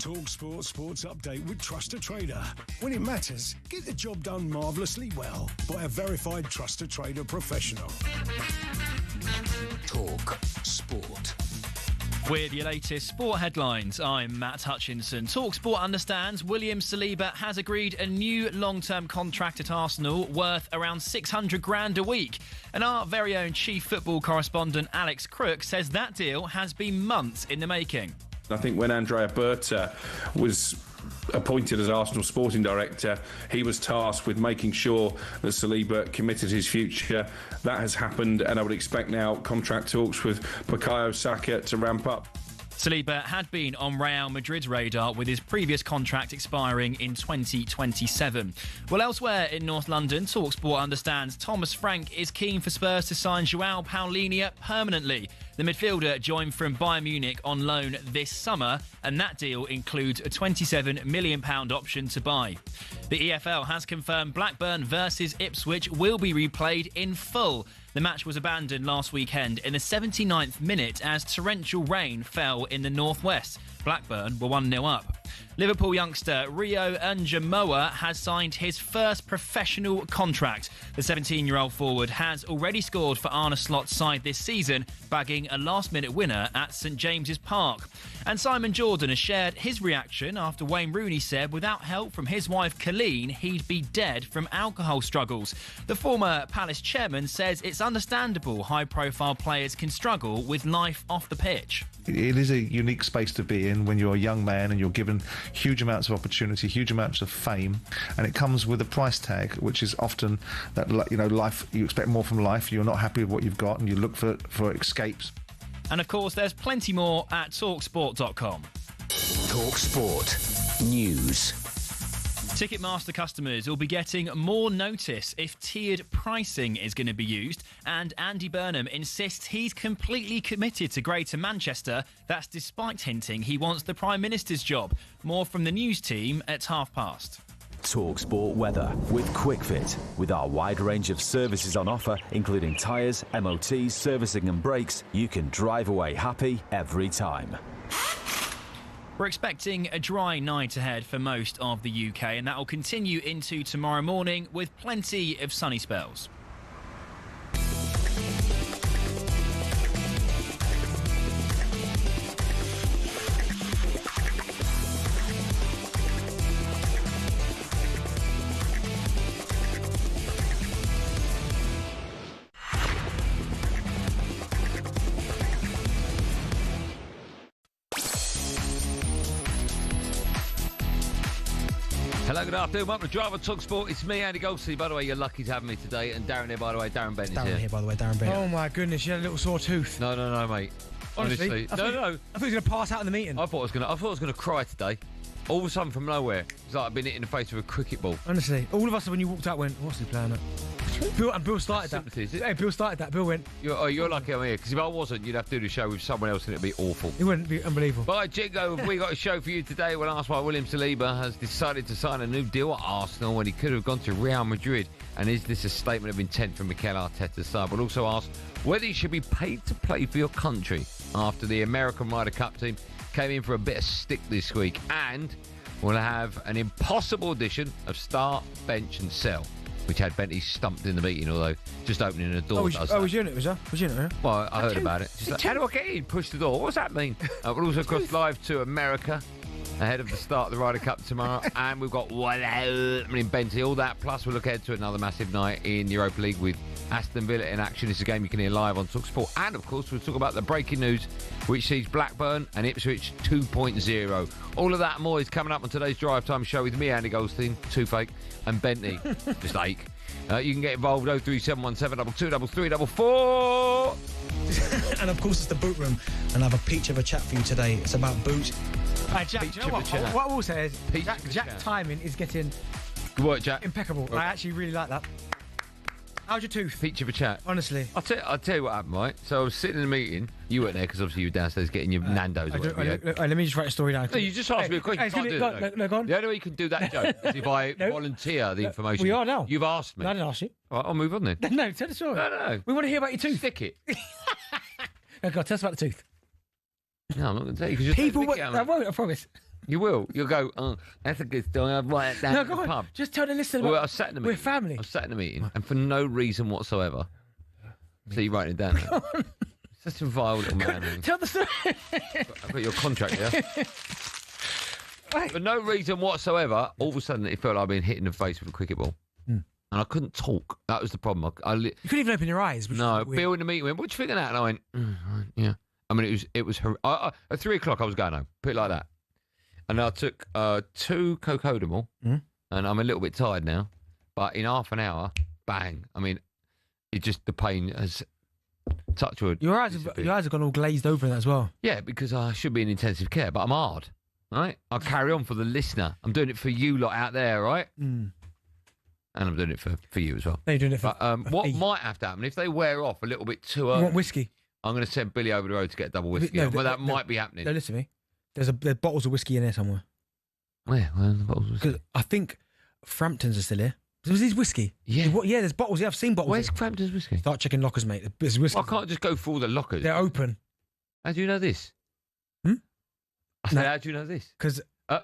talkSPORT Sports Update with Trust a Trader. When it matters, get the job done marvellously well by a verified Trust a Trader professional. talkSPORT. With your latest sport headlines, I'm Matt Hutchinson. talkSPORT understands William Saliba has agreed a new long-term contract at Arsenal worth around 600 grand a week. And our very own chief football correspondent Alex Crook says that deal has been months in the making. I think when Andrea Berta was appointed as Arsenal sporting director, he was tasked with making sure that Saliba committed his future. That has happened, and I would expect now contract talks with Bukayo Saka to ramp up. Saliba had been on Real Madrid's radar with his previous contract expiring in 2027. Well, elsewhere in North London, talkSPORT understands Thomas Frank is keen for Spurs to sign João Paulinho permanently. The midfielder joined from Bayern Munich on loan this summer, and that deal includes a £27 million option to buy. The EFL has confirmed Blackburn versus Ipswich will be replayed in full. The match was abandoned last weekend in the 79th minute as torrential rain fell in the northwest. Blackburn were 1-0 up. Liverpool youngster Rio Njamoa has signed his first professional contract. The 17-year-old forward has already scored for Arne Slot's side this season, bagging a last-minute winner at St James's Park. And Simon Jordan has shared his reaction after Wayne Rooney said without help from his wife Colleen, he'd be dead from alcohol struggles. The former Palace chairman says it's understandable high-profile players can struggle with life off the pitch. It is a unique space to be in when you're a young man and you're given huge amounts of opportunity, huge amounts of fame, and it comes with a price tag, which is often that, you know, life. You expect more from life. You're not happy with what you've got, and you look for escapes. And of course, there's plenty more at talksport.com. talkSPORT News. Ticketmaster customers will be getting more notice if tiered pricing is going to be used, and Andy Burnham insists he's completely committed to Greater Manchester. That's despite hinting he wants the Prime Minister's job. More from the news team at past. talkSPORT weather with QuickFit. With our wide range of services on offer, including tyres, MOTs, servicing and brakes, you can drive away happy every time. We're expecting a dry night ahead for most of the UK, and that will continue into tomorrow morning with plenty of sunny spells. Hello, good afternoon. Welcome to Drive on talkSPORT. It's me, Andy Goldstein. By the way, you're lucky to have me today. And Darren here, by the way. Darren Bent is Darren here, by the way. Darren Bent. Oh, my goodness. You had a little sore tooth. No, mate. Honestly. I thought you were going to pass out in the meeting. I thought I was going to cry today. All of a sudden, from nowhere, it's like I've been hit in the face with a cricket ball. Honestly. All of us, when you walked out, went, what's he playing at? Bill started that. Hey, Bill started that. Bill went... You're lucky I'm here, because if I wasn't, you'd have to do the show with someone else and it'd be awful. It wouldn't be unbelievable. But Jingo, have we got a show for you today? We'll ask why William Saliba has decided to sign a new deal at Arsenal when he could have gone to Real Madrid. And is this a statement of intent from Mikel Arteta's side? We'll also ask whether you should be paid to play for your country after the American Ryder Cup team came in for a bit of stick this week. And we'll have an impossible edition of Start, Bench and Sell, which had Bentley stumped in the meeting, although just opening the door does that. Was you in it, was you? Well, I heard about it. Just like, how do I get in? Push the door. What's that mean? We'll also cross live to America ahead of the start of the Ryder Cup tomorrow. And we've got Bentley, all that. Plus, we'll look ahead to another massive night in the Europa League with Aston Villa in action. It's a game you can hear live on talkSPORT. And, of course, we'll talk about the breaking news, which sees Blackburn and Ipswich 2.0. All of that and more is coming up on today's Drive Time show with me, Andy Goldstein, Toothache, and Bentley, just ache. You can get involved 03717 22 333 And, of course, it's the boot room. And I have a peach of a chat for you today. It's about boots. Jack, you know what I will say is Jack's timing is getting... Good work, Jack. Impeccable. I actually really like that. How's your tooth? Feature of a chat. Honestly. I'll tell you what happened, right? So I was sitting in a meeting. You weren't there because obviously you were downstairs getting your Nando's. Let me just write a story down. No, you just asked me a question. Go on. The only way you can do that joke is if I volunteer the information. We are now. You've asked me. No, I didn't ask you. All right, I'll move on then. No, tell the story. No. We want to hear about your tooth. Stick it. No, God, tell us about the tooth. No, I'm not going to tell you. Because People, I won't, I promise. You will. You'll go, oh, that's a good story. I'll write it down in the pub. Just tell the listener. Well, I was sat in the meeting. We're family. I was sat in the meeting, and for no reason whatsoever. So you're writing it down now. Such a vile little man. Tell the story. I've got your contract here. For no reason whatsoever, all of a sudden it felt like I'd been hit in the face with a cricket ball. And I couldn't talk. That was the problem. You couldn't even open your eyes. No, Bill in the meeting went, what do you think of that? And I went, right, yeah. I mean, it was at 3 o'clock I was going home. Put it like that. And I took 2 Cocodamol, and I'm a little bit tired now. But in half an hour, bang. I mean, the pain has touched wood. Your eyes have gone all glazed over in that as well. Yeah, because I should be in intensive care, but I'm hard, right? I'll carry on for the listener. I'm doing it for you lot out there, right? And I'm doing it for you as well. No, you're doing it for... But what might have to happen, if they wear off a little bit too early... You want whiskey? I'm going to send Billy over the road to get a double whiskey. That might be happening. No, listen to me. There's bottles of whiskey in there somewhere. Where are the bottles of whiskey? Because I think Framptons are still here. Was his whiskey? Yeah. There's bottles. Yeah, I've seen bottles. Where's Frampton's whiskey? Start checking lockers, mate. There's whiskey. Well, I can't just go through all the lockers. They're open. How do you know this? I said, how do you know this? Because... how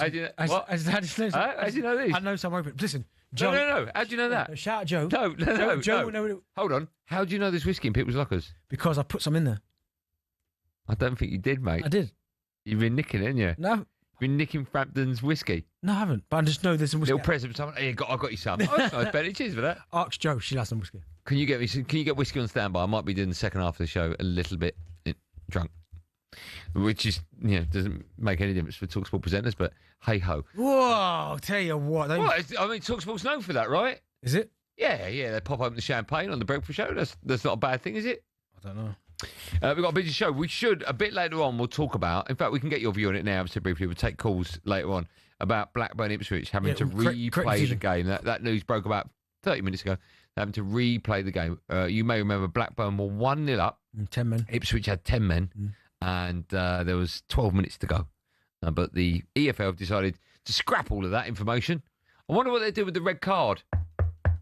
do you know this? I know some open. Listen, Joe... No. How do you know that? Shout out Joe. No. Joe. Hold on. How do you know there's whiskey in people's lockers? Because I put some in there. I don't think you did, mate. I did. You've been nicking it, haven't you? No. You've been nicking Frampton's whiskey. No, I haven't. But I just know there's some whiskey. Little present for someone. Hey, I got you some. Oh, that's nice, Benny. Cheers for that. Ask Joe. She likes some whiskey. Can you get whiskey on standby? I might be doing the second half of the show a little bit drunk. Which is, doesn't make any difference for talkSPORT presenters, but hey ho. Whoa, tell you what. I mean, talkSPORT's known for that, right? Is it? Yeah. They pop open the champagne on the breakfast show. That's not a bad thing, is it? I don't know. We've got a busy show. We should, a bit later on, we'll talk about, in fact, we can get your view on it now, so briefly. We'll take calls later on about Blackburn Ipswich having to replay the game. That news broke about 30 minutes ago. They're having to replay the game. You may remember Blackburn were 1-0 up. 10 men. Ipswich had 10 men. And there was 12 minutes to go. But the EFL have decided to scrap all of that information. I wonder what they do with the red card.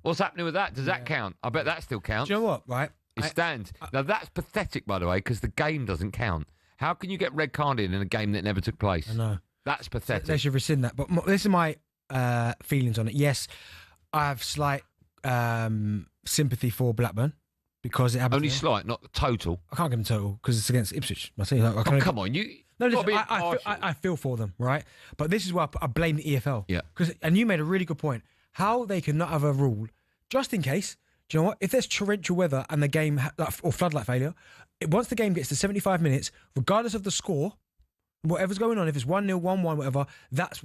What's happening with that? Does that count? I bet that still counts. Do you know what, right? It stands. Now, that's pathetic, by the way, because the game doesn't count. How can you get red carded in a game that never took place? I know. That's pathetic. They should rescind that. But this is my feelings on it. Yes, I have slight sympathy for Blackburn. Because it happens. Only slight, not total. I can't give them total because it's against Ipswich. Come on, you. No, listen, I feel for them, right? But this is why I blame the EFL. Yeah. And you made a really good point. How they can not have a rule, just in case. Do you know what? If there's torrential weather and the game or floodlight failure, once the game gets to 75 minutes, regardless of the score, whatever's going on, if it's 1-0, 1-1, whatever, that's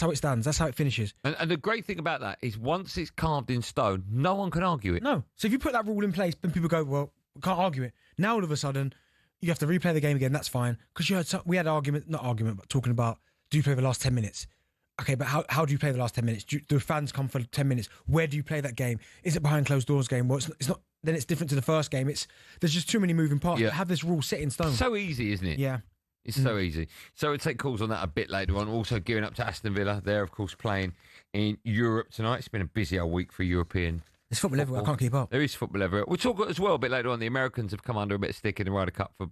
how it stands. That's how it finishes. And the great thing about that is once it's carved in stone, no one can argue it. No. So if you put that rule in place, then people go, well, we can't argue it. Now all of a sudden, you have to replay the game again. That's fine. Because we had but talking about, do you play the last 10 minutes? Okay, but how do you play the last 10 minutes? Do fans come for 10 minutes? Where do you play that game? Is it behind closed doors game? Well, it's not. Then it's different to the first game. There's just too many moving parts. Yeah. Have this rule set in stone. So easy, isn't it? Yeah. It's so easy. So we'll take calls on that a bit later on. Also gearing up to Aston Villa. They're, of course, playing in Europe tonight. It's been a busy old week for European There's football everywhere. I can't keep up. There is football everywhere. We'll talk as well a bit later on. The Americans have come under a bit of stick in the Ryder Cup for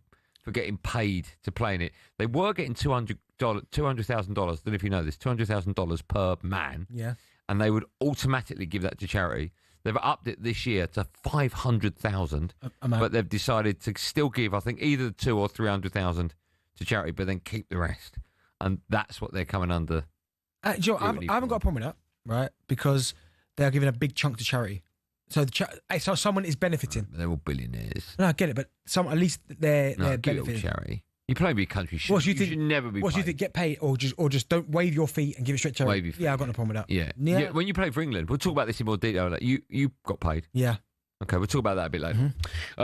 getting paid to play in it. They were getting $200,000. I don't know if you know this. $200,000 per man. Yeah. And they would automatically give that to charity. They've upped it this year to $500,000. But they've decided to still give, I think, either $200,000 or $300,000 to charity, but then keep the rest. And that's what they're coming under. Joe, I haven't got a problem with that, right? Because they're giving a big chunk to charity. So so someone is benefiting. They're all billionaires. No, I get it, but at least they're benefiting. Charity. You play with your country. What do you think? Should never be. What do you think? Get paid, or just don't wave your feet and give it straight to charity. Wave your feet. Yeah, I've got no problem with that. Yeah. When you played for England, we'll talk about this in more detail. You got paid. Yeah. Okay, we'll talk about that a bit later.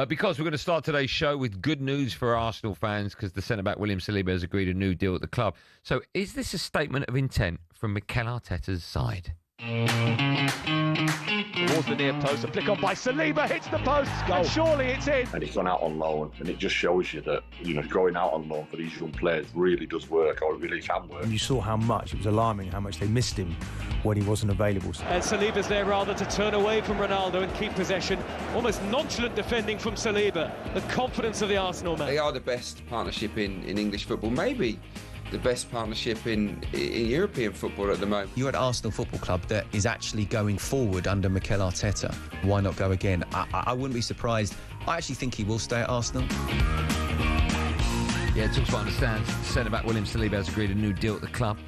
Because we're going to start today's show with good news for Arsenal fans because the centre-back William Saliba has agreed a new deal at the club. So is this a statement of intent from Mikel Arteta's side? Towards the near post, a flick on by Saliba, hits the post, and surely it's in. And he's gone out on loan, and it just shows you that, going out on loan for these young players really does work, or it really can work. And you saw how much, it was alarming how much they missed him when he wasn't available. And Saliba's there rather to turn away from Ronaldo and keep possession. Almost nonchalant defending from Saliba. The confidence of the Arsenal man. They are the best partnership in English football. Maybe the best partnership in European football at the moment. You're at Arsenal Football Club that is actually going forward under Mikel Arteta. Why not go again? I wouldn't be surprised. I actually think he will stay at Arsenal. Yeah, TalkSPORT understands centre-back William Saliba has agreed a new deal at the club.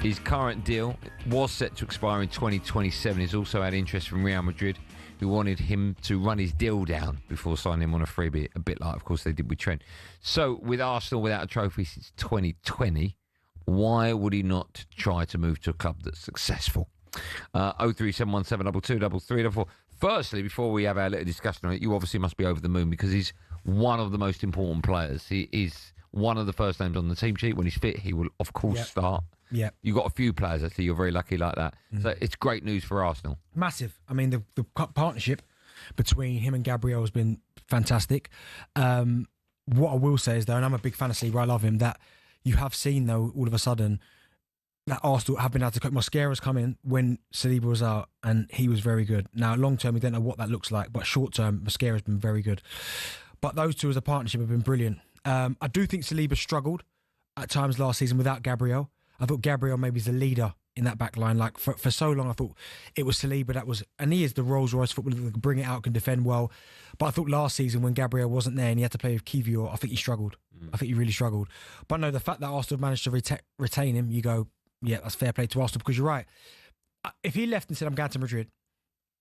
His current deal was set to expire in 2027. He's also had interest from Real Madrid, who wanted him to run his deal down before signing him on a freebie, a bit like, of course, they did with Trent. So, with Arsenal without a trophy since 2020, why would he not try to move to a club that's successful? 03717223334. Firstly, before we have our little discussion on it, you obviously must be over the moon because he's one of the most important players. He is one of the first names on the team sheet. When he's fit, he will, of course, start. Yeah. You've got a few players, actually. You're very lucky like that. So it's great news for Arsenal. Massive. I mean, the partnership between him and Gabriel has been fantastic. What I will say is, though, and I'm a big fan of Saliba, I love him, that you have seen, though, all of a sudden, that Arsenal have been able to cope. Mosquera's come in when Saliba was out, and he was very good. Now, long term, we don't know what that looks like, but short term, Mosquera's been very good. But those two as a partnership have been brilliant. I do think Saliba struggled at times last season without Gabriel. I thought Gabriel maybe is the leader in that back line. Like for so long, I thought it was Saliba that was, and he is the Rolls Royce footballer that can bring it out, can defend well. But I thought last season when Gabriel wasn't there and he had to play with Kivior, I think he struggled. I think he really struggled. But no, the fact that Arsenal managed to retain him, you go, yeah, that's fair play to Arsenal, because you're right. If he left and said, I'm going to Madrid,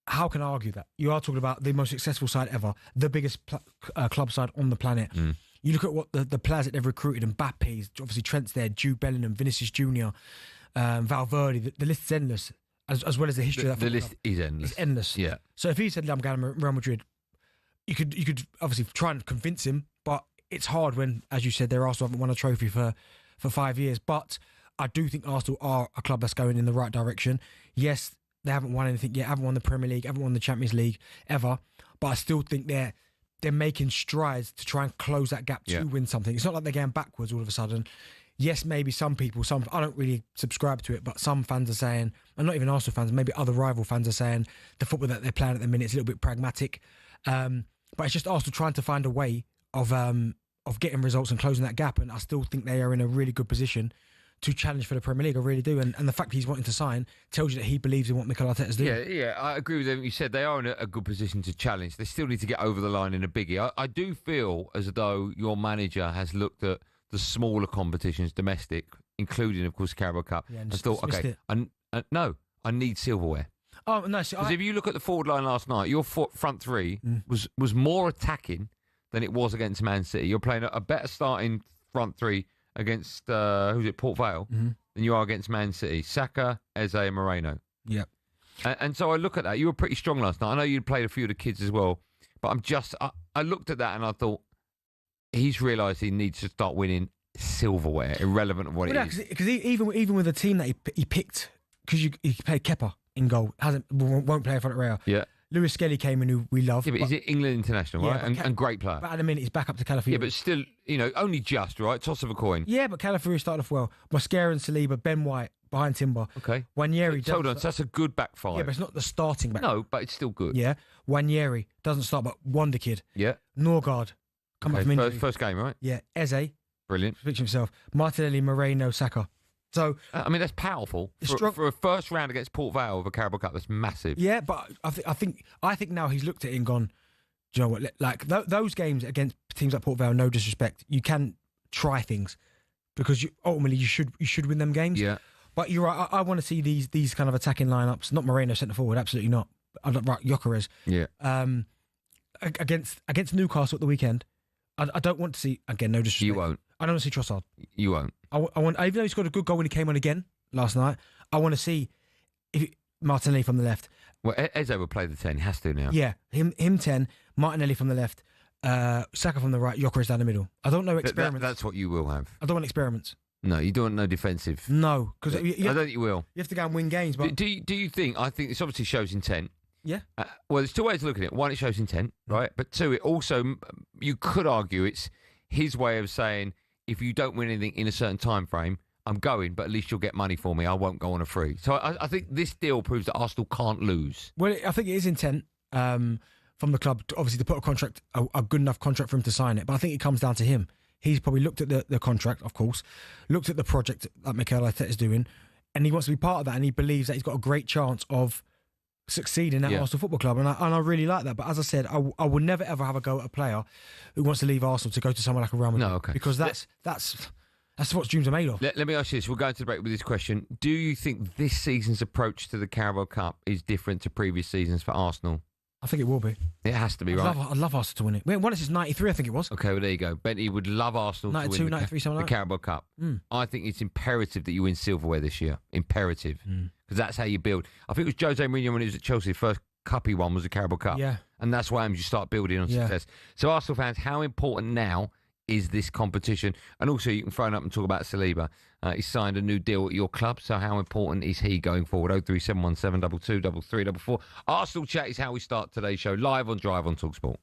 how can I argue that? You are talking about the most successful side ever, the biggest club side on the planet. You look at what the players that they've recruited, Mbappe's, obviously Trent's there, Jude Bellingham, Vinicius Jr., Valverde, the list is endless, as well as the history of that. The list is endless. It's endless. Yeah. So if he said, I'm going to Real Madrid, you could obviously try and convince him, but it's hard when, as you said, Arsenal haven't won a trophy for 5 years. But I do think Arsenal are a club that's going in the right direction. Yes, they haven't won anything yet, haven't won the Premier League, haven't won the Champions League ever, but I still think they're making strides to try and close that gap to win something. It's not like they're going backwards all of a sudden. Yes, maybe some people, I don't really subscribe to it, but some fans are saying, and not even Arsenal fans, maybe other rival fans are saying the football that they're playing at the minute is a little bit pragmatic. But it's just Arsenal trying to find a way of getting results and closing that gap, and I still think they are in a really good position to challenge for the Premier League. I really do. And the fact he's wanting to sign tells you that he believes in what Mikel Arteta's doing. Yeah, I agree with everything you said. They are in a good position to challenge. They still need to get over the line in a biggie. I do feel as though your manager has looked at the smaller competitions, domestic, including, of course, Carabao Cup, and thought, okay, I need silverware. Oh, no. Because if you look at the forward line last night, your front three was more attacking than it was against Man City. You're playing a better starting front three against Port Vale than you are against Man City. Saka, Eze, and Moreno. Yep. And so I look at that. You were pretty strong last night. I know you'd played a few of the kids as well, but I looked at that and I thought he's realised he needs to start winning silverware, irrelevant of what it is. Because even with the team that he picked, because he played Kepa in goal, won't play in front of Real. Yeah. Lewis Skelly came in, who we love. Yeah, but is it England international, right? And great player. But at the minute, he's back up to Calafiori. Yeah, but still, only just, right? Toss of a coin. Yeah, but Calafiori started off well. Mosquera and Saliba, Ben White behind Timber. Okay. Wanyeri. Hold on, so that's a good back five. Yeah, but it's not the starting back. No, but it's still good. Yeah. Wanyeri doesn't start, but Wonder Kid. Yeah. Norgard. Come back from injury. First game, right? Yeah. Eze. Brilliant. Speaks for himself. Martinelli, Moreno, Saka. So I mean, that's powerful for a first round against Port Vale of a Carabao Cup. That's massive. Yeah, but I think now he's looked at it and gone, do you know what? Like those games against teams like Port Vale, no disrespect, you can try things because ultimately you should win them games. Yeah. But you're right. I want to see these kind of attacking lineups. Not Moreno centre forward, absolutely not. Right, Gyökeres. Yeah. Against Newcastle at the weekend, I don't want to see, again, no disrespect. You won't. I don't want to see Trossard. You won't. I want, even though he scored a good goal when he came on again last night, I want to see Martinelli from the left. Well, Eze will play the 10. He has to now. Yeah, him 10, Martinelli from the left, Saka from the right, Gyökeres down the middle. I don't know experiments. That's what you will have. I don't want experiments. No, you don't want no defensive. No, because I don't think you will. You have to go and win games. But do you think? I think this obviously shows intent. Yeah. Well, there's two ways of looking at it. One, it shows intent, right? But two, it also, you could argue it's his way of saying, if you don't win anything in a certain time frame, I'm going, but at least you'll get money for me. I won't go on a free. So I think this deal proves that Arsenal can't lose. Well, I think it is intent from the club, obviously, to put a good enough contract for him to sign it. But I think it comes down to him. he's probably looked at the contract, of course, looked at the project that Mikel Arteta is doing, and he wants to be part of that, and he believes that he's got a great chance of succeeding at Arsenal Football Club, and I really like that. But as I said, I will never ever have a go at a player who wants to leave Arsenal to go to somewhere like a Real Madrid. No, okay. Because that's what dreams are made of. Let me ask you this. We'll go into the break with this question. Do you think this season's approach to the Carabao Cup is different to previous seasons for Arsenal? I think it will be. It has to be, right? I'd love Arsenal to win it. We haven't won it since 93, I think it was. Okay, well, there you go. Bentley would love Arsenal 92, to win 93, something the like that. Carabao Cup. I think it's imperative that you win silverware this year. Imperative. Because that's how you build. I think it was Jose Mourinho when he was at Chelsea, the first cup he won was the Carabao Cup. Yeah. And that's why you start building on success. So Arsenal fans, how important now is this competition? And also you can phone up and talk about Saliba. He signed a new deal at your club, so how important is he going forward? 03717 22 3344. Arsenal Chat is how we start today's show, live on Drive on talkSPORT.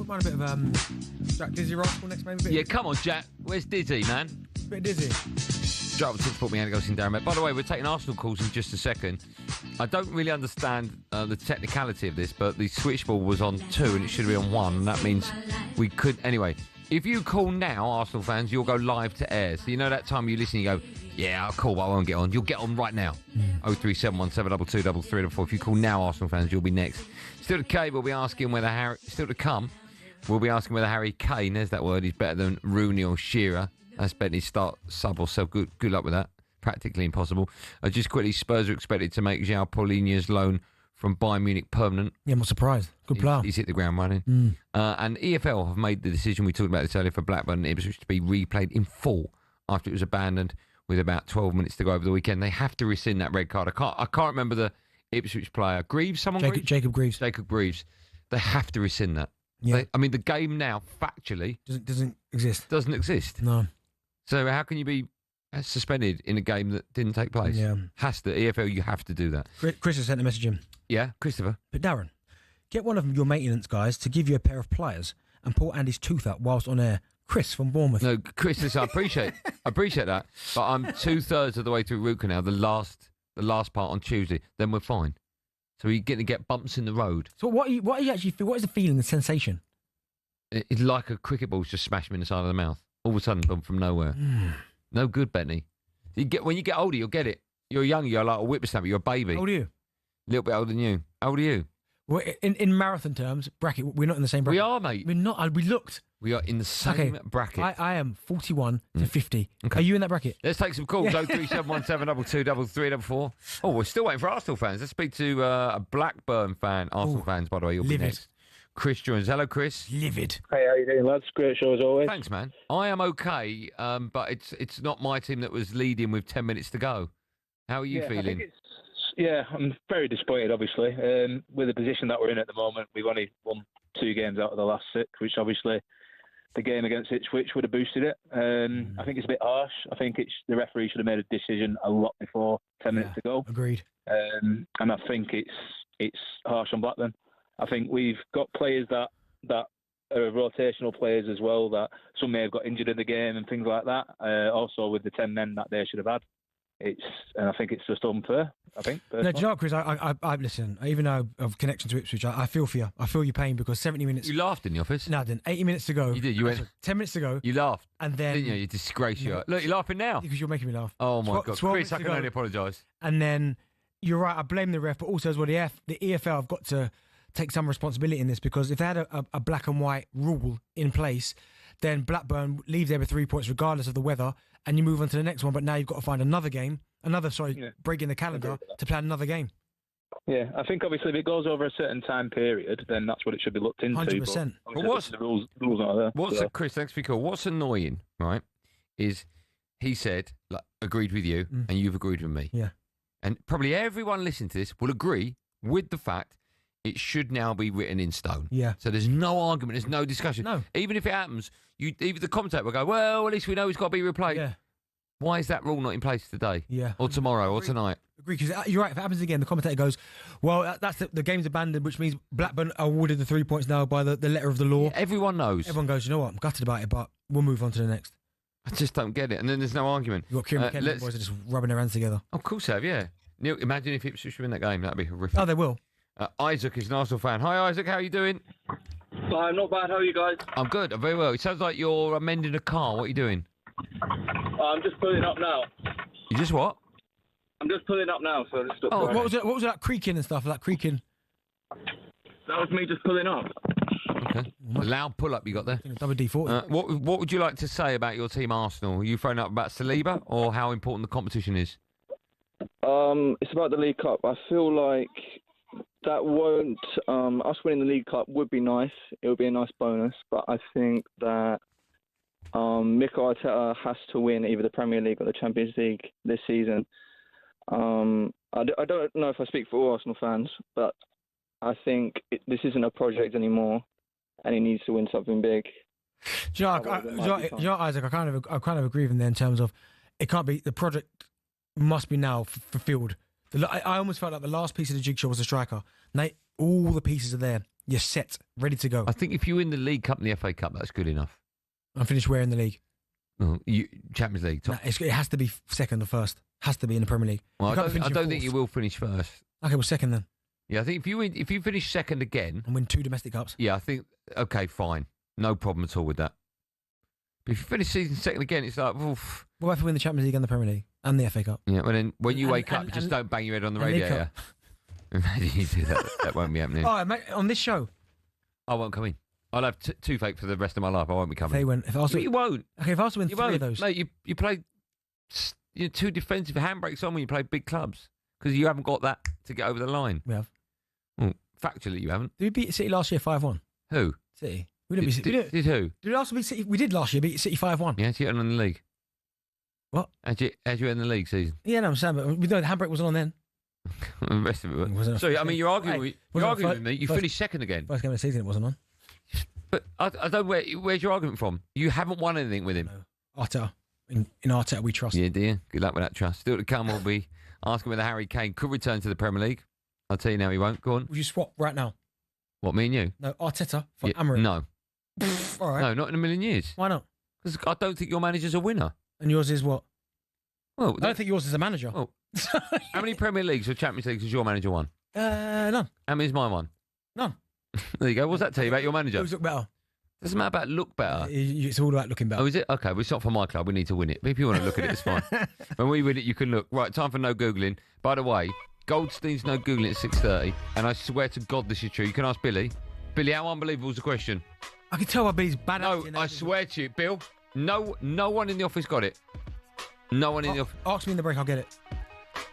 Mind a bit of Jack Dizzy Rascal next, maybe. Yeah, come on, Jack. Where's Dizzy, man? Bit Dizzy. Driver talkSPORT, me, Andy Goldstein Darren Bent. By the way, we're taking Arsenal calls in just a second. I don't really understand the technicality of this, but the switchboard was on 2 and it should be on 1, and that means we could... Anyway, if you call now, Arsenal fans, you'll go live to air. So you know that time you listen, you go, yeah, I'll call, but I won't get on. You'll get on right now. 0371 722 334. If you call now, Arsenal fans, you'll be next. Still to K, we'll be asking whether Harry... Still to come, we'll be asking whether Harry Kane, there's that word, is better than Rooney or Shearer. That's Bentley's start sub or so. Good luck with that. Practically impossible. Just quickly, Spurs are expected to make João Paulinho's loan from Bayern Munich permanent. Yeah, I'm not surprised. Good player. He's hit the ground running. And EFL have made the decision, we talked about this earlier, for Blackburn and Ipswich to be replayed in full after it was abandoned with about 12 minutes to go over the weekend. They have to rescind that red card. I can't remember the Ipswich player. Greaves? Jacob Greaves. Jacob Greaves. They have to rescind that. Yeah. The game now, factually... Doesn't exist. Doesn't exist. No. So how can you be suspended in a game that didn't take place? Yeah. Has to. EFL, you have to do that. Chris has sent a message in. Yeah, Christopher. But Darren, get one of your maintenance guys to give you a pair of pliers and pull Andy's tooth out whilst on air. Chris from Bournemouth. No, Chris, listen, I appreciate that. But I'm 2/3 of the way through root canal, the last part on Tuesday. Then we're fine. So you're going to get bumps in the road. So what are you actually feel? What is the feeling, the sensation? It's like a cricket ball's just smashed me in the side of the mouth. All of a sudden, boom, from nowhere. No good, Benny. When you get older, you'll get it. You're young, you're like a whippersnapper, you're a baby. How old are you? A little bit older than you. How old are you? Well, in marathon terms, bracket, we're not in the same bracket. We are, mate. We're not. We looked. We are in the same bracket. I am 41 to 50. Okay. Are you in that bracket? Let's take some calls. 03717222344. Oh, we're still waiting for Arsenal fans. Let's speak to a Blackburn fan. Arsenal fans, by the way. You'll be next. Chris joins. Hello, Chris. Livid. Hey, how you doing, lads? Great show as always. Thanks, man. I am okay, but it's not my team that was leading with 10 minutes to go. How are you feeling? I'm very disappointed, obviously. With the position that we're in at the moment, we've only won 2 games out of the last 6, which obviously the game against Ipswich would have boosted it. I think it's a bit harsh. I think the referee should have made a decision a lot before 10 minutes to go. Agreed. And I think it's harsh on Blackburn. I think we've got players that are rotational players as well, that some may have got injured in the game and things like that. Also with the 10 men that they should have had. And I think it's just unfair, I think. No, do you know what, Chris? I listen, even though I've connection to Ipswich, I feel for you. I feel your pain because 70 minutes... You laughed in the office? No, I didn't. 80 minutes to go. You did. You went... 10 minutes to go. You laughed. And then... Didn't you? You disgrace you. Look, you're laughing now. Because you're making me laugh. Oh, my God. Chris, I can only apologise. And then, you're right, I blame the ref, but also as well, the EFL have got to take some responsibility in this, because if they had a black and white rule in place, then Blackburn leave there with 3 points regardless of the weather, and you move on to the next one. But now you've got to find break in the calendar to plan another game. Yeah, I think obviously if it goes over a certain time period, then that's what it should be looked into. 100%. But what's the rules are there? Chris, thanks for your call. What's annoying, right, is he said, agreed with you, and you've agreed with me. Yeah. And probably everyone listening to this will agree with the fact it should now be written in stone. Yeah. So there's no argument, there's no discussion. No. Even if it happens, even the commentator will go, well, at least we know it's got to be replayed. Yeah. Why is that rule not in place today? Yeah. Or tomorrow or tonight? Agree, because you're right. If it happens again, the commentator goes, well, that's the game's abandoned, which means Blackburn are awarded the 3 points now by the letter of the law. Yeah, everyone knows. Everyone goes, you know what, I'm gutted about it, but we'll move on to the next. I just don't get it. And then there's no argument. You've got Kieran McKenna and the boys are just rubbing their hands together. Of course they have, yeah. Neil, imagine if Ipswich were in that game. That'd be horrific. Oh, they will. Isaac is an Arsenal fan. Hi, Isaac. How are you doing? I'm not bad. How are you guys? I'm good. I'm very well. It sounds like you're mending a car. What are you doing? I'm just pulling up now. You just what? I'm just pulling up now. So just what was it? What was that creaking and stuff? That creaking. That was me just pulling up. Okay. A loud pull-up you got there. Double D40. What would you like to say about your team, Arsenal? Are you throwing up about Saliba or how important the competition is? It's about the League Cup. I feel like that won't... us winning the League Cup would be nice. It would be a nice bonus. But I think that Mikel Arteta has to win either the Premier League or the Champions League this season. I don't know if I speak for all Arsenal fans, but I think this isn't a project anymore, and he needs to win something big. Do you know, Isaac? I kind of agree with him there in terms of it can't be the project must be now fulfilled. I almost felt like the last piece of the jigsaw was a striker. Now all the pieces are there. You're set, ready to go. I think if you win the League Cup and the FA Cup, that's good enough. I'm finished where in the league? Champions League. Top. Nah, it has to be second or first. Has to be in the Premier League. Well, I don't think you will finish first. Okay, well, second then. Yeah, I think if you finish second again and win 2 domestic cups. Yeah, I think okay, fine, no problem at all with that. But if you finish season second again, it's like, oof. What if we win the Champions League and the Premier League and the FA Cup? Yeah, well then when you wake up, you just don't bang your head on the radio. Imagine you do that. That won't be happening. All right, mate, on this show, I won't come in. I'll have toothache for the rest of my life. I won't be coming. If Arsenal, you won't. Okay, if Arsenal win 3 of those, mate, you play 2 defensive handbrakes on when you play big clubs because you haven't got that to get over the line. We have. Well, factually, you haven't. Did we beat City last year 5-1? Who? City. We didn't beat City. Did who? Did Arsenal beat City? We did last year. Beat City 5-1. Yeah, how'd you get on in the league? What? How'd you end the league season? Yeah, no, I'm saying, but we know the handbrake wasn't on then. The rest of it was. Sorry, I mean, you're arguing with me. You finished second again. First game of the season, it wasn't on. But I don't. Where's your argument from? You haven't won anything with him. No. Arteta. In Arteta, we trust. Yeah, dear. Good luck with that trust. Still to come, we'll be asking whether Harry Kane could return to the Premier League. I'll tell you now, he won't. Go on. Would you swap right now? What, me and you? No, Arteta for Amorim. No. All right. No, not in a million years. Why not? Because I don't think your manager's a winner. And yours is what? Well, I don't think yours is a manager. Oh. How many Premier Leagues or Champions Leagues has your manager won? None. How many's mine won? None. There you go. What's that tell you about your manager? Who's look better? Doesn't matter about look better. It's all about looking better. Oh, is it? Okay, well, it's not for my club. We need to win it. But if you want to look at it, it's fine. When we win it, you can look. Right, time for no Googling. By the way, Goldstein's no Googling at 6:30. And I swear to God this is true. You can ask Billy. Billy, how unbelievable is the question? I can tell by Billy's bad. No, I swear to you, Bill. No one in the office got it. No one in the office. Ask me in the break, I'll get it.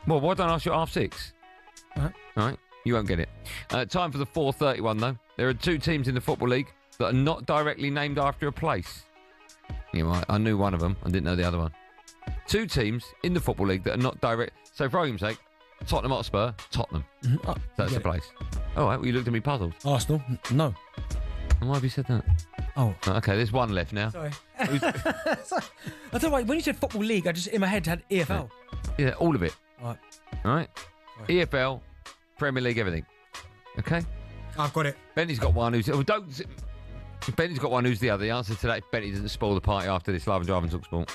Well, why don't I ask you at 6:30? All right. You won't get it. Time for the 4:30 one, though. There are 2 teams in the Football League that are not directly named after a place. You know, I knew one of them. I didn't know the other one. 2 teams in the Football League that are not direct. So, for argument's sake, Tottenham Hotspur, Tottenham. Oh, that's the place. All right, well, you looked at me puzzled. Arsenal? No. Why have you said that? Oh. Okay, there's 1 left now. Sorry. I don't know why, when you said Football League, I just, in my head, had EFL. Yeah, all of it. All right. EFL, Premier League, everything. Okay? I've got it. Benny's got one who's... Benny's got one who's the other. The answer to that, if Benny doesn't spoil the party after this live and drive and talk sport.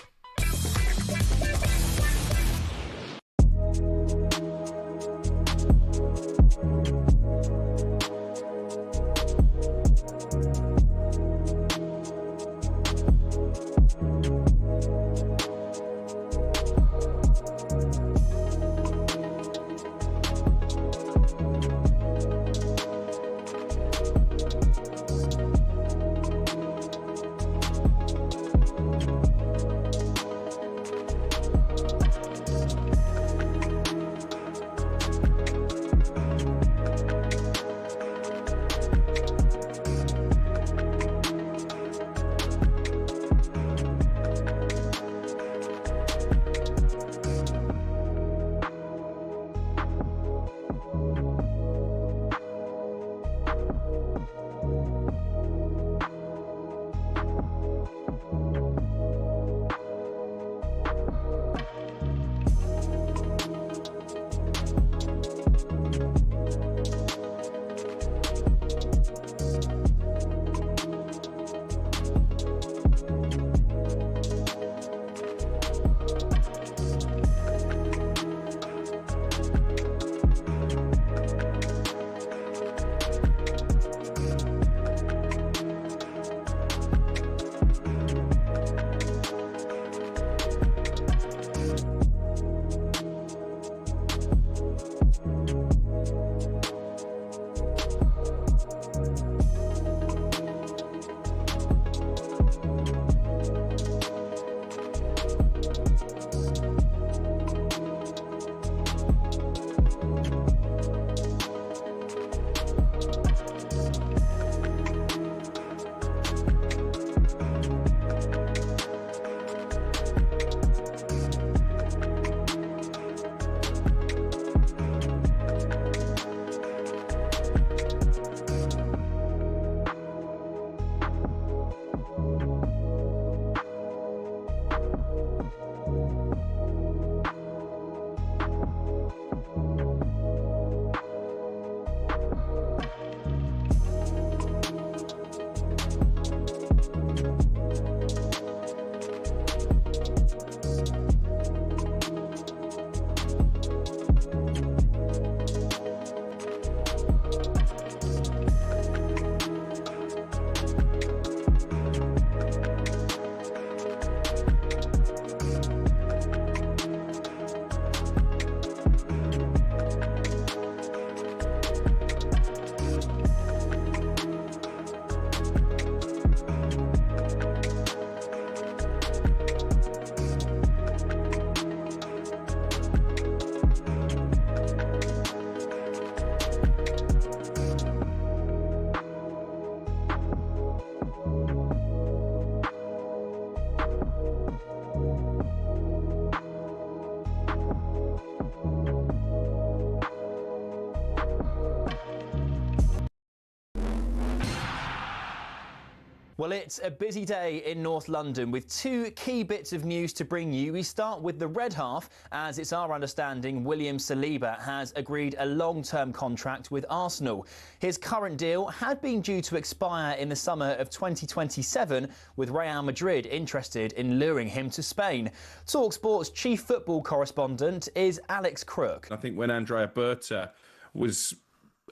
Well, it's a busy day in North London with two key bits of news to bring you. We start with the red half, as it's our understanding William Saliba has agreed a long-term contract with Arsenal. His current deal had been due to expire in the summer of 2027, with Real Madrid interested in luring him to Spain. talkSPORT's chief football correspondent is Alex Crook. I think when Andrea Berta was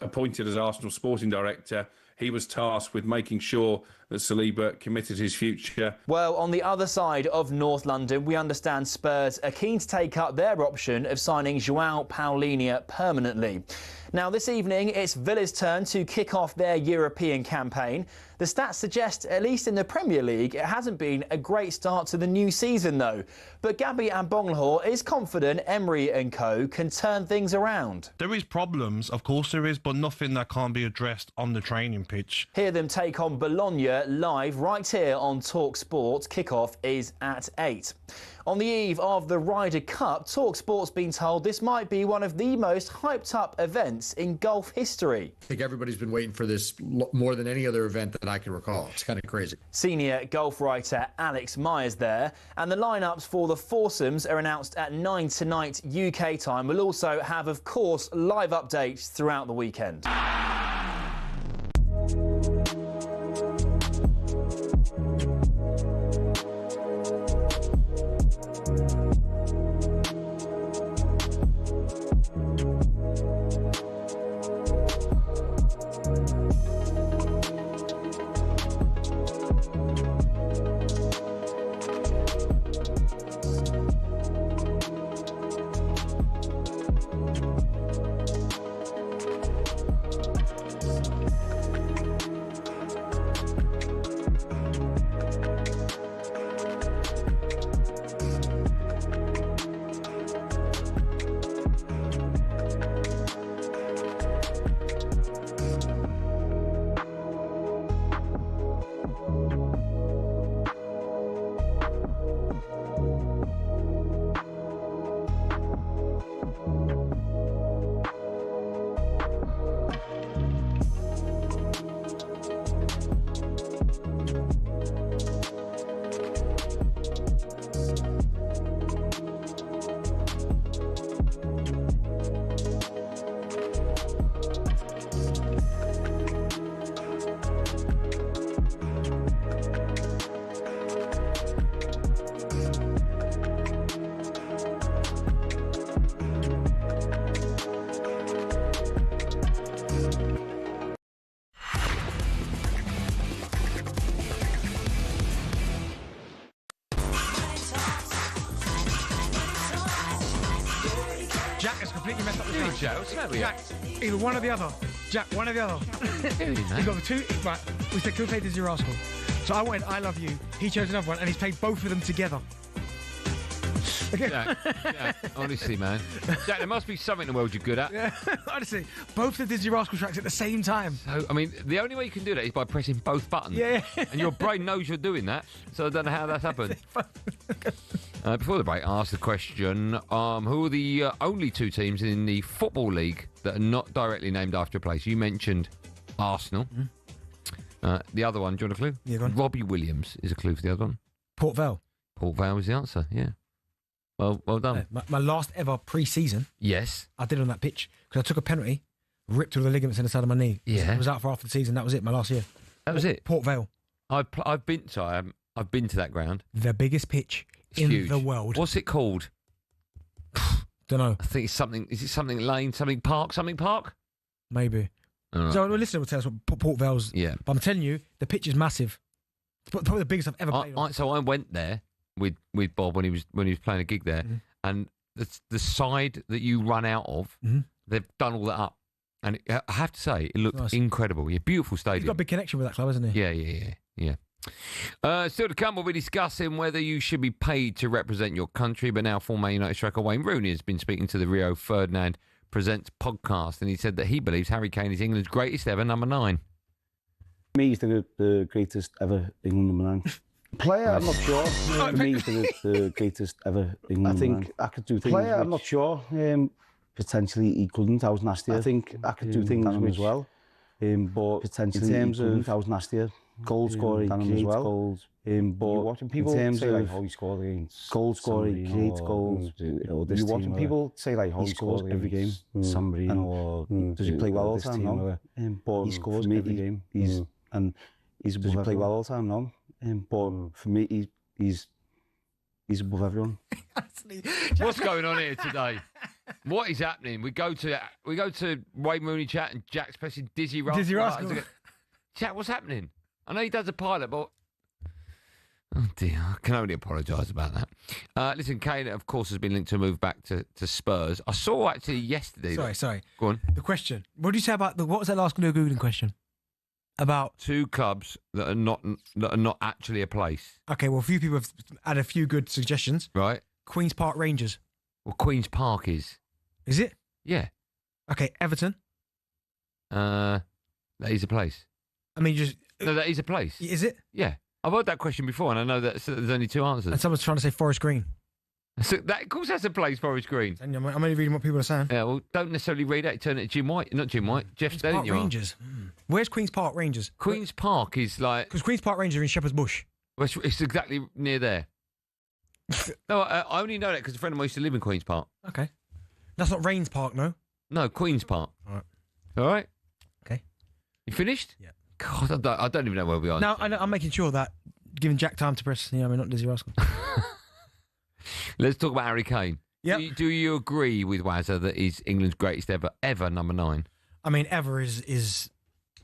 appointed as Arsenal sporting director, he was tasked with making sure that Saliba committed his future. Well, on the other side of North London, we understand Spurs are keen to take up their option of signing João Paulinho permanently. Now, this evening, it's Villa's turn to kick off their European campaign. The stats suggest, at least in the Premier League, it hasn't been a great start to the new season, though. But Gabby Agbonlahor is confident Emery and co can turn things around. There is problems, of course there is, but nothing that can't be addressed on the training pitch. Hear them take on Bologna live right here on talkSPORT. Kickoff is at 8. On the eve of the Ryder Cup, talkSPORT's been told this might be one of the most hyped up events in golf history. I think everybody's been waiting for this more than any other event that I can recall. It's kind of crazy. Senior golf writer Alex Myers there, and the lineups for the foursomes are announced at 9 tonight UK time. We'll also have, of course, live updates throughout the weekend. Jack has completely messed up the Really, track. Jack, what's the matter with you? Jack, either one or the other. Jack, one or the other. He's got the two. Right, we said, can we play Dizzy Rascal? So I wanted I Love You. He chose another one, and he's played both of them together. Okay. Jack, honestly, man. Jack, there must be something in the world you're good at. Yeah, honestly, both the Dizzy Rascal tracks at the same time. So, I mean, the only way you can do that is by pressing both buttons. Yeah. And your brain knows you're doing that, so I don't know how that's happened. Before the break, I asked the question, who are the only two teams in the Football League that are not directly named after a place? You mentioned Arsenal. The other one, do you want a clue? Yeah, go on. Robbie Williams is a clue for the other one. Port Vale. Port Vale was the answer, yeah. Well done. My last ever pre-season. Yes. I did on that pitch because I took a penalty, ripped all the ligaments in the side of my knee. Yeah. I was out for half the season. That was it. My last year. That was it. Port Vale. I've been to that ground. The biggest pitch in huge. the world. What's it called? Don't know. I think it's something. Is it something Lane? Something Park? Something Park? Maybe. Right. So a listener will tell us what Port Vale's. Yeah. But I'm telling you, the pitch is massive. It's probably the biggest I've ever played on. So I went there with Bob when he was playing a gig there, and the side that you run out of, they've done all that up, and I have to say it looked incredible. Yeah, beautiful stadium. He's got a big connection with that club, hasn't he? Yeah. Still to come, we'll be discussing whether you should be paid to represent your country. But now, former Man United striker Wayne Rooney has been speaking to the Rio Ferdinand Presents podcast, and he said that he believes Harry Kane is England's greatest ever number 9. For me, he's the greatest ever England number 9. Player, I'm not sure. For me, he's the greatest ever England number 9. I think I could do things. Player, I'm not sure. Potentially, he couldn't. I was nastier. I think I could do things as well. But potentially, in terms of I was nastier. goal scorer, he creates goals. But you're watching people say like, "Oh, he scored against goal scorer, he creates goals." You're watching people say like, "Oh, he scores every game." Somebody, or does he play well all the time? No, but he scores every game. Does he play well all the time? No, but for me, he's above everyone. What's going on here today? What is happening? We go to Wayne Rooney chat and Jack's pressing Dizzy Rascal. Dizzy Rascal. Jack, what's happening? I know he does a pilot, but oh dear, I can only apologise about that. Listen, Kane, of course, has been linked to a move back to Spurs. I saw actually yesterday. Sorry. Go on. The question. What did you say about what was that last Googling question? About 2 clubs that are not actually a place. Okay, well, a few people have had a few good suggestions. Right. Queen's Park Rangers. Well, Queen's Park is. Is it? Yeah. Okay, Everton. That is a place. I mean, no, that is a place. Is it? Yeah. I've heard that question before, and I know that there's only 2 answers. And someone's trying to say Forest Green. So that, of course, that's a place, Forest Green. I'm only reading what people are saying. Yeah, well, don't necessarily read it. Turn it to Jim White. Not Jim White. Jeff Stelling. Park Rangers. Where's Queen's Park Rangers? Queen's Park is like... Because Queen's Park Rangers are in Shepherd's Bush. Well, it's exactly near there. No, I only know that because a friend of mine used to live in Queen's Park. Okay. That's not Rains Park, no? No, Queen's Park. All right. All right? Okay. You finished? Yeah. God, I don't even know where we are. No, I'm making sure that, giving Jack time to press, not Dizzy Rascal. Let's talk about Harry Kane. Yep. Do you agree with Wazza that he's England's greatest ever number 9? I mean, ever is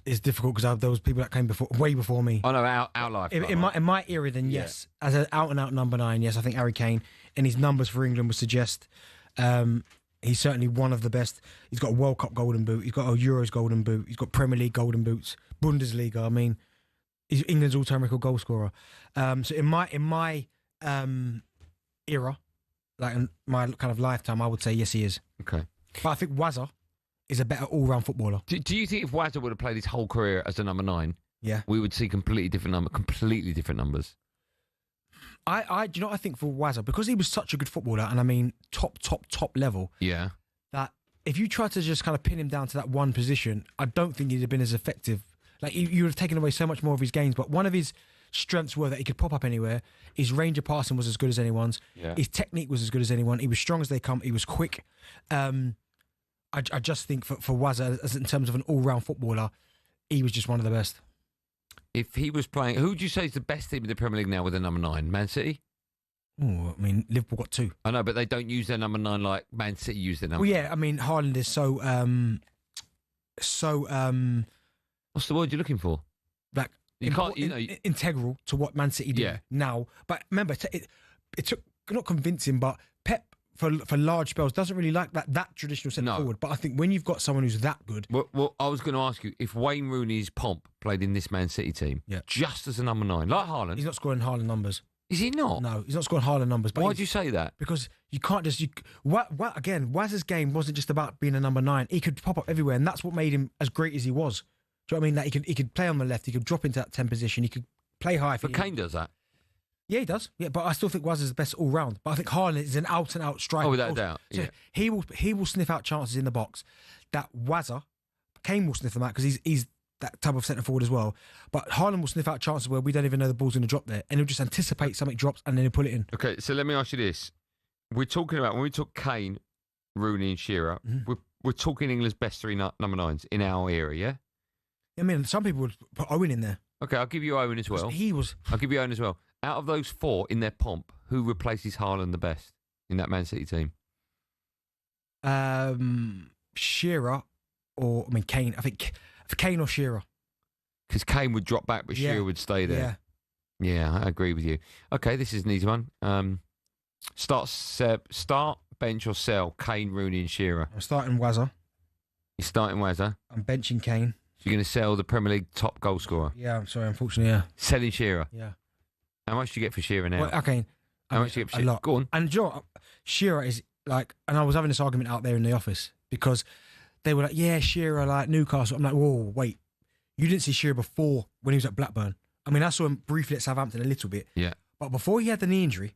difficult because there was people that came way before me. I know, our life. In my era, then yes. Yeah. As an out-and-out number 9, yes, I think Harry Kane, and his numbers for England would suggest he's certainly one of the best. He's got a World Cup golden boot. He's got a Euros golden boot. He's got Premier League golden boots, Bundesliga. I mean, he's England's all-time record goal scorer. So in my era, like in my kind of lifetime, I would say yes, he is. Okay. But I think Wazza is a better all-round footballer. Do you think if Wazza would have played his whole career as a number 9, yeah, we would see completely different numbers? I do you know what I think for Wazza, because he was such a good footballer, and I mean top level. Yeah. That if you try to just kind of pin him down to that one position, I don't think he'd have been as effective. Like you would have taken away so much more of his games. But one of his strengths were that he could pop up anywhere. His range of passing was as good as anyone's. Yeah. His technique was as good as anyone. He was strong as they come. He was quick. I just think for Wazza, as in terms of an all-round footballer, he was just one of the best. If he was playing, who would you say is the best team in the Premier League now with a number 9? Man City? Oh, I mean, Liverpool got 2. I know, but they don't use their number 9 like Man City use their number. Well, yeah, I mean, Haaland is so what's the word you're looking for? Like, you can't, integral to what Man City do now. But remember, it took not convincing, but Pep for large spells doesn't really like that traditional centre forward. But I think when you've got someone who's that good, well, I was going to ask you if Wayne Rooney's pomp played in this Man City team, just as a number 9, like Haaland. He's not scoring Haaland numbers. Is he not? No, he's not scoring Haaland numbers. But why do you say that? Because you can't just again. Wazza's game wasn't just about being a number 9. He could pop up everywhere, and that's what made him as great as he was. Do you know what I mean? That he could play on the left, he could drop into that 10 position, he could play high. But Kane does that. Yeah, he does. Yeah, but I still think Wazza's the best all round. But I think Haaland is an out and out striker. Oh, without a doubt. So yeah. he will sniff out chances in the box. That Kane will sniff them out because he's that type of centre forward as well. But Haaland will sniff out chances where we don't even know the ball's going to drop there, and he'll just anticipate something drops and then he'll pull it in. Okay, so let me ask you this: we're talking about when we took Kane, Rooney, and Shearer. Mm-hmm. We're talking England's best 3 number 9s in our era, yeah. I mean, some people would put Owen in there. Okay, I'll give you Owen as well. I'll give you Owen as well. Out of those 4 in their pomp, who replaces Haaland the best in that Man City team? Shearer Kane. I think for Kane or Shearer. Because Kane would drop back, but Shearer would stay there. Yeah, I agree with you. Okay, this is an easy one. Start, bench or sell Kane, Rooney and Shearer. I'm starting Wazza. You're starting Wazza? I'm benching Kane. So you're going to sell the Premier League top goal scorer? Yeah, I'm sorry, unfortunately, yeah. Selling Shearer? Yeah. How much do you get for Shearer now? Well, okay. How much do you get for Shearer? A lot. Go on. And Shearer is like, and I was having this argument out there in the office because they were like, yeah, Shearer, like Newcastle. I'm like, whoa, wait. You didn't see Shearer before when he was at Blackburn. I mean, I saw him briefly at Southampton a little bit. Yeah. But before he had the knee injury,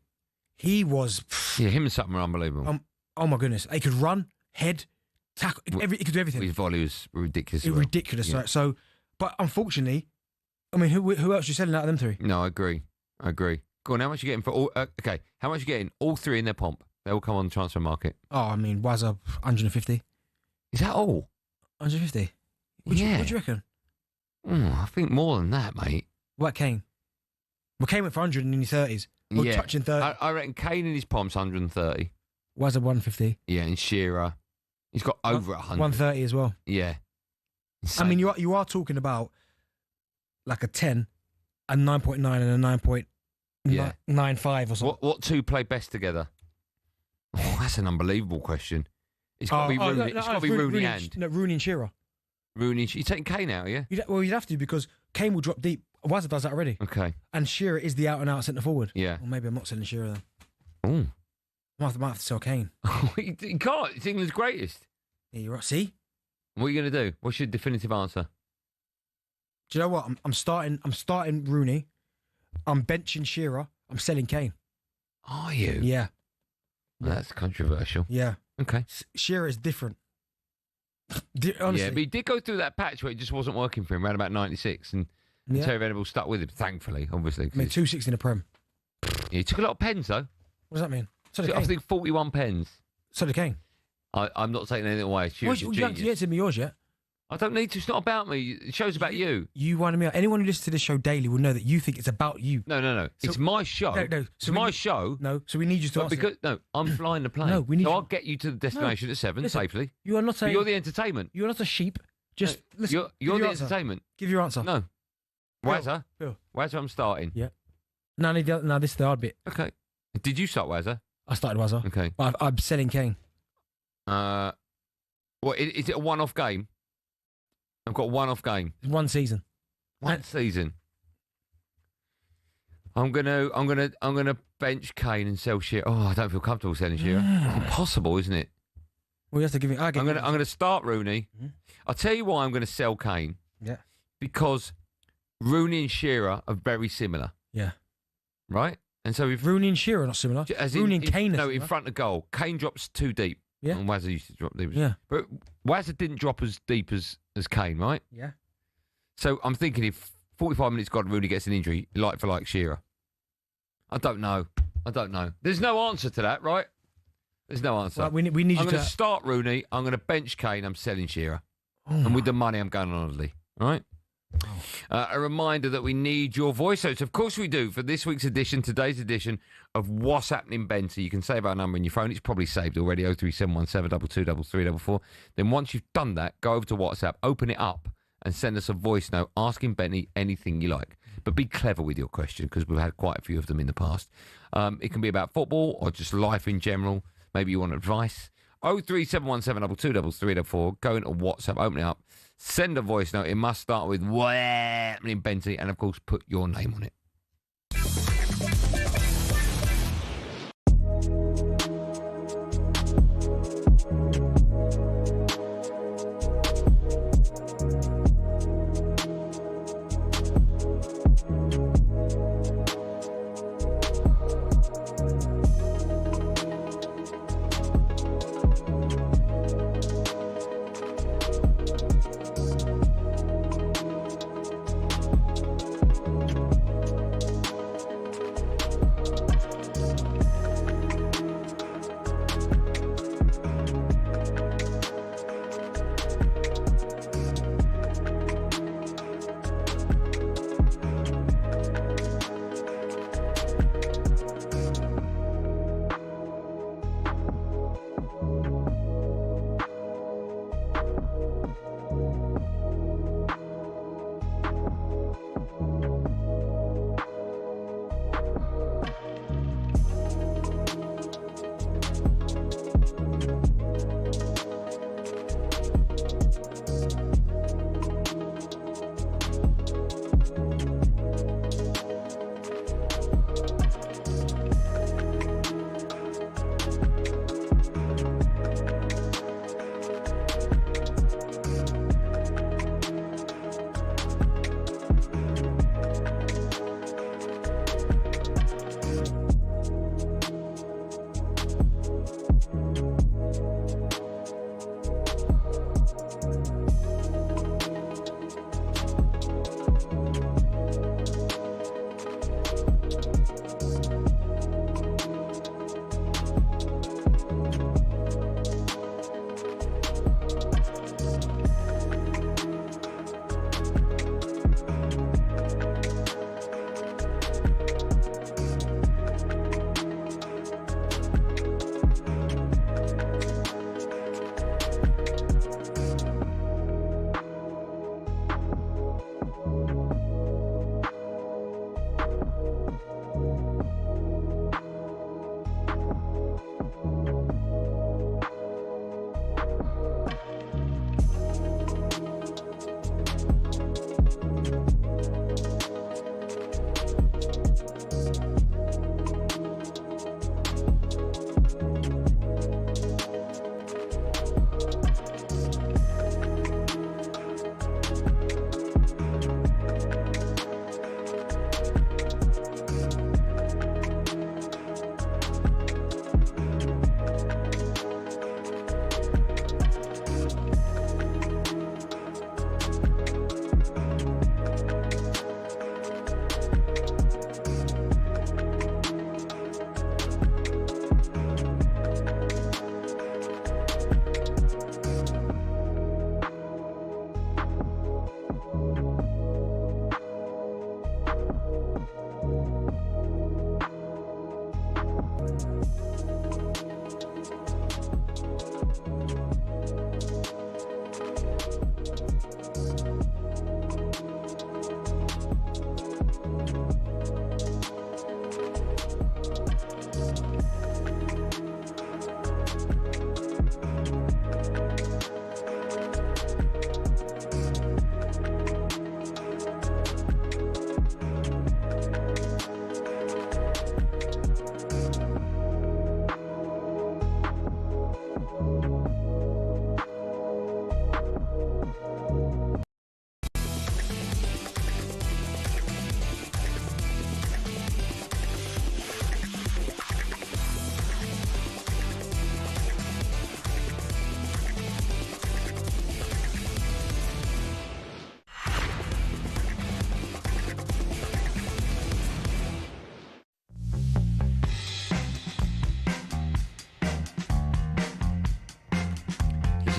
he was... Yeah, him and Sutton were unbelievable. Oh, my goodness. He could run, head, tackle. He could do everything. His volley was ridiculous. Ridiculous. Yeah. Right? So, but unfortunately, I mean, who else are you selling out of them three? No, I agree. Go on, how much are you getting for all... okay, how much are you getting? All three in their pomp. They all come on the transfer market. Oh, I mean, Wazza, 150. Is that all? 150? What do you reckon? I think more than that, mate. What, Kane? Well, Kane went for 100 in his 30s. Well, touching 30. I reckon Kane in his pomp's 130. Wazza, 150. Yeah, and Shearer, he's got over 100. 130 as well. Yeah. I mean, you are talking about like a 10, a 9.9 and a 9.95 or something. What two play best together? Oh, that's an unbelievable question. It's got to be Rooney. It's got to be Rooney and... No, Rooney and Shearer. You're taking Kane out, yeah? You'd have to, because Kane will drop deep. Wazza does that already. Okay. And Shearer is the out-and-out centre forward. Yeah. Well, maybe I'm not selling Shearer then. Oh. I might have to sell Kane. You can't. It's England's greatest. Yeah, you're right. See? What are you going to do? What's your definitive answer? Do you know what? I'm starting Rooney. I'm benching Shearer. I'm selling Kane. Are you? Yeah. That's controversial. Yeah. Okay. Shearer is different. Honestly. Yeah, but he did go through that patch where it just wasn't working for him around about 96, and Terry Venables stuck with him, thankfully, obviously. I mean, 260 in the Prem. Yeah, he took a lot of pens, though. What does that mean? So did I think 41 pens. So did Kane. I'm not taking anything away. You haven't given me yours yet. I don't need to. It's not about me. The show's about you. You winded me up. Anyone who listens to this show daily will know that you think it's about you. No. So, it's my show. No. It's my show. No. So we need you to answer. I'm flying the plane. No, we need. So I'll get you to the destination at 7 safely. You are not saying. You're the entertainment. You're not a sheep. Just listen. You're the entertainment. Give your answer. No. Wazza. Wazza, I'm starting. Yeah. No, this is the hard bit. Okay. Did you start Wazza? I started Wazza. Okay. But I'm selling Kane. What is it? A one-off game? I've got a one-off game. One season. One season. I'm gonna bench Kane and sell Shearer. Oh, I don't feel comfortable selling Shearer. It's impossible, isn't it? Well, you have to give me. I'm gonna start Rooney. Mm-hmm. I'll tell you why I'm gonna sell Kane. Yeah. Because Rooney and Shearer are very similar. Yeah. Right. And so if Rooney and Shearer are not similar. Rooney and Kane are similar. in front of goal. Kane drops too deep. Yeah. And Wazza used to drop deep. Yeah. But Wazza didn't drop as deep as Kane, right? Yeah. So I'm thinking if 45 minutes God Rooney gets an injury, like for like Shearer. I don't know. There's no answer to that, right? There's no answer. Well, we need you I'm to... going to start Rooney. I'm going to bench Kane. I'm selling Shearer. And with the money, I'm going on Oddly. All right? A reminder that we need your voice notes. Of course we do. For this week's edition, today's edition of What's Happening Banter. You can save our number in your phone. It's probably saved already, 03717 223344. Then once you've done that, go over to WhatsApp, open it up, and send us a voice note asking Benny anything you like. But be clever with your question, because we've had quite a few of them in the past. It can be about football or just life in general. Maybe you want advice. 03717 223344. Go into WhatsApp, open it up, send a voice note. It must start with "What's Happening Benty," and of course put your name on it.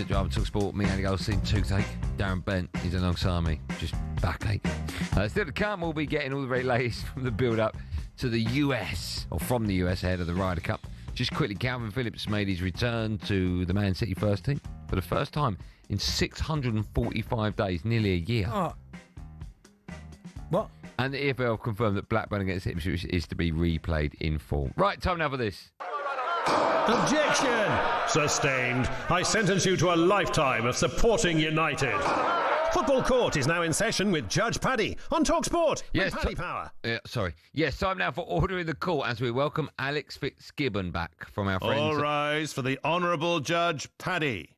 driver, talkSPORT, me, Andy Goldstein, toothache. Darren Bent is alongside me, just backache. Still to come, we'll be getting all the very latest from the build-up to the US, or from the US ahead of the Ryder Cup. Just quickly, Calvin Phillips made his return to the Man City first team for the first time in 645 days, nearly a year. Oh. What? And the EFL confirmed that Blackburn against Ipswich is to be replayed in full. Right, time now for this. Objection! Sustained. I sentence you to a lifetime of supporting United. Football Court is now in session with Judge Paddy on talkSPORT. Yes, Paddy Power. Yes, time now for Order in the Court as we welcome Alex Fitzgibbon back from our friends. All rise for the Honourable Judge Paddy.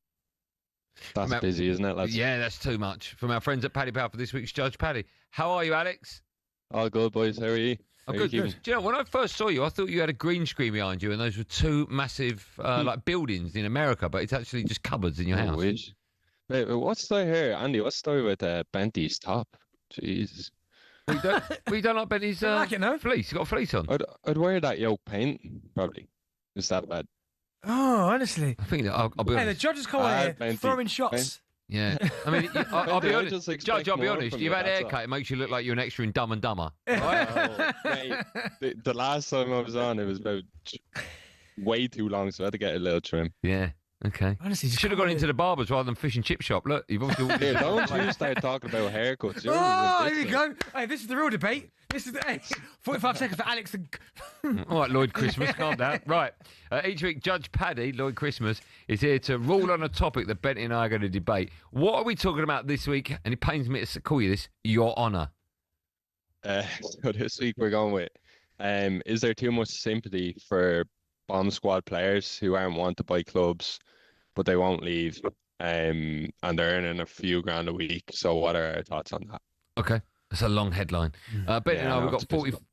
That's busy, isn't it, lads? Yeah, that's too much. From our friends at Paddy Power for this week's Judge Paddy. How are you, Alex? All good, boys. How are you? Oh, good. Do you know, when I first saw you, I thought you had a green screen behind you and those were two massive like buildings in America, but it's actually just cupboards in your house. Wait, what's the here, Andy? What's the story with Benty's top? Jesus. We don't like Benty's fleece. You got a fleece on? I'd wear that yolk paint, probably. Is that bad? Oh, honestly. I think that I'll be honest. Hey, the judges come on here throwing shots. Yeah, I mean, I'll be honest. Judge, I'll be honest. You've had a haircut. It makes you look like you're an extra in Dumb and Dumber. Right? Mate, the last time I was on, it was about way too long, so I had to get a little trim. Yeah. Okay. Honestly, you should have gone into the barbers rather than fish and chip shop. Look, you've obviously. Yeah, don't you start talking about haircuts. Oh, here we go. Hey, this is the real debate. This is 45 seconds for Alex. All right, Lloyd Christmas, calm down. Right. Each week, Judge Paddy, Lloyd Christmas, is here to rule on a topic that Benty and I are going to debate. What are we talking about this week? And it pains me to call you this, Your Honour. So this week we're going with, is there too much sympathy for bomb squad players who aren't wanted by clubs, but they won't leave, and they're earning a few grand a week? So what are our thoughts on that? Okay. That's a long headline. Benty and I, we've got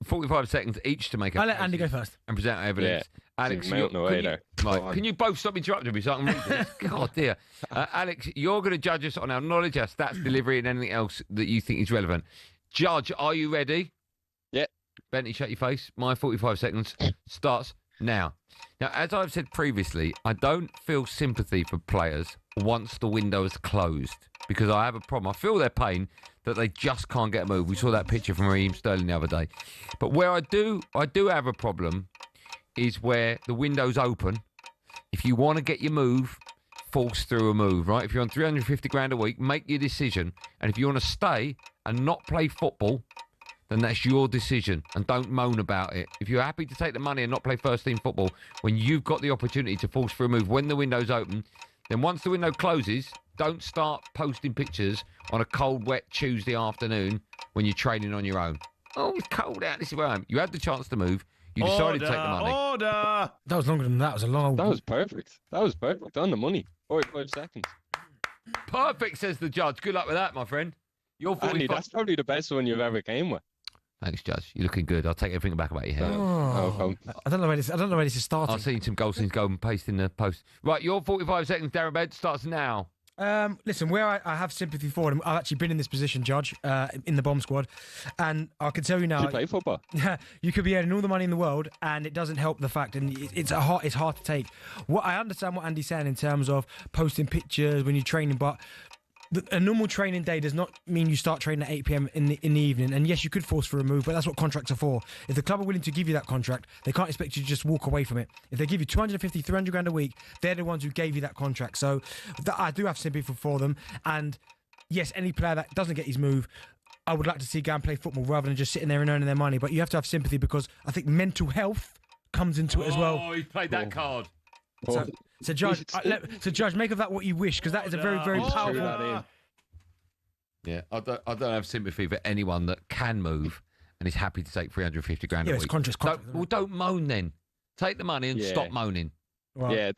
45 seconds each to make a I'll let Andy go first. And present our evidence. Yeah. Alex, can you both stop interrupting me so I can read this? God, dear. Alex, you're going to judge us on our knowledge, our stats, delivery, and anything else that you think is relevant. Judge, are you ready? Yeah. Benty, shut your face. My 45 seconds starts now. Now, as I've said previously, I don't feel sympathy for players once the window is closed because I have a problem. I feel their pain that they just can't get a move. We saw that picture from Raheem Sterling the other day. But where I do have a problem is where the window's open. If you want to get your move, force through a move, right? If you're on 350 grand a week, make your decision. And if you want to stay and not play football, then that's your decision and don't moan about it. If you're happy to take the money and not play first team football when you've got the opportunity to force through a move when the window's open, then once the window closes, don't start posting pictures on a cold, wet Tuesday afternoon when you're training on your own. Oh, it's cold out. This is where I am. You had the chance to move. You decided to take the money. Order! That was longer than that. It was a long. That was perfect. That was perfect. On the money. 45 seconds. Perfect, says the judge. Good luck with that, my friend. You're 45. Andy, that's probably the best one you've ever came with. Thanks, Judge. You're looking good. I'll take everything back about your hair. I don't know where this is starting. I've seen some Goldstein's go and paste in the post. Right, your 45 seconds, Darren Bent, starts now. Listen, where I have sympathy for them, I've actually been in this position, Judge, in the bomb squad, and I can tell you now. You play football. You could be earning all the money in the world, and it doesn't help the fact, and it's hard to take. What I understand what Andy's saying in terms of posting pictures when you're training, but a normal training day does not mean you start training at 8 p.m. in the evening. And yes, you could force for a move, but that's what contracts are for. If the club are willing to give you that contract, they can't expect you to just walk away from it. If they give you 250, 300 grand a week, they're the ones who gave you that contract. So I do have sympathy for them. And yes, any player that doesn't get his move, I would like to see go and play football rather than just sitting there and earning their money. But you have to have sympathy because I think mental health comes into it as well. Oh, he played that card. So Judge, make of that what you wish, because that is a very, very powerful. Yeah, I don't have sympathy for anyone that can move and is happy to take 350 grand a week. It's contract. Don't moan then. Take the money and stop moaning. Right. Yeah,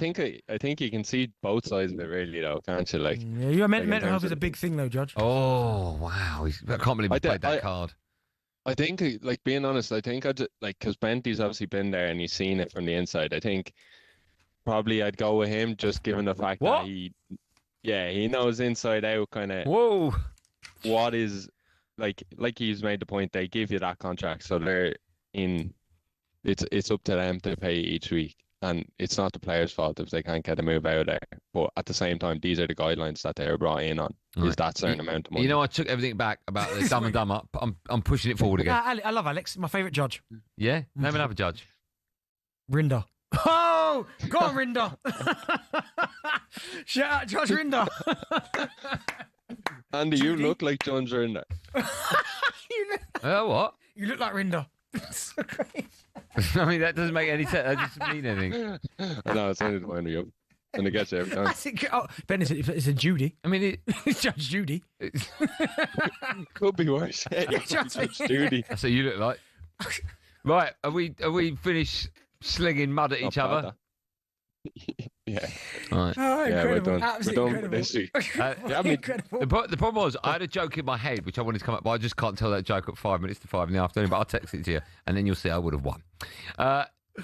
I think you can see both sides of it, really, though, can't you? Like, yeah, mental health is a big thing, though, Judge. Oh wow, I can't believe he played that card. I think, like, being honest, I think because Benty's obviously been there and he's seen it from the inside. I think probably I'd go with him, just given the fact that he knows inside out, kind of. Whoa. What is like he's made the point, they give you that contract, so they're in. It's up to them to pay each week. And it's not the players' fault if they can't get a move out of there. But at the same time, these are the guidelines that they were brought in on. Is that certain amount of money? You know, I took everything back about the Dumb and Dumber. I'm pushing it forward again. I love Alex. My favourite judge. Yeah? Name another judge. Rinder. Oh, go on, Rinder. Shout out, Judge Rinder. Andy, you look like John Rinder. What? You look like Rinder. So great. I mean, that doesn't make any sense. That doesn't mean anything. I know, it's only the wind up. And it gets you every time. Ben, it's a Judy. I mean, it's Judge Judy. Could be worse. Judge Judy. That's what you look like. Right, are we finished slinging mud at each other? Yeah. Right. Oh, yeah, incredible. we're done. Absolutely We're done incredible. this week. Incredible. The problem was, I had a joke in my head which I wanted to come up, but I just can't tell that joke at 5 minutes to 5 in the afternoon. But I'll text it to you, and then you'll see I would have won.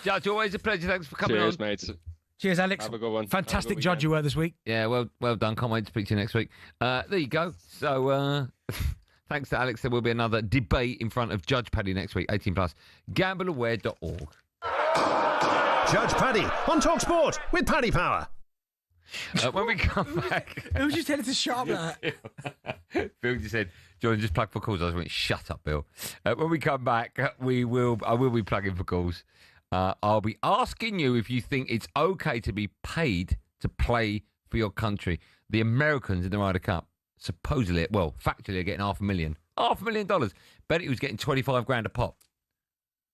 Judge, always a pleasure. Thanks for coming Cheers, on. mates. Cheers, Alex. Have a good one. Fantastic judge you were this week. Yeah, well done. Can't wait to speak to you next week. There you go. So, thanks to Alex. There will be another debate in front of Judge Paddy next week. 18+. Gambleaware.org. Judge Paddy on talkSPORT with Paddy Power. When we come back, who just tell us to shut up? Bill just said, "John, just plug for calls." I went, "Shut up, Bill." When we come back, I will be plugging for calls. I'll be asking you if you think it's okay to be paid to play for your country. The Americans in the Ryder Cup supposedly, factually, are getting $500,000. Bet he was getting 25 grand a pop,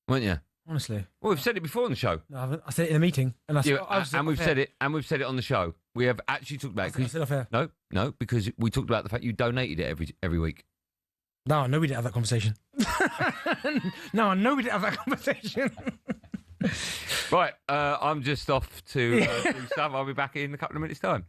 weren't you? Honestly. Well, we've said it before on the show. No, I haven't. I said it in a meeting, and we've said it on the show. We have actually talked about it. I said off air. No, because we talked about the fact you donated it every week. No, I know we didn't have that conversation. No, I know we didn't have that conversation. Right, I'm just off to do stuff. I'll be back in a couple of minutes' time.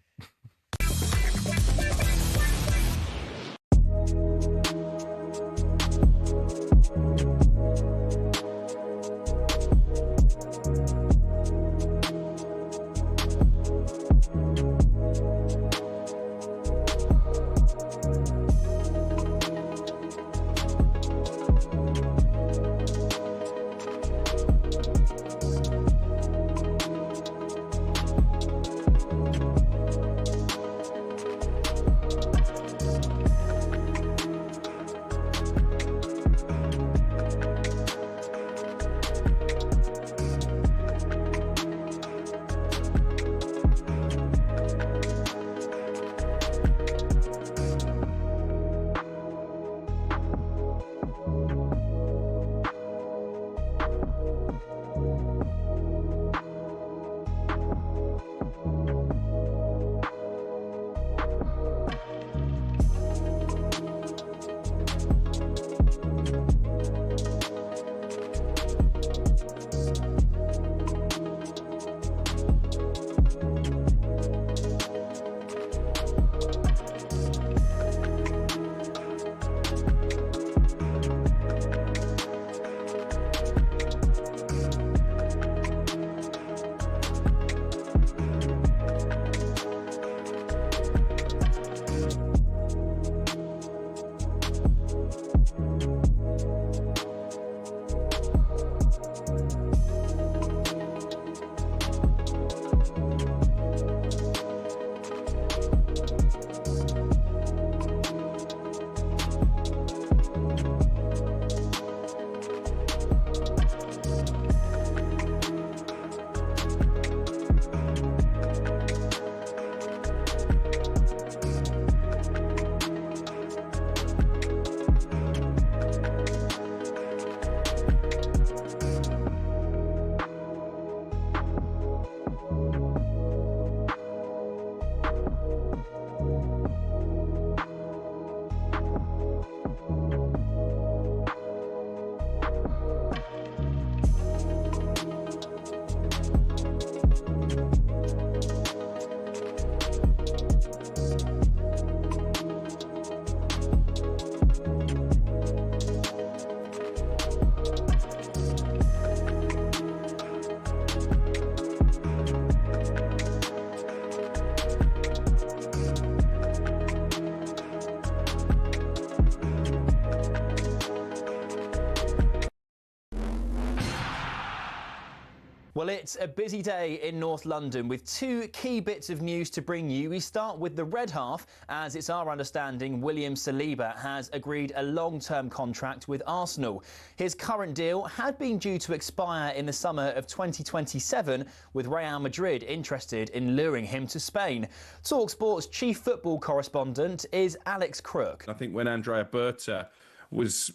Well, it's a busy day in North London with two key bits of news to bring you. We start with the red half, as it's our understanding William Saliba has agreed a long-term contract with Arsenal. His current deal had been due to expire in the summer of 2027, with Real Madrid interested in luring him to Spain. talkSPORT's chief football correspondent is Alex Crook. I think when Andrea Berta was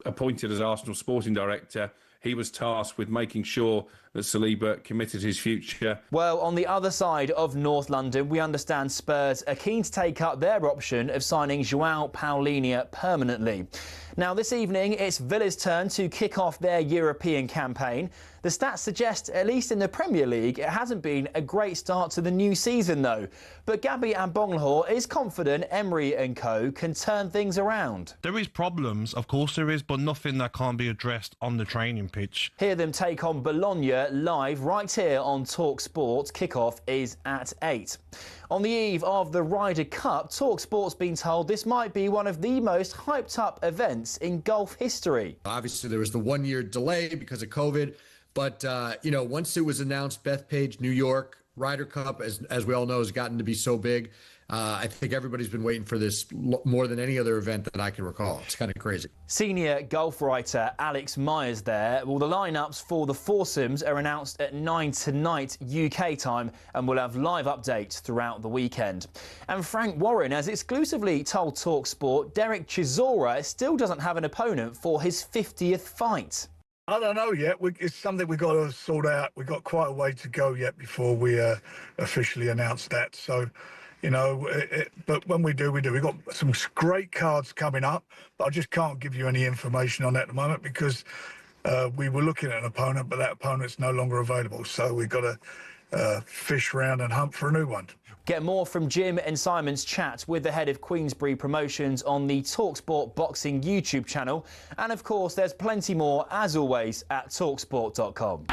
appointed as Arsenal sporting director, he was tasked with making sure that Saliba committed his future. Well, on the other side of North London, we understand Spurs are keen to take up their option of signing João Paulinho permanently. Now, this evening, it's Villa's turn to kick off their European campaign. The stats suggest, at least in the Premier League, it hasn't been a great start to the new season, though. But Gabby Agbonlahor is confident Emery and co can turn things around. There is problems, of course there is, but nothing that can't be addressed on the training pitch. Hear them take on Bologna live right here on talkSPORT. Kickoff is at 8. On the eve of the Ryder Cup, talkSPORT's been told this might be one of the most hyped up events in golf history. Obviously, there was the 1 year delay because of COVID. But, once it was announced, Bethpage, New York, Ryder Cup, as we all know, has gotten to be so big. I think everybody's been waiting for this more than any other event that I can recall. It's kind of crazy. Senior golf writer Alex Myers there. Well, the lineups for the foursomes are announced at 9 tonight UK time, and we'll have live updates throughout the weekend. And Frank Warren has exclusively told talkSPORT Derek Chisora still doesn't have an opponent for his 50th fight. I don't know yet. It's something we've got to sort out. We've got quite a way to go yet before we officially announce that. So, but when we do, we do. We've got some great cards coming up, but I just can't give you any information on that at the moment because we were looking at an opponent, but that opponent's no longer available. So we've got to fish around and hunt for a new one. Get more from Jim and Simon's chat with the head of Queensberry Promotions on the talkSPORT Boxing YouTube channel. And of course, there's plenty more, as always, at talksport.com.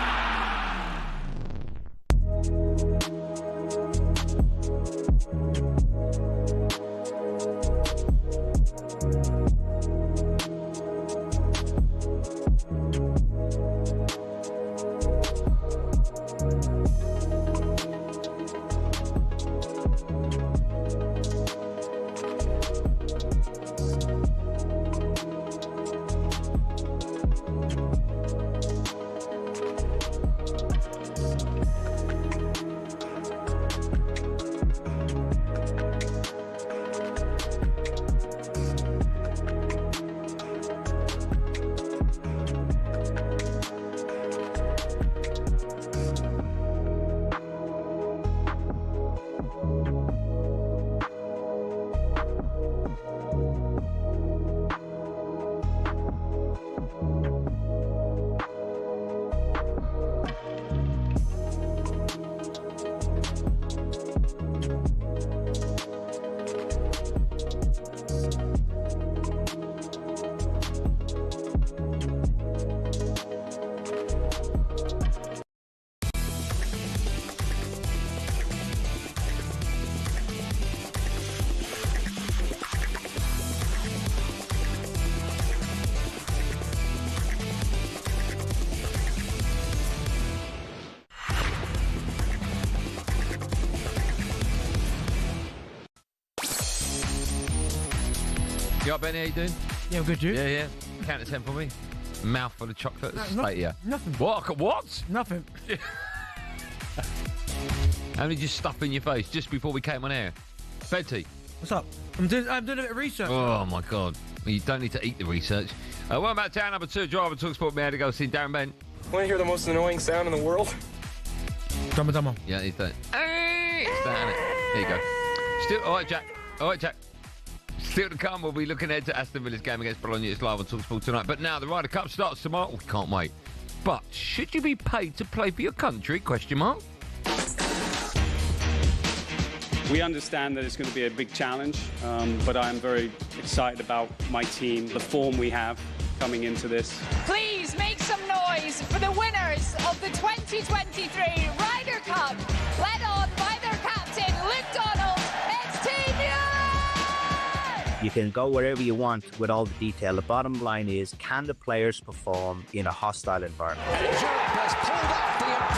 You up, Benny? How you doing? Yeah, I'm good, you? Yeah. Count to 10 for me. Mouthful of chocolate. Nothing. What? Nothing. How many just stuff in your face just before we came on air? Betty. What's up? I'm doing a bit of research. Oh, my God. Well, you don't need to eat the research. Welcome back to our number 2 driver talkSPORT. Me, Andy Goldstein Darren Bent. Want to hear the most annoying sound in the world? Dumber. Yeah, it's that. It's that, innit? There you go. Still, all right, Jack. Still to come, we'll be looking ahead to Aston Villa's game against Bologna. It's live on talkSPORT tonight. But now the Ryder Cup starts tomorrow. We can't wait. But should you be paid to play for your country? ? We understand that it's going to be a big challenge, but I'm very excited about my team, the form we have coming into this. Please make some noise for the winners of the 2023 Ryder Cup, led on by their captain, Luke Donald. It's Team Europe! You can go wherever you want with all the detail. The bottom line is, can the players perform in a hostile environment? Europe has pulled off the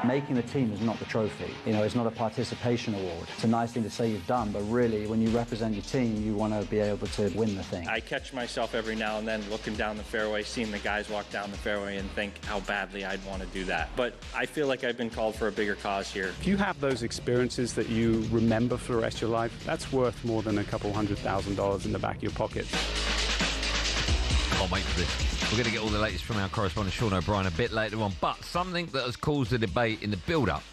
Making the team is not the trophy. You know, it's not a participation award. It's a nice thing to say you've done, but really, when you represent your team, you want to be able to win the thing. I catch myself every now and then looking down the fairway, seeing the guys walk down the fairway and think how badly I'd want to do that. But I feel like I've been called for a bigger cause here. If you have those experiences that you remember for the rest of your life, that's worth more than a couple $100,000 in the back of your pocket. Can't wait for this. We're going to get all the latest from our correspondent Sean O'Brien a bit later on. But something that has caused a debate in the build-up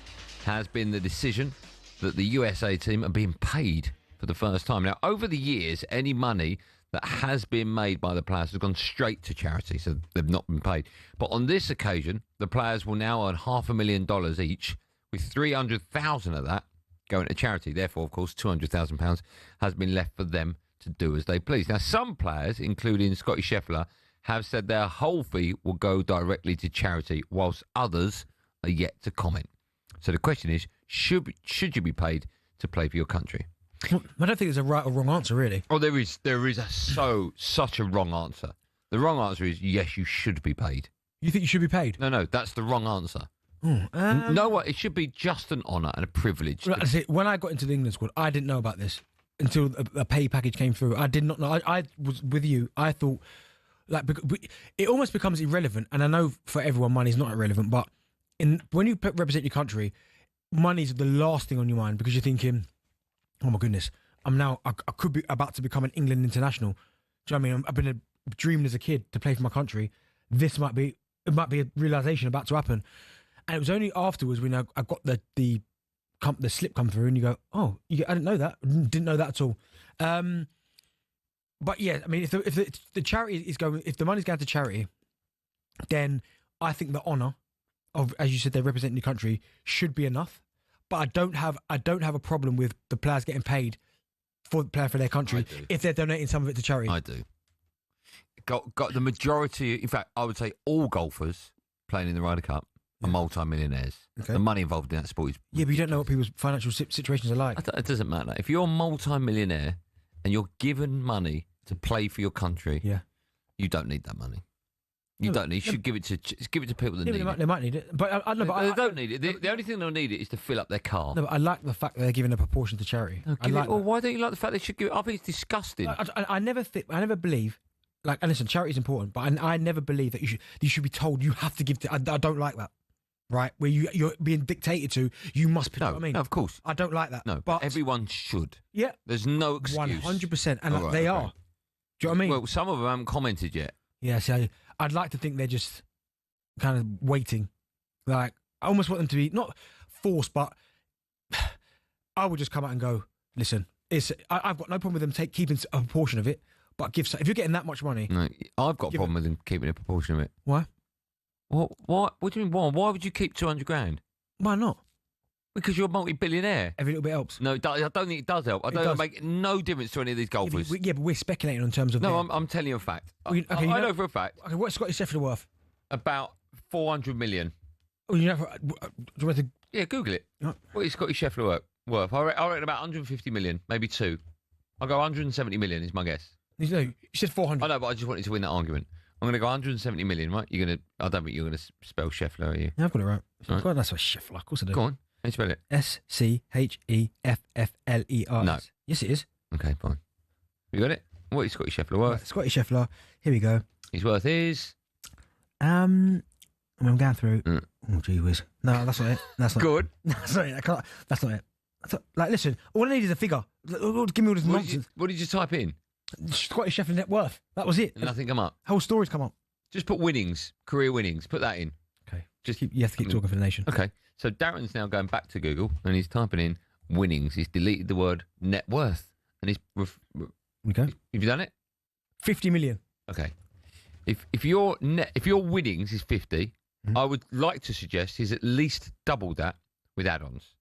has been the decision that the USA team are being paid for the first time. Now, over the years, any money that has been made by the players has gone straight to charity, so they've not been paid. But on this occasion, the players will now earn $500,000 each, with $300,000 of that going to charity. Therefore, of course, £200,000 has been left for them to do as they please. Now, some players, including Scotty Scheffler, have said their whole fee will go directly to charity, whilst others are yet to comment. So the question is, should you be paid to play for your country? Well, I don't think there's a right or wrong answer, really. Oh, there is such a wrong answer. The wrong answer is yes, you should be paid. You think you should be paid? No, that's the wrong answer. No, it should be just an honour and a privilege. When I got into the England squad, I didn't know about this until a pay package came through. I did not know. I was with you. I thought, like, it almost becomes irrelevant. And I know for everyone, money's not irrelevant. But when you represent your country, money's the last thing on your mind because you're thinking, oh my goodness, I could be about to become an England international. Do you know what I mean? I've been dreaming as a kid to play for my country. It might be a realisation about to happen. And it was only afterwards when I got the slip come through and you go, oh, I didn't know that. Didn't know that at all. But yeah, I mean, if the charity is going, if the money's going to charity, then I think the honour of, as you said, they're representing the country should be enough. But I don't have a problem with the players getting paid for their country if they're donating some of it to charity. I do. Got the majority, in fact, I would say all golfers playing in the Ryder Cup are multi-millionaires. Okay. The money involved in that sport is... Yeah, but you don't know what people's financial situations are like. It doesn't matter. If you're a multi-millionaire and you're given money to play for your country, you don't need that money. You don't need. You should give it to people that need it. They might need it, but I they don't need it. The only thing they'll need it is to fill up their car. No, but I like the fact that they're giving a proportion to charity. Why don't you like the fact they should give it? I think it's disgusting. I never believe. Like, and listen, charity is important, but I never believe that you should be told you have to give. I don't like that. Right, where you're being dictated to, you must. No, what I mean, of course, I don't like that. No, but everyone should. Yeah, there's no excuse. 100%, and they are. Do you know what I mean? Well, some of them haven't commented yet. Yeah, see, I'd like to think they're just kind of waiting. Like, I almost want them to be not forced, but I would just come out and go, listen, I've got no problem with them keeping a proportion of it, but if you're getting that much money, no, I've got a problem with them keeping a proportion of it. Why? What do you mean why? Why would you keep $200,000? Why not? Because you're a multi-billionaire. Every little bit helps. No, I don't think it does help. I don't think it make no difference to any of these golfers. Yeah, but we're speculating in terms of... No, I'm telling you a fact. I know for a fact. Okay, what's Scotty Scheffler worth? About 400 million. Oh, do you want to... Yeah, Google it. What is Scotty Scheffler worth? I reckon about 150 million, maybe two. I'll go 170 million is my guess. No, you said 400. I know, but I just wanted to win that argument. I'm going to go 170 million, right? I don't think you're going to spell Scheffler, are you? Yeah, I've got it right. God, that's what Scheffler. Of course I do. Go on. How do you spell it? SCHEFFLER. No. Yes, it is. Okay, fine. You got it? What is Scotty Scheffler worth? Right, Scotty Scheffler. Here we go. His worth is... I'm going through... Oh, gee whiz. No, that's not it. That's not Good. That's not it. That's not it. Like, listen, all I need is a figure. Give me all this nonsense. What did you type in? Scotty Scheffler net worth. That was it. Nothing come up. Whole stories come up. Just put winnings, career winnings. Put that in. Okay. You have to keep talking for the nation. Okay. So Darren's now going back to Google and he's typing in winnings. He's deleted the word net worth and he's. Okay. Have you done it? 50 million. Okay. If your winnings is 50, I would like to suggest he's at least double that with add-ons,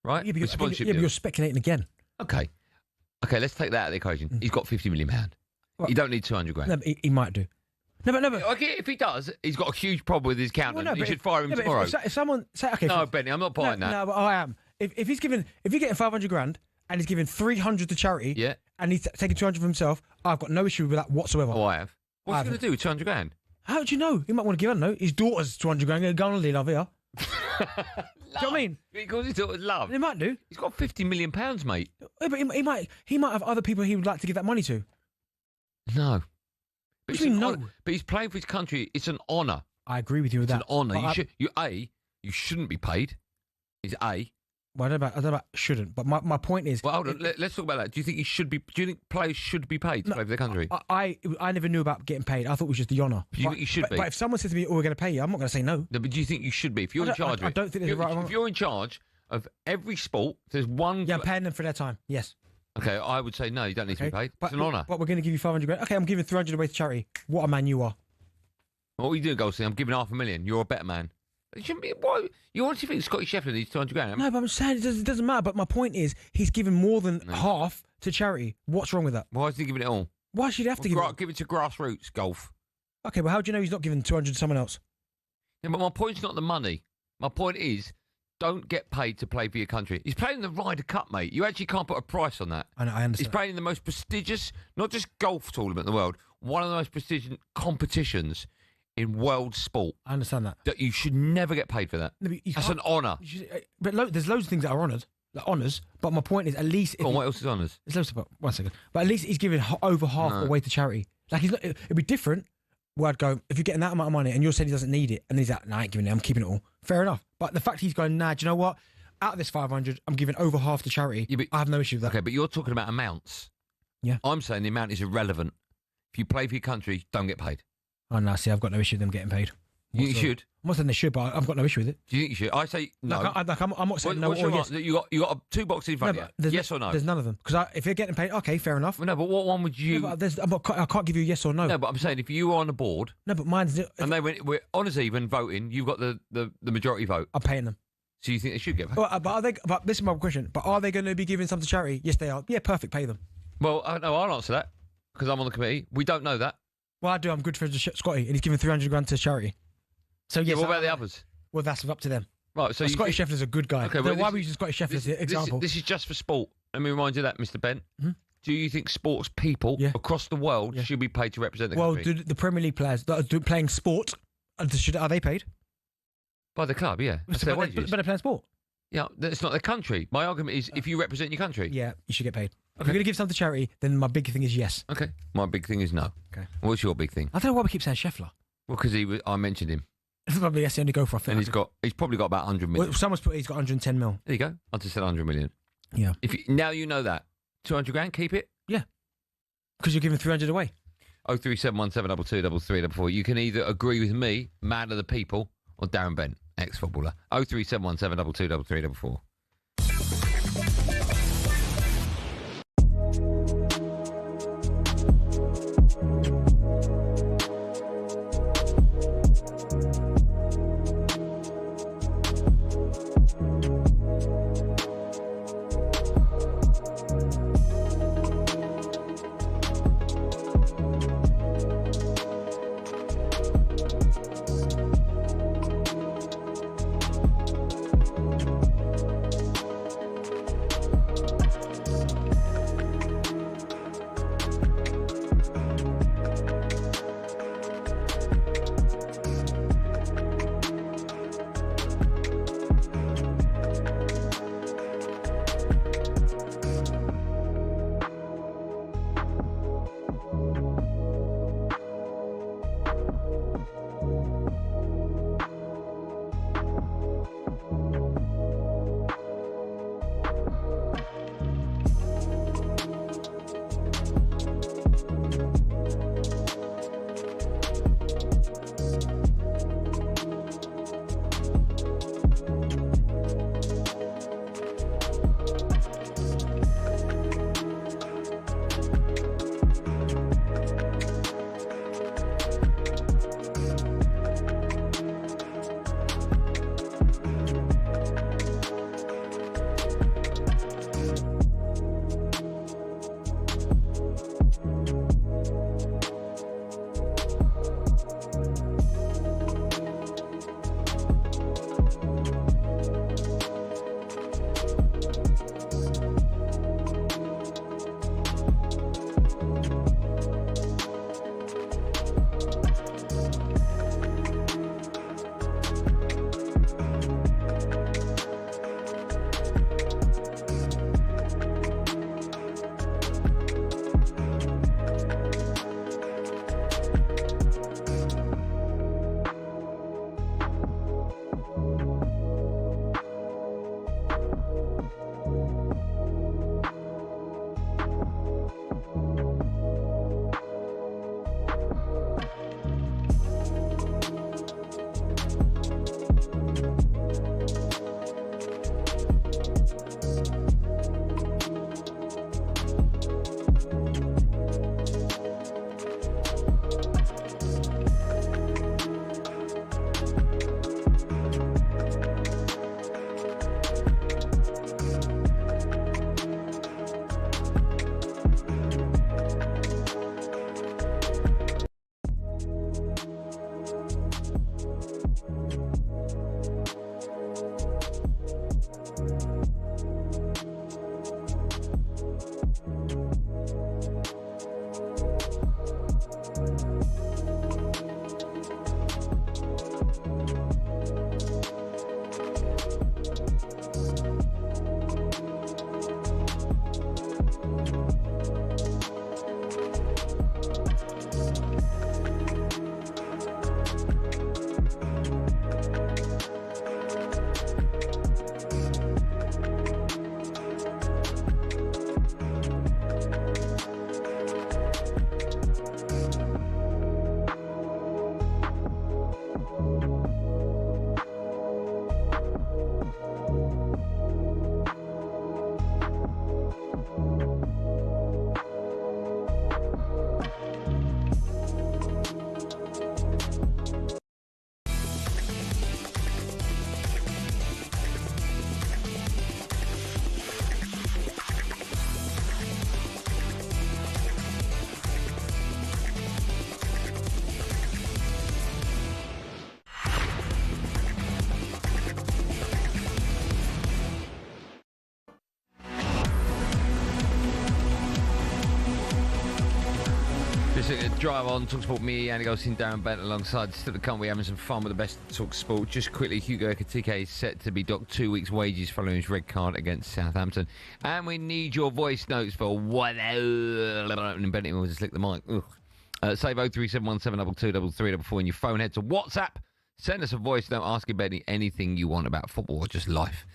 right? Yeah, but you're speculating again. Okay, let's take that out of the equation. He's got £50 million. Well, you don't need $200,000. No, but he might do. No, but okay, if he does, he's got a huge problem with his accountant. Well, no, he should fire him tomorrow. If someone say, okay, no, Benny, I'm not buying that. No, but I am. If you're getting $500,000 and he's giving 300 to charity, yeah, and he's taking 200 for himself, I've got no issue with that whatsoever. Oh, I have. What's he going to do with $200,000? How do you know? He might want to give, I don't know, his daughter's 200 grand. Go on holiday, love, here. Do you know what I mean? Because his daughter's love. He might do. He's got £50 million, mate. Yeah, but he might have other people he would like to give that money to. No. What do you mean, no? But he's playing for his country. It's an honour. I agree with you with that. It's an honour. You shouldn't be paid. Is A. Well, I don't know about shouldn't, but my point is. Well, hold on. Let's talk about that. Do you think he should be? Do you think players should be paid to play for their country? I never knew about getting paid. I thought it was just the honour. Do you think you should be? But if someone says to me, "Oh, we're going to pay you," I'm not going to say no. No, but do you think you should be? If you're in charge of it, I don't think there's a right. If you're in charge of every sport, there's one. Yeah, I'm paying them for their time. Yes. Okay, I would say no. You don't need to be paid. It's an honour. But we're going to give you 500 grand. Okay, I'm giving 300 away to charity. What a man you are. What are you doing, Goldstein? I'm giving $500,000. You're a better man. It shouldn't be. Why? You honestly think Scotty Shefflin needs 200 grand? No, but I'm saying it doesn't matter. But my point is, he's given more than half to charity. What's wrong with that? Why is he giving it all? Why should he have to give it to grassroots golf? Okay, well, how do you know he's not giving 200 to someone else? Yeah, but my point's not the money. My point is, don't get paid to play for your country. He's playing the Ryder Cup, mate. You actually can't put a price on that. I understand. He's playing in the most prestigious, not just golf tournament in the world, one of the most prestigious competitions in world sport. I understand that. That you should never get paid for that. No, that's an honour. But there's loads of things that are honoured, like honours. But my point is, at least... what else is honours? There's loads of... One second. But at least he's giving over half away to charity. Like, it'd be different where I'd go, if you're getting that amount of money and you're saying he doesn't need it, and he's like, nah, I ain't giving it, I'm keeping it all. Fair enough. But the fact he's going, nah, do you know what? Out of this 500, I'm giving over half to charity. Yeah, I have no issue with that. Okay, but you're talking about amounts. Yeah. I'm saying the amount is irrelevant. If you play for your country, don't get paid. Oh, no, see, I've got no issue with them getting paid. You should. I'm not saying they should, but I've got no issue with it. Do you think you should? I say no. I'm not saying no or yes. You got two boxes in front of you. Yes or no? There's none of them. Because if you're getting paid, okay, fair enough. Well, no, but what one would you... No, I can't give you a yes or no. No, but I'm saying if you were on the board... No, but mine's... And they went, we're honours even voting, you've got the majority vote. I'm paying them. So you think they should get paid? But this is my question. But are they going to be giving some to charity? Yes, they are. Yeah, perfect, pay them. Well, no, I'll answer that. Because I'm on the committee. We don't know that. Well, I do. I'm good friends with Scotty, and he's giving 300 grand to charity. So yes. What about the others? Well, that's up to them. Right. So Scotty Sheffler's a good guy. Okay. Well, why are we using Scotty Sheffler as an example? This is just for sport. Let me remind you that, Mr. Bent. Mm-hmm. Do you think sports people across the world should be paid to represent the country? Well, do the Premier League players that are playing sport, are they paid? By the club, yeah. But they're playing sport. Yeah, it's not their country. My argument is if you represent your country. Yeah, you should get paid. If you're going to give some to charity, then my big thing is yes. Okay. My big thing is no. Okay. What's your big thing? I don't know why we keep saying Scheffler. Well, because I mentioned him. Probably that's the only go for. And he's probably got about 100 million. Well, someone's put he's got 110 mil. There you go. I just said 100 million. Yeah. Now you know that. 200 grand, keep it? Yeah. Because you're giving 300 away. 03717223344. You can either agree with me, man of the people, or Darren Bent, ex-footballer. 03717223344. to drive on talkSPORT. Me, Andy Goldstein Darren Bent alongside still to come. We're having some fun with the best talkSPORT. Just quickly, Hugo Ekitike is set to be docked 2 weeks' wages following his red card against Southampton. And we need your voice notes for what? And Bennett will just lick the mic. Save 03717223344 in your phone. Head to WhatsApp. Send us a voice note asking Benny anything you want about football or just life.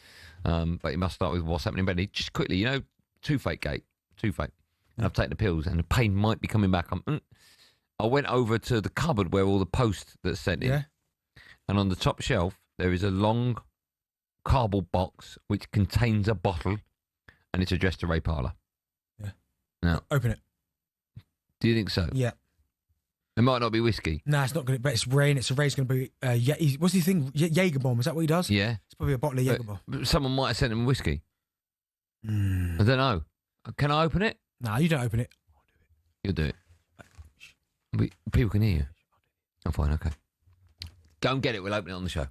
But you must start with what's happening, Benny. Just quickly, you know, toothache gate. Toothache. I've taken the pills and the pain might be coming back. I went over to the cupboard where all the post that's sent in. Yeah. And on the top shelf, there is a long cardboard box which contains a bottle and it's addressed to Ray Parlour. Yeah. Now, open it. Do you think so? Yeah. It might not be whiskey. Nah, it's not going to, but it's Ray, and it's Ray's going to be, what's the thing? Jaeger bomb, is that what he does? Yeah. It's probably a bottle of Jaeger bomb. But someone might have sent him whiskey. I don't know. Can I open it? Nah, you don't open it. You'll do it. People can hear you. Oh, fine, okay. Go and get it. We'll open it on the show.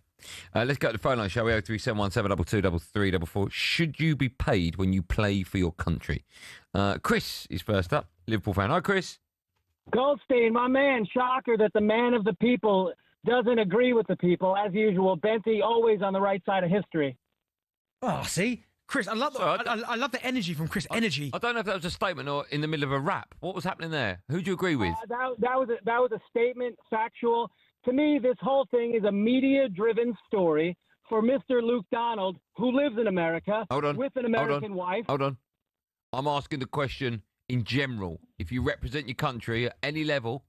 Let's go to the phone line, shall we? 03717223344. Should you be paid when you play for your country? Chris is first up. Liverpool fan. Hi, Chris. Goldstein, my man. Shocker that the man of the people doesn't agree with the people. As usual, Benty always on the right side of history. Oh, see? Chris, I love the energy from Chris. Energy. I don't know if that was a statement or in the middle of a rap. What was happening there? Who do you agree with? That was a statement, factual. To me, this whole thing is a media-driven story for Mr. Luke Donald, who lives in America with an American wife. Hold on. I'm asking the question in general. If you represent your country at any level,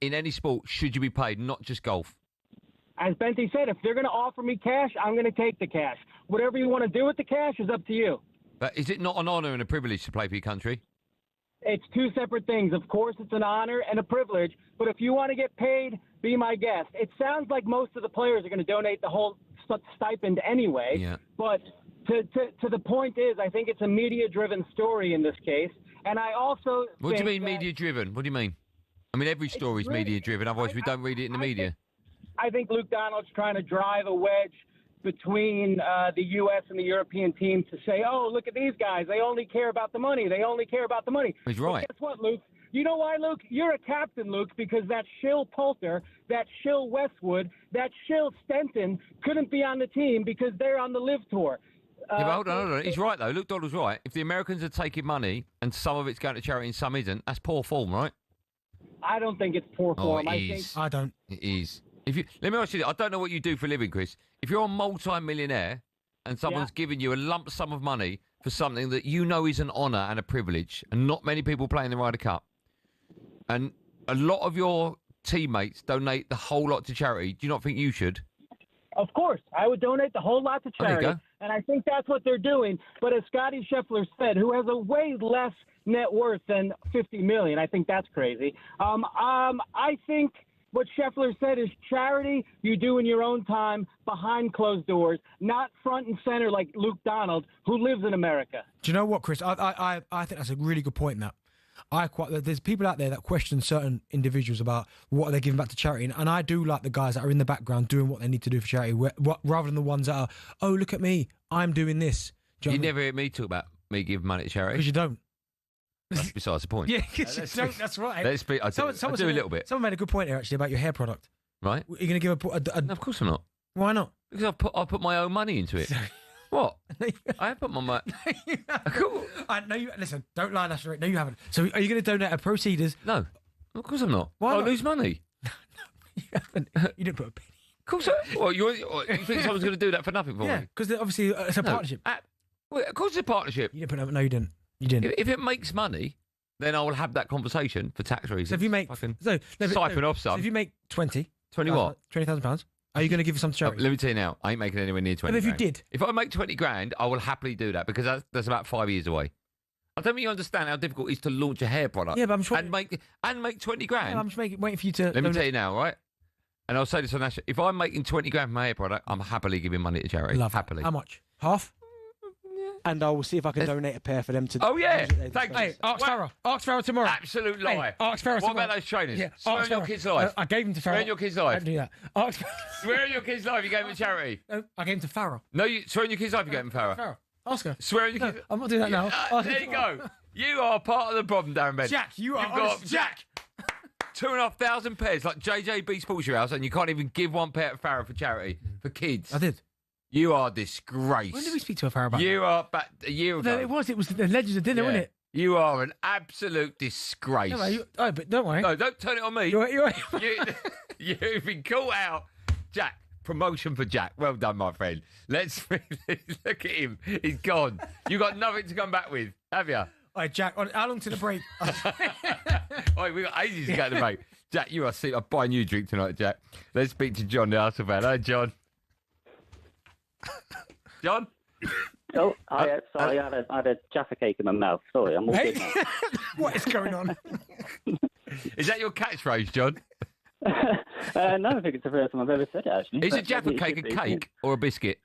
in any sport, should you be paid, not just golf? As Benty said, if they're going to offer me cash, I'm going to take the cash. Whatever you want to do with the cash is up to you. But is it not an honour and a privilege to play for your country? It's two separate things. Of course, it's an honor and a privilege. But if you want to get paid, be my guest. It sounds like most of the players are going to donate the whole stipend anyway. Yeah. But to the point is, I think it's a media-driven story in this case. And I also What do you mean media-driven? What do you mean? I mean, every story's media-driven. Otherwise, we don't read it in the media. I think Luke Donald's trying to drive a wedge between the U.S. and the European team to say, oh, look at these guys. They only care about the money. They only care about the money. He's right. But guess what, Luke? You know why, Luke? You're a captain, Luke, because that shill Poulter, that shill Westwood, that shill Stenton couldn't be on the team because they're on the Live Tour. Yeah, but hold on. He's right, though. Luke Donald's right. If the Americans are taking money and some of it's going to charity and some isn't, that's poor form, right? I don't think it's poor form. I don't. It is. Let me ask you this. I don't know what you do for a living, Chris. If you're a multi-millionaire and someone's giving you a lump sum of money for something that you know is an honour and a privilege, and not many people play in the Ryder Cup, and a lot of your teammates donate the whole lot to charity, do you not think you should? Of course. I would donate the whole lot to charity, There you go. and I think that's what they're doing. But as Scotty Scheffler said, who has a way less net worth than $50 million, I think that's crazy. I think what Scheffler said is charity you do in your own time behind closed doors, not front and center like Luke Donald, who lives in America. Do you know what, Chris? I think that's a really good point, that. There's people out there that question certain individuals about what they're giving back to charity, and I do like the guys that are in the background doing what they need to do for charity, rather than the ones that are, oh, look at me, I'm doing this. Do You never hear me talk about me giving money to charity. Because you don't. That's besides the point. Yeah, because you don't. That's right. Let's be, I do a little bit. Someone made a good point here, actually, about your hair product. Right? Are you going to give a No, of course I'm not. Why not? Because I put my own money into it. What? I have put my money. Cool. No, listen, don't lie, that's right. No, you haven't. So are you going to donate a proceeders? No, of course I'm not. Why I'll not? lose money. You haven't. You didn't put a penny. Of course you think someone's going to do that for nothing for Yeah, me? because obviously it's a partnership. Of course it's a partnership. You didn't put no, you didn't. You didn't. If it makes money, then I will have that conversation for tax reasons. So if you make siphon off some. So if you make 20 what? £20,000, are you going to give some to charity? Let me tell you now, I ain't making anywhere near 20 But if you grand. did. If I make 20 grand, I will happily do that because that's about 5 years away. I don't think you understand how difficult it is to launch a hair product. Yeah, but I'm sure. And make 20 grand. Yeah, I'm just waiting for you to. Let me tell you now, right? And I'll say this on national. If I'm making 20 grand from my hair product, I'm happily giving money to charity. Happily. How much? Half? And I will see if I can donate a pair for them to. Oh, yeah. Thank you. Hey, ask Farrah. Ask Farrah tomorrow. Absolute lie. Hey, ask Farrah tomorrow. What about those trainers? Yeah, Swear on your kids' life. I gave them to Farrah. Swear on your kids' life. Don't do that. Ask Swear on your kids' life you gave them to charity. No, I gave them to Farrah. No, swear on your kids' life you gave them to Farrah. Ask her. Swear on your kids. I'm not doing that now. There you go. You are part of the problem, Darren Bent. Jack, you are honest. Jack. 2,500 pairs, like JJB Sports Your House, and you can't even give one pair to Farah for charity, for kids. I did. You are disgrace. When did we speak to Farah about You are back a year ago. No, it was the Legends of Dinner, wasn't it? You are an absolute disgrace. No, but don't worry. No, don't turn it on me. You've been caught out. Jack, promotion for Jack. Well done, my friend. Let's look at him. He's gone. You got nothing to come back with, have you? All right, Jack, how long to the break? Right, we got ages to go to the break. Jack, you are seeing. I'm buying you a drink tonight, Jack. Let's speak to John, the Arsenal fan. Hi, John. John? Oh, sorry, I had a Jaffa cake in my mouth. Sorry, I'm all good now. What is going on? Is that your catchphrase, John? No, I think it's the first time I've ever said it, actually. Is a Jaffa cake a cake or a biscuit?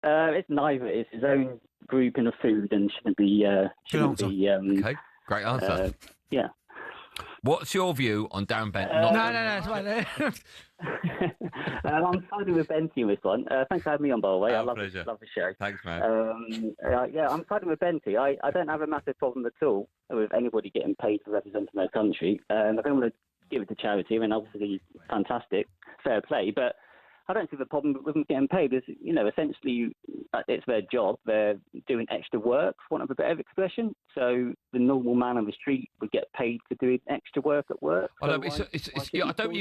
It's neither. It's his own grouping of food and shouldn't be... okay, great answer. Yeah. What's your view on Darren Bent? No, it's fine. I'm siding with Benty with this one. Thanks for having me on, by the way. I love the show. Thanks, man. I'm siding with Benty. I don't have a massive problem at all with anybody getting paid for representing their country. I don't want to give it to charity. I mean, obviously, fantastic, fair play, but I don't see the problem with them getting paid. Is essentially it's their job. They're doing extra work, for want of a better expression. So the normal man on the street would get paid for doing extra work at work. I don't think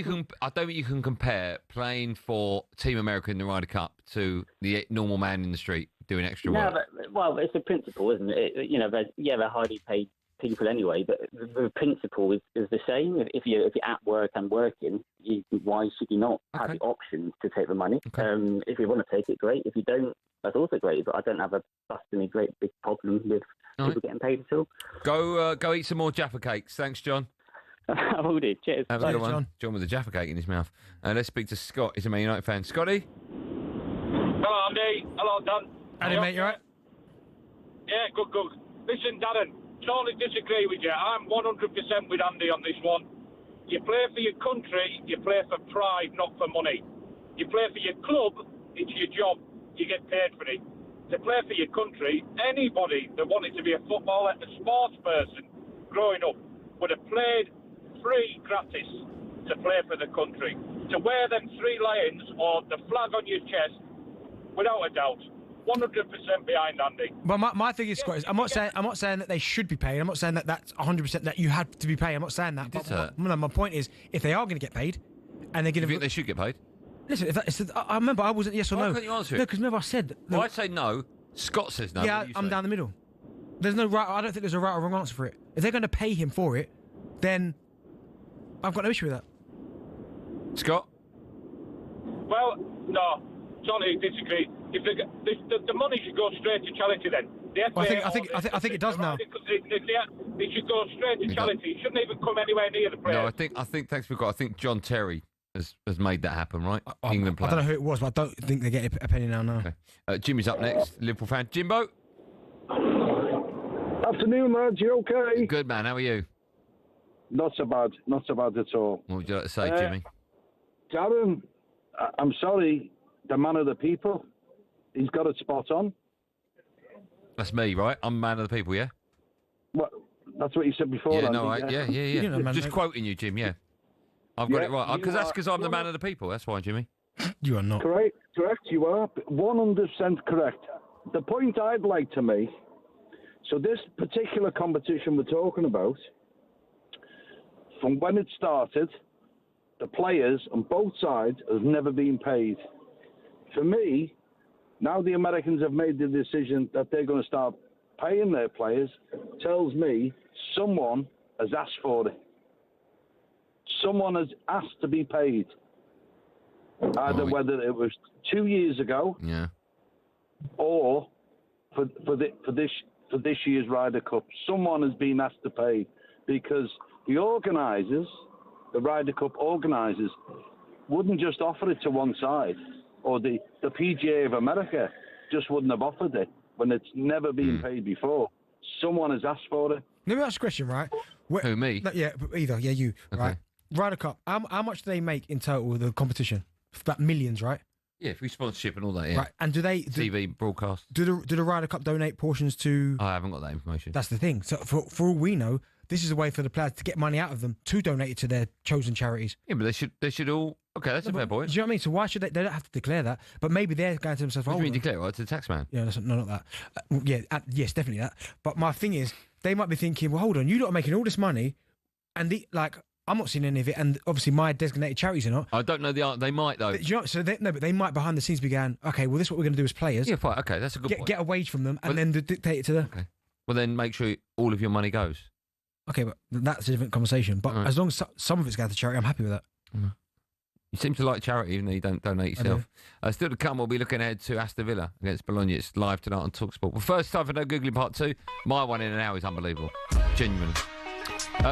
you can compare playing for Team America in the Ryder Cup to the normal man in the street doing extra work. Well, it's a principle, isn't it? They're highly paid people anyway, but the principle is the same. If you're at work and working, why should you not have the option to take the money? Okay. If you want to take it, great. If you don't, that's also great. But I don't have a busting great big problem with people getting paid at all. Go eat some more Jaffa cakes. Thanks, John. I will do. Cheers. Have a good one. John with a Jaffa cake in his mouth. Let's speak to Scott. He's a Man United fan. Scotty? Hello, Andy. Hello, Dan. Howdy, mate. You all right? Yeah, good. Listen, Darren, totally disagree with you. I'm 100% with Andy on this one. You play for your country, you play for pride, not for money. You play for your club, it's your job. You get paid for it. To play for your country, anybody that wanted to be a footballer, a sports person, growing up, would have played free gratis to play for the country. To wear them 3 lions or the flag on your chest, without a doubt, 100% behind Andy. But my thing is, Scott, is I'm not saying that they should be paid. I'm not saying that that's 100% that you have to be paid. I'm not saying that. But my point is, if they are going to get paid, and they're going to, you think they should get paid? Listen, I remember I wasn't yes or no. Why can't you answer it? No, because remember I said. Well, I say no. Scott says no. Yeah, I'm down the middle. There's no right. I don't think there's a right or wrong answer for it. If they're going to pay him for it, then I've got no issue with that. Scott? Well, no. Totally disagree. If the money should go straight to charity, then. I think it does now. It should go straight to charity. It shouldn't even come anywhere near the player. No, I think thanks for God. I think John Terry has made that happen, right? England player. I don't know who it was, but I don't think they get a penny now. No. Okay. Jimmy's up next. Liverpool fan. Jimbo. Afternoon, lads. You okay? Good, man. How are you? Not so bad. Not so bad at all. What would you like to say, Jimmy? Darren, I'm sorry. The man of the people. He's got it spot on. That's me, right? I'm man of the people, yeah? Well, that's what you said before. Yeah, Andy. yeah. Just quoting you, Jim, yeah. I've got it right. Because I'm the man of the people. That's why, Jimmy. You are not. Correct, you are. 100% correct. The point I'd like to make, so this particular competition we're talking about, from when it started, the players on both sides have never been paid. For me, now the Americans have made the decision that they're going to start paying their players, tells me someone has asked for it. Someone has asked to be paid. Either whether it was 2 years ago, or for this year's Ryder Cup, someone has been asked to pay, because the organisers, the Ryder Cup organisers, wouldn't just offer it to one side, or the PGA of America just wouldn't have offered it when it's never been paid before. Someone has asked for it. Let me ask a question, right? Who, me? No, yeah, either. Yeah, you. Okay. Right. Ryder Cup. How much do they make in total with the competition? About millions, right? Yeah, free sponsorship and all that, yeah. Right, and do they... TV broadcast. Do the Ryder Cup donate portions to... I haven't got that information. That's the thing. So for all we know, this is a way for the players to get money out of them to donate it to their chosen charities. Yeah, but they should all. Okay, that's a fair point. Do you know what I mean? So why should they? They don't have to declare that, but maybe they're going to themselves. What do you mean declare? What, to the tax man? Yeah, not that. Yes, definitely that. But my thing is, they might be thinking, well, hold on, you lot are making all this money, and I'm not seeing any of it, and obviously my designated charities are not. I don't know the answer. They might though. Do you know, but they might behind the scenes be going, okay, well, this is what we're going to do as players. Yeah, fine. Okay, that's a good point. Get a wage from them, and then dictate it to them. Okay. Well, then make sure all of your money goes. Okay, but that's a different conversation. But as long as some of it's going to charity, I'm happy with that. Mm. You seem to like charity, even though you don't donate yourself. Still to come, we'll be looking ahead to Aston Villa against Bologna. It's live tonight on talkSPORT. Well, first time for No Googling Part 2. My one in an hour is unbelievable. Genuinely.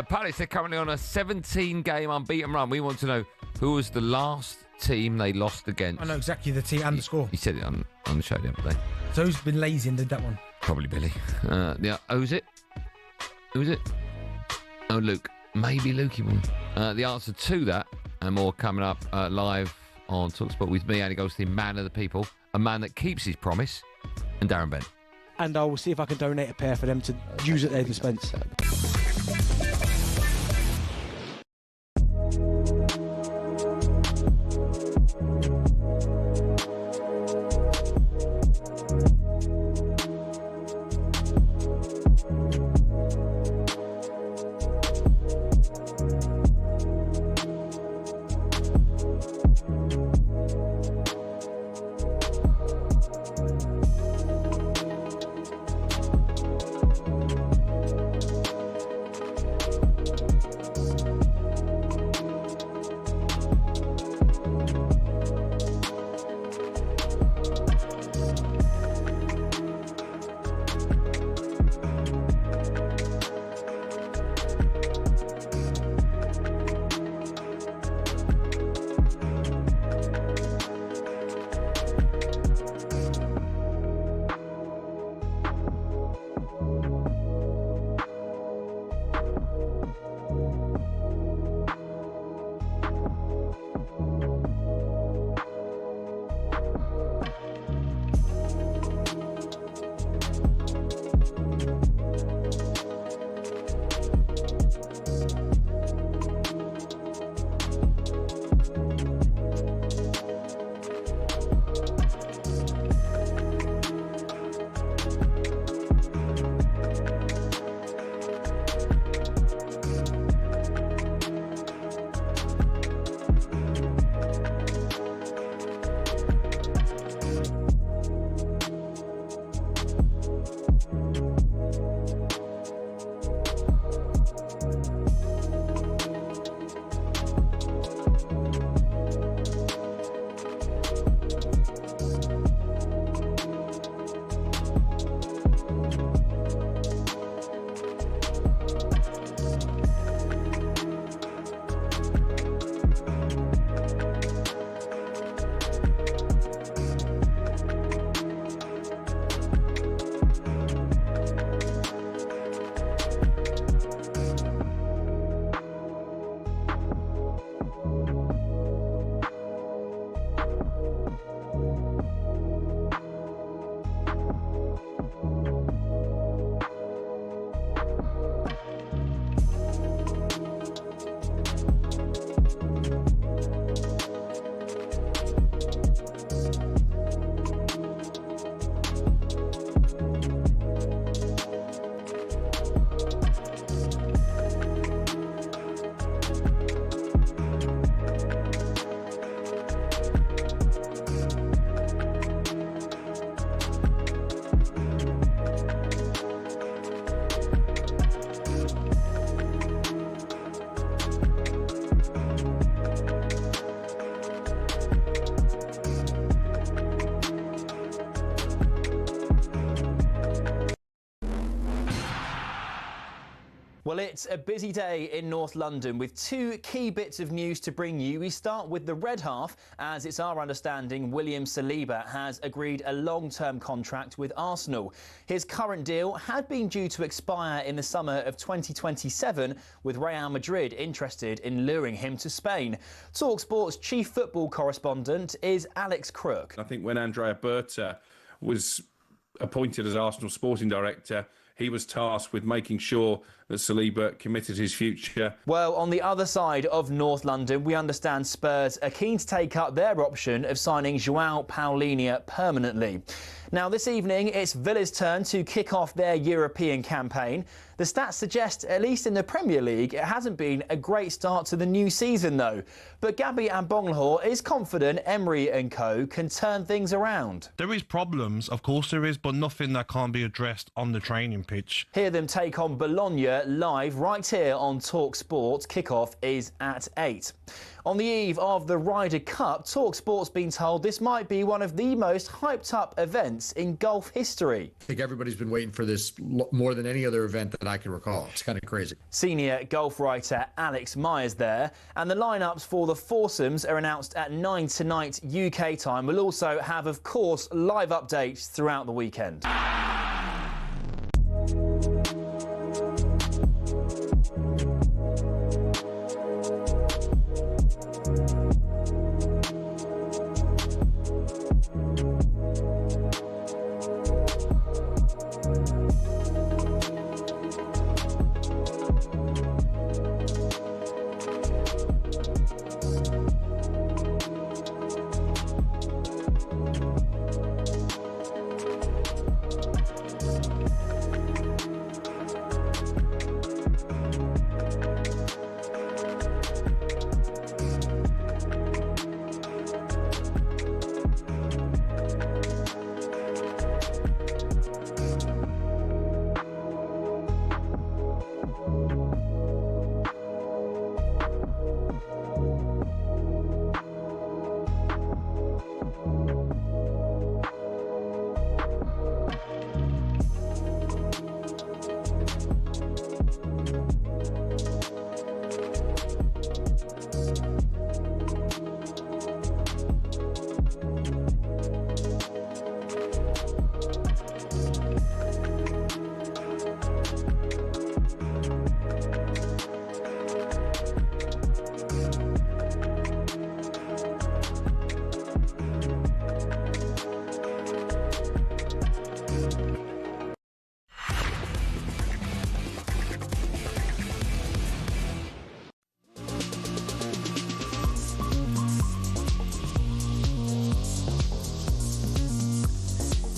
Palace, they're currently on a 17-game unbeaten run. We want to know who was the last team they lost against. I know exactly the team and the score. He said it on the show the other day. So who's been lazy and did that one? Probably Billy. Who's it? Who is it? Oh, Luke. Maybe Lukey one. The answer to that and more coming up live on talkSPORT with me, Andy Goldstein, man of the people, a man that keeps his promise, and Darren Bent. And I will see if I can donate a pair for them to use at their dispense. Well, it's a busy day in North London with two key bits of news to bring you. We start with the red half, as it's our understanding William Saliba has agreed a long-term contract with Arsenal. His current deal had been due to expire in the summer of 2027, with Real Madrid interested in luring him to Spain. talkSPORT's chief football correspondent is Alex Crook. I think when Andrea Berta was appointed as Arsenal sporting director, he was tasked with making sure that Saliba committed his future. Well, on the other side of North London, we understand Spurs are keen to take up their option of signing João Paulinho permanently. Now, this evening, it's Villa's turn to kick off their European campaign. The stats suggest, at least in the Premier League, it hasn't been a great start to the new season, though. But Gabby Agbonlahor is confident Emery and co can turn things around. There is problems, of course there is, but nothing that can't be addressed on the training pitch. Hear them take on Bologna live right here on talkSPORT. Kickoff is at 8. On the eve of the Ryder Cup, talkSPORT's been told this might be one of the most hyped-up events in golf history. I think everybody's been waiting for this more than any other event that I can recall. It's kind of crazy. Senior golf writer Alex Myers there, and the lineups for the foursomes are announced at 9 tonight UK time. We'll also have, of course, live updates throughout the weekend.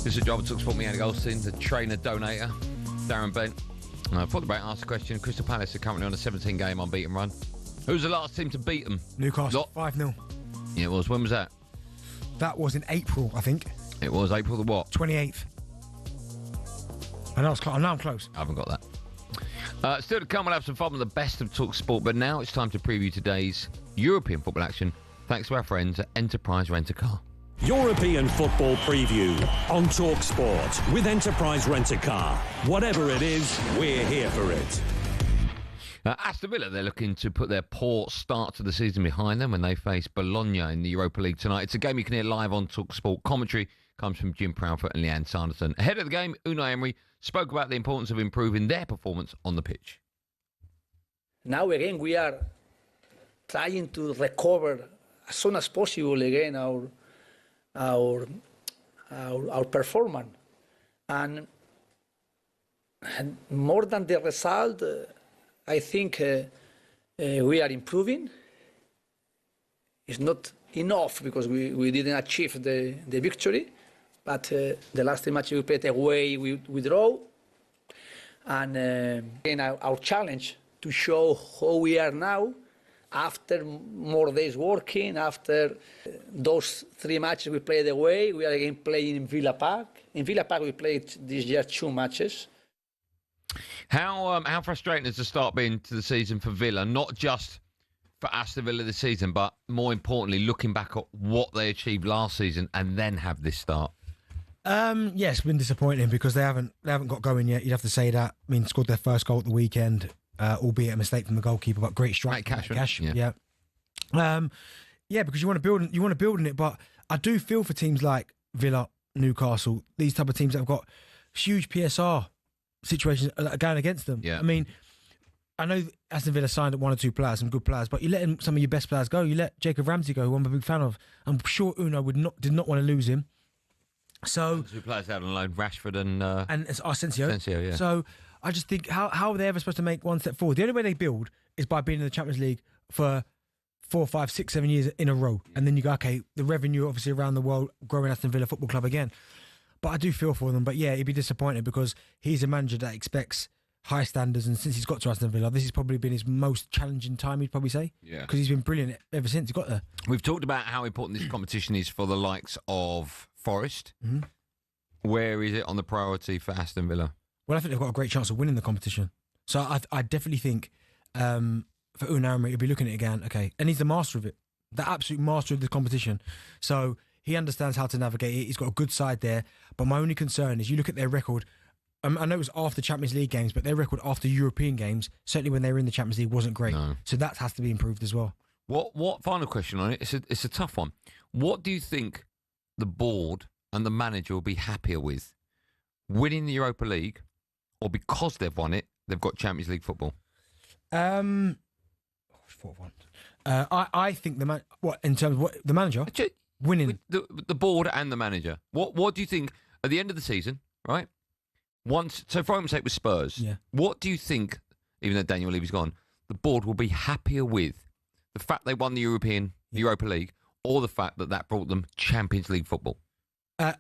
This is a job that took me, Andy Goldstein, the trainer donator, Darren Bent. For the break, asked the question, Crystal Palace are currently on a 17-game unbeaten run. Who's the last team to beat them? Newcastle, 5-0. Yeah, it was. When was that? That was in April, I think. It was April the what? 28th. I know I'm close. I haven't got that. Still to come, we'll have some fun with the best of talkSPORT, but now it's time to preview today's European football action, thanks to our friends at Enterprise Rent-A-Car. European football preview on talkSPORT with Enterprise Rent-A-Car. Whatever it is, we're here for it. Aston Villa, they're looking to put their poor start to the season behind them when they face Bologna in the Europa League tonight. It's a game you can hear live on talkSPORT. Commentary comes from Jim Proudfoot and Leanne Sanderson. Ahead of the game, Unai Emery spoke about the importance of improving their performance on the pitch. Now again, we are trying to recover as soon as possible again our performance, and more than the result, I think we are improving. It's not enough because we didn't achieve the victory, but the last match we played away, we draw, and again our challenge to show how we are now. After more days working, after those 3 matches we played away, we are again playing in Villa Park. In Villa Park we played this year 2 matches. How frustrating has the start been to the season for Villa? Not just for Aston Villa this season, but more importantly, looking back at what they achieved last season and then have this start. Yes, it's been disappointing because they haven't got going yet. You'd have to say that. I mean, scored their first goal at the weekend. Albeit a mistake from the goalkeeper, but great strike. Cash. Yeah. Because you want to build on it, but I do feel for teams like Villa, Newcastle, these type of teams that have got huge PSR situations going against them. Yeah. I mean, I know Aston Villa signed 1 or 2 players, some good players, but you let some of your best players go. You let Jacob Ramsey go, who I'm a big fan of. I'm sure Unai did not want to lose him. So 2 players out on loan, Rashford and Asensio. Asensio, yeah. So I just think how are they ever supposed to make one step forward? The only way they build is by being in the Champions League for 4, 5, 6, 7 years in a row. And then you go, okay, the revenue obviously around the world, growing Aston Villa Football Club again. But I do feel for them. But yeah, he'd be disappointed because he's a manager that expects high standards. And since he's got to Aston Villa, this has probably been his most challenging time, he'd probably say. Yeah. Because he's been brilliant ever since he got there. We've talked about how important this competition is for the likes of Forest. Mm-hmm. Where is it on the priority for Aston Villa? Well, I think they've got a great chance of winning the competition. So I definitely think for Unai Emery, he'll be looking at it again, okay, and he's the master of it, the absolute master of the competition. So he understands how to navigate it. He's got a good side there. But my only concern is you look at their record. I know it was after Champions League games, but their record after European games, certainly when they were in the Champions League, wasn't great. No. So that has to be improved as well. What final question on it? It's a tough one. What do you think the board and the manager will be happier with? Winning the Europa League, or because they've won it, they've got Champions League football? I think in terms of the manager winning the board and the manager. What do you think at the end of the season? Right. So for argument's sake, with Spurs, yeah. What do you think? Even though Daniel Levy's gone, the board will be happier with the fact they won the Europa League, or the fact that brought them Champions League football? I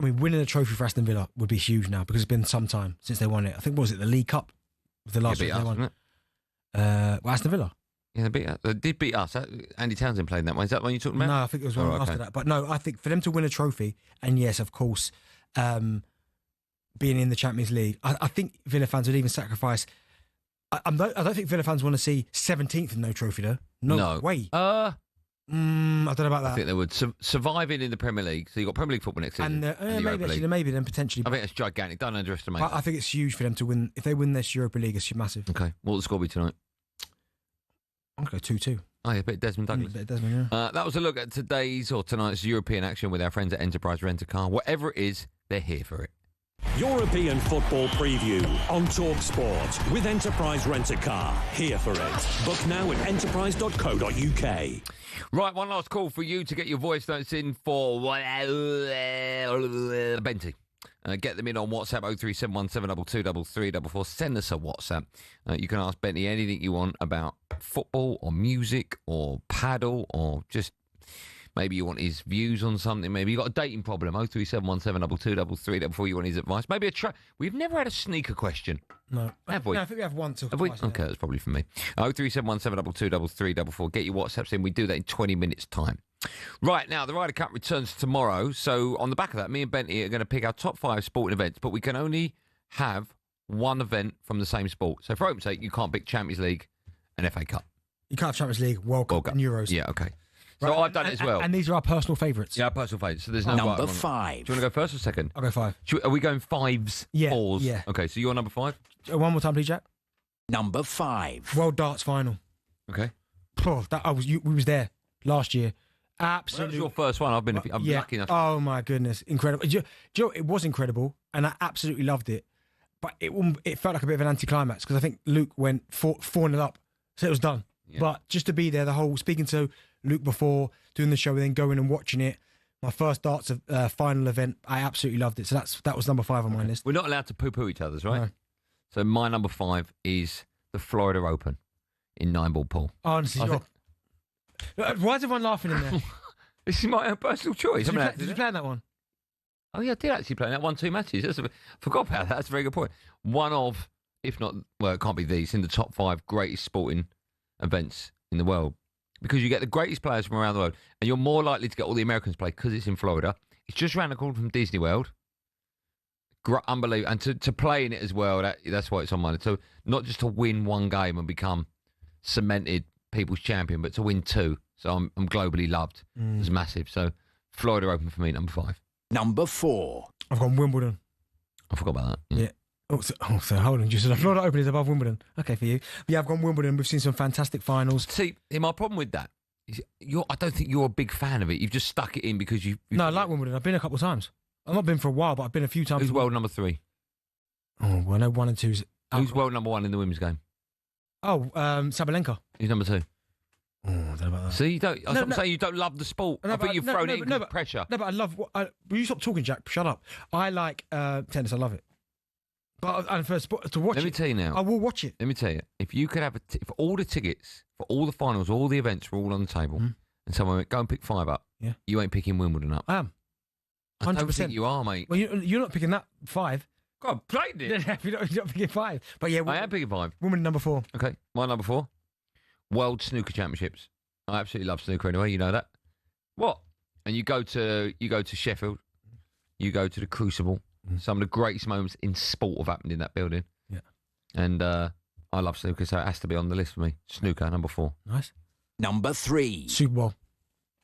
mean, winning a trophy for Aston Villa would be huge now because it's been some time since they won it. I think, what was it, the League Cup? The last beat one us, they won. wasn't it? Aston Villa. Yeah, they did beat us. Andy Townsend played in that one. Is that one you're talking about? No, I think it was one after that. But no, I think for them to win a trophy, and yes, of course, being in the Champions League, I think Villa fans would even sacrifice. I don't think Villa fans want to see 17th with no trophy, though. No way. I don't know about that. I think they would. Surviving in the Premier League, so you've got Premier League football next season. And maybe then potentially. I think it's gigantic. Don't underestimate it. I think it's huge for them to win. If they win this Europa League, it's massive. Okay. What will the score be tonight? I'm going to go 2-2. Oh, yeah, a bit of Desmond Douglas. That was a look at tonight's European action with our friends at Enterprise Rent-A-Car. Whatever it is, they're here for it. European football preview on talkSPORT with Enterprise Rent-A-Car. Here for it. Book now at enterprise.co.uk. Right, one last call for you to get your voice notes in for Benty. Get them in on WhatsApp 03717223344. Send us a WhatsApp. You can ask Benty anything you want about football or music or paddle or just maybe you want his views on something. Maybe you got a dating problem. 03717223344. You want his advice. Maybe we've never had a sneaker question. No. Have we? No, I think we have one. Have we? Okay, that's probably for me. 03717223344. Get your WhatsApps in. We do that in 20 minutes' time. Right, now, the Ryder Cup returns tomorrow. So on the back of that, me and Benty are going to pick our top 5 sporting events, but we can only have one event from the same sport. So for argument's sake, you can't pick Champions League and FA Cup. You can't have Champions League, World Cup, and Euros. Yeah, okay. So Right, I've done it as well. And these are our personal favourites. Yeah, our personal favourites. So there's no Number right or wrong. 5. Do you want to go first or second? I'll go 5. Are we going 5s, Yeah, 4s? yeah. Okay, so you're number 5? One more time, please, Jack. Number 5. World Darts Final. Okay. Oh, we was there last year. Absolutely. That was your first one. I'm lucky enough. Oh my goodness, incredible! Do you know, it was incredible, and I absolutely loved it. But it felt like a bit of an anticlimax because I think Luke went 4-0 up, so it was done. Yeah. But just to be there, speaking to Luke before doing the show, and then going and watching it, my first darts final event, I absolutely loved it. So that was number 5 on my list. We're not allowed to poo-poo each other's, right? No. So my number 5 is the Florida Open in 9-ball pool. Honestly, why is everyone laughing in there? This is my personal choice. Did you play that one? Oh, yeah, I did actually play that. 1-2 matches. Forgot about that. That's a very good point. One of, if not, well, it can't be these, in the top 5 greatest sporting events in the world. Because you get the greatest players from around the world, and you're more likely to get all the Americans play because it's in Florida. It's just around the corner from Disney World. Unbelievable. And to play in it as well, that's why it's on mine. So not just to win one game and become cemented people's champion, but to win 2. So I'm globally loved. It's massive. So Florida Open for me, number 5. Number 4. I've gone Wimbledon. I forgot about that. Yeah. So hold on. You said Florida Open is above Wimbledon. Okay, for you. But yeah, I've gone Wimbledon. We've seen some fantastic finals. See, my problem with that is I don't think you're a big fan of it. You've just stuck it in because you. No, I like Wimbledon. I've been a couple of times. I've not been for a while, but I've been a few times. Who's world number 3? Oh, well, I know 1 and 2's. Who's world number 1 in the women's game? Oh, Sabalenka. Who's number 2? Oh, I don't know about that. See, I'm saying you don't love the sport. I think you've thrown it in pressure. No, but I love... will you stop talking, Jack? Shut up. I like tennis. I love it. But and for sport, to watch Let me it, tell you now. I will watch it. Let me tell you. If you could have if all the tickets for all the finals, all the events were all on the table, and someone went, go and pick 5 up, you ain't picking Wimbledon up. I am. 100%. I don't think you are, mate. Well, you're not picking that 5. God, played it. you're not picking 5. But yeah, I am picking 5. Woman number 4. Okay, my number 4. World Snooker Championships. I absolutely love snooker anyway. You know that. What? And you go to Sheffield. You go to the Crucible. Some of the greatest moments in sport have happened in that building. Yeah. And I love snooker, so it has to be on the list for me. Snooker, number 4. Nice. Number 3. Super Bowl.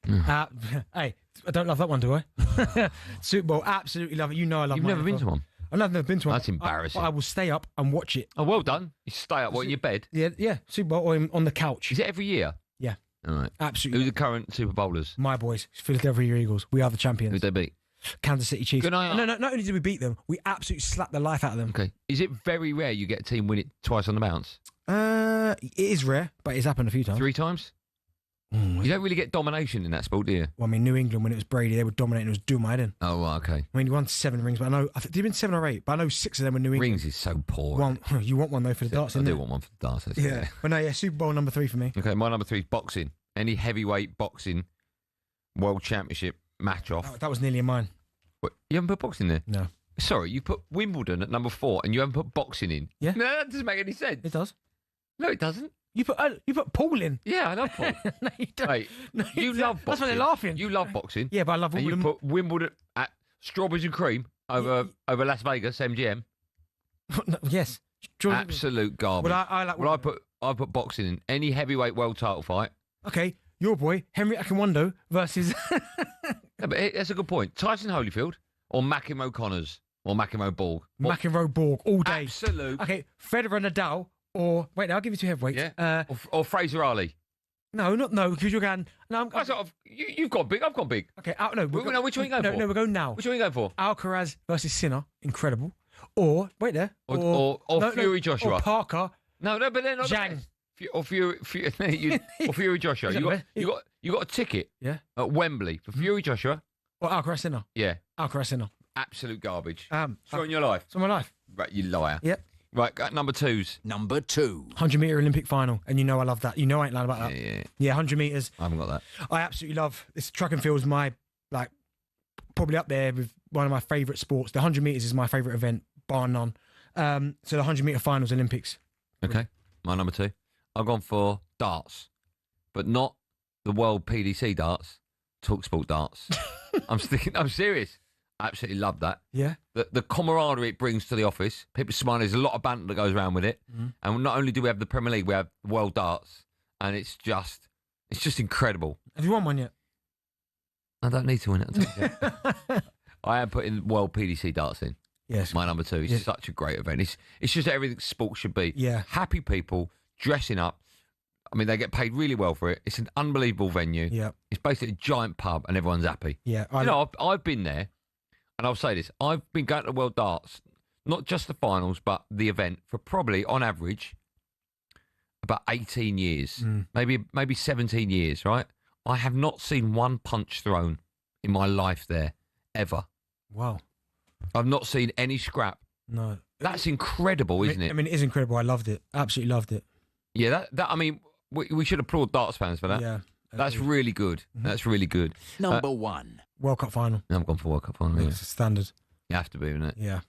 Hey, I don't love that one, do I? Super Bowl, absolutely love it. You know I love it. You've never been to one? I've never been to one. That's embarrassing. I will stay up and watch it. Oh, well done. You stay up, in your bed? Yeah, Super Bowl or on the couch. Is it every year? Yeah. All right. Absolutely. Who's the current Super Bowlers? My boys, Philadelphia Eagles. We are the champions. Who'd they beat? Kansas City Chiefs. Good night. No, not only did we beat them, we absolutely slapped the life out of them. Okay. Is it very rare you get a team win it twice on the bounce? It is rare, but it's happened a few times. 3 times? You don't really get domination in that sport, do you? Well, I mean, New England, when it was Brady, they were dominating. It was doom, I didn't. Oh, right, okay. I mean, he won 7 rings, but I know, did he win 7 or 8? But I know 6 of them were New England. Rings is so poor. One, you want one, though, for the darts, I isn't do it? want one for the darts. Yeah. But no, Super Bowl number 3 for me. Okay, my number 3 is boxing. Any heavyweight boxing world championship match off. That was nearly mine. What, you haven't put boxing there? No. Sorry, you put Wimbledon at number 4 and you haven't put boxing in. Yeah. No, that doesn't make any sense. It does. No, it doesn't. You put Paul in. Yeah, I love Paul. No, you don't. Wait, you love boxing. That's why they're laughing. You love boxing. Yeah, but I love and Wimbledon. you put Wimbledon at strawberries and cream over Las Vegas, MGM. No, yes. Absolute garbage. Well, I put boxing in. Any heavyweight world title fight. Okay, your boy, Henry Akinwando versus... No, but that's a good point. Tyson Holyfield or McEnroe Connors or McEnroe Borg. McEnroe Borg all day. Absolute. Okay, Federer Nadal or... Wait, I'll give you 2 heavyweights. Yeah. Or Fraser Ali. No, because you're going... No, you've got big, I've got big. Okay, which one are you going for? No, we're going now. Which one are you going for? Alcaraz versus Sinner, incredible. Or, wait there. Or Fury Joshua. Or Parker. No, but they're not. Zhang. Or Fury Joshua. You got a ticket at Wembley for Fury Joshua. Or Alcaraz Sinner. Yeah. Alcaraz Sinner. Absolute garbage. It's on your life. It's on my life. Right, you liar. Yep. Right, number 2s. Number 2. 100-metre Olympic final. And you know I love that. You know I ain't lying about that. Yeah, 100 metres. I haven't got that. I absolutely love... This track and field is my, probably up there with one of my favourite sports. The 100 metres is my favourite event, bar none. So the 100-metre finals, Olympics. Okay, my number 2. I've gone for darts, but not the World PDC darts, talkSPORT darts. I'm serious. I absolutely love that. Yeah. The camaraderie it brings to the office. People smiling. There's a lot of banter that goes around with it. And not only do we have the Premier League, we have World Darts. And it's just incredible. Have you won one yet? I don't need to win it. I am putting World PDC darts in. Yes. My number 2 is such a great event. It's just everything sport should be. Yeah. Happy people dressing up. I mean, they get paid really well for it. It's an unbelievable venue. Yeah. It's basically a giant pub and everyone's happy. Yeah. I've been there, and I'll say this. I've been going to World Darts, not just the finals, but the event for probably, on average, about 18 years, maybe 17 years, right? I have not seen one punch thrown in my life there, ever. Wow. I've not seen any scrap. No. That's incredible, isn't it? I mean, it is incredible. I loved it. Absolutely loved it. Yeah, I mean, we should applaud darts fans for that. Yeah. That's really good. That's really good. Number 1. World Cup final. I'm gone for World Cup final. Yeah. It's a standard. You have to be, isn't it? Yeah.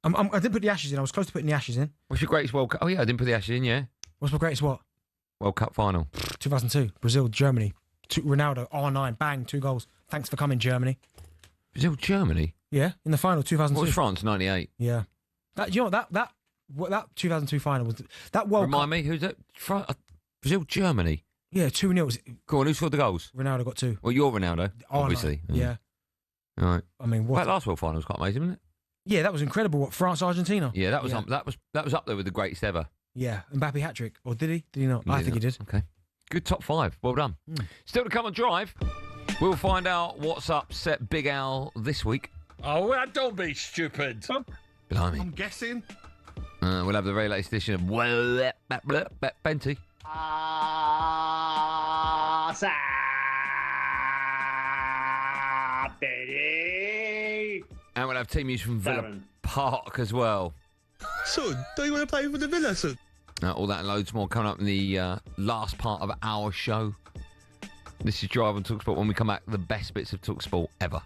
I didn't put the Ashes in. I was close to putting the Ashes in. What's your greatest World Cup? Oh, yeah, I didn't put the Ashes in, yeah. What's my greatest what? World Cup final. 2002. Brazil, Germany. Ronaldo, R9, bang, 2 goals. Thanks for coming, Germany. Brazil, Germany? Yeah, in the final, 2002. What was France, 98? Yeah. That 2002 final was... That World Remind me, who's that? Brazil, Germany? Yeah, 2-0. Go on, who scored the goals? Ronaldo got 2. Well, you're Ronaldo, obviously. Yeah. All right. I mean, what... That last World final was quite amazing, wasn't it? Yeah, that was incredible. What, France, Argentina? Yeah, that was up there with the greatest ever. Yeah, Mbappe hat-trick. Or did he? Did he not? I think he did. Okay. Good top 5. Well done. Still to come on Drive. We'll find out what's upset Big Al this week. Oh, well, don't be stupid. Blimey. I'm guessing. We'll have the very latest edition of Benty. And we'll have team news from Villa Park as well. Son, don't you want to play for the Villa, son? All that and loads more coming up in the last part of our show. This is Drive on talkSPORT. When we come back, the best bits of talkSPORT ever.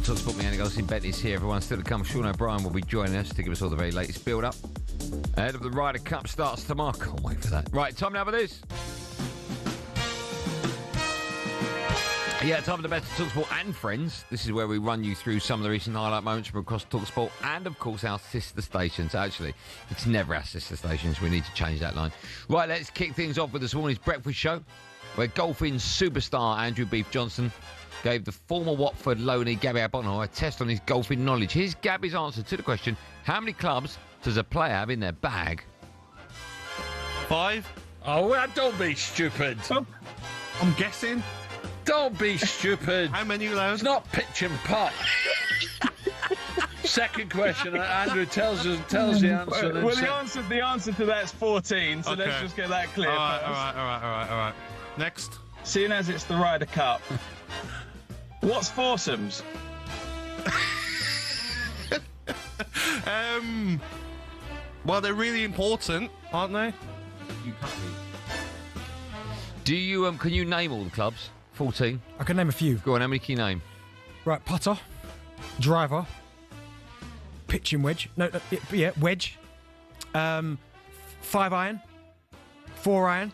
talkSPORT, Andy Goldstein Bent is here. Everyone still to come. Sean O'Brien will be joining us to give us all the very latest build-up ahead of the Ryder Cup starts tomorrow. Can't wait for that. Right, time now for this. Yeah, time for the best of TalkSport and friends. This is where we run you through some of the recent highlight moments from across TalkSport and, of course, our sister stations. Actually, it's never our sister stations. We need to change that line. Right, let's kick things off with this morning's breakfast show, where golfing superstar Andrew Beef Johnson gave the former Watford loanee Gabby Abono a test on his golfing knowledge. Here's Gabby's answer to the question, how many clubs does a player have in their bag? 5. Oh, well, don't be stupid. I'm guessing. Don't be stupid. How many allowed? It's not pitch and putt. Second question, Andrew tells the answer. Well, the answer to that's 14, so let's just get that clear first. All right. Next. Seeing as it's the Ryder Cup, what's foursomes? Well, they're really important, aren't they? Do you can you name all the clubs? 14. I can name a few. Go on, how many can you name? Right, putter, driver, pitching wedge. Wedge. 5 iron, 4 iron.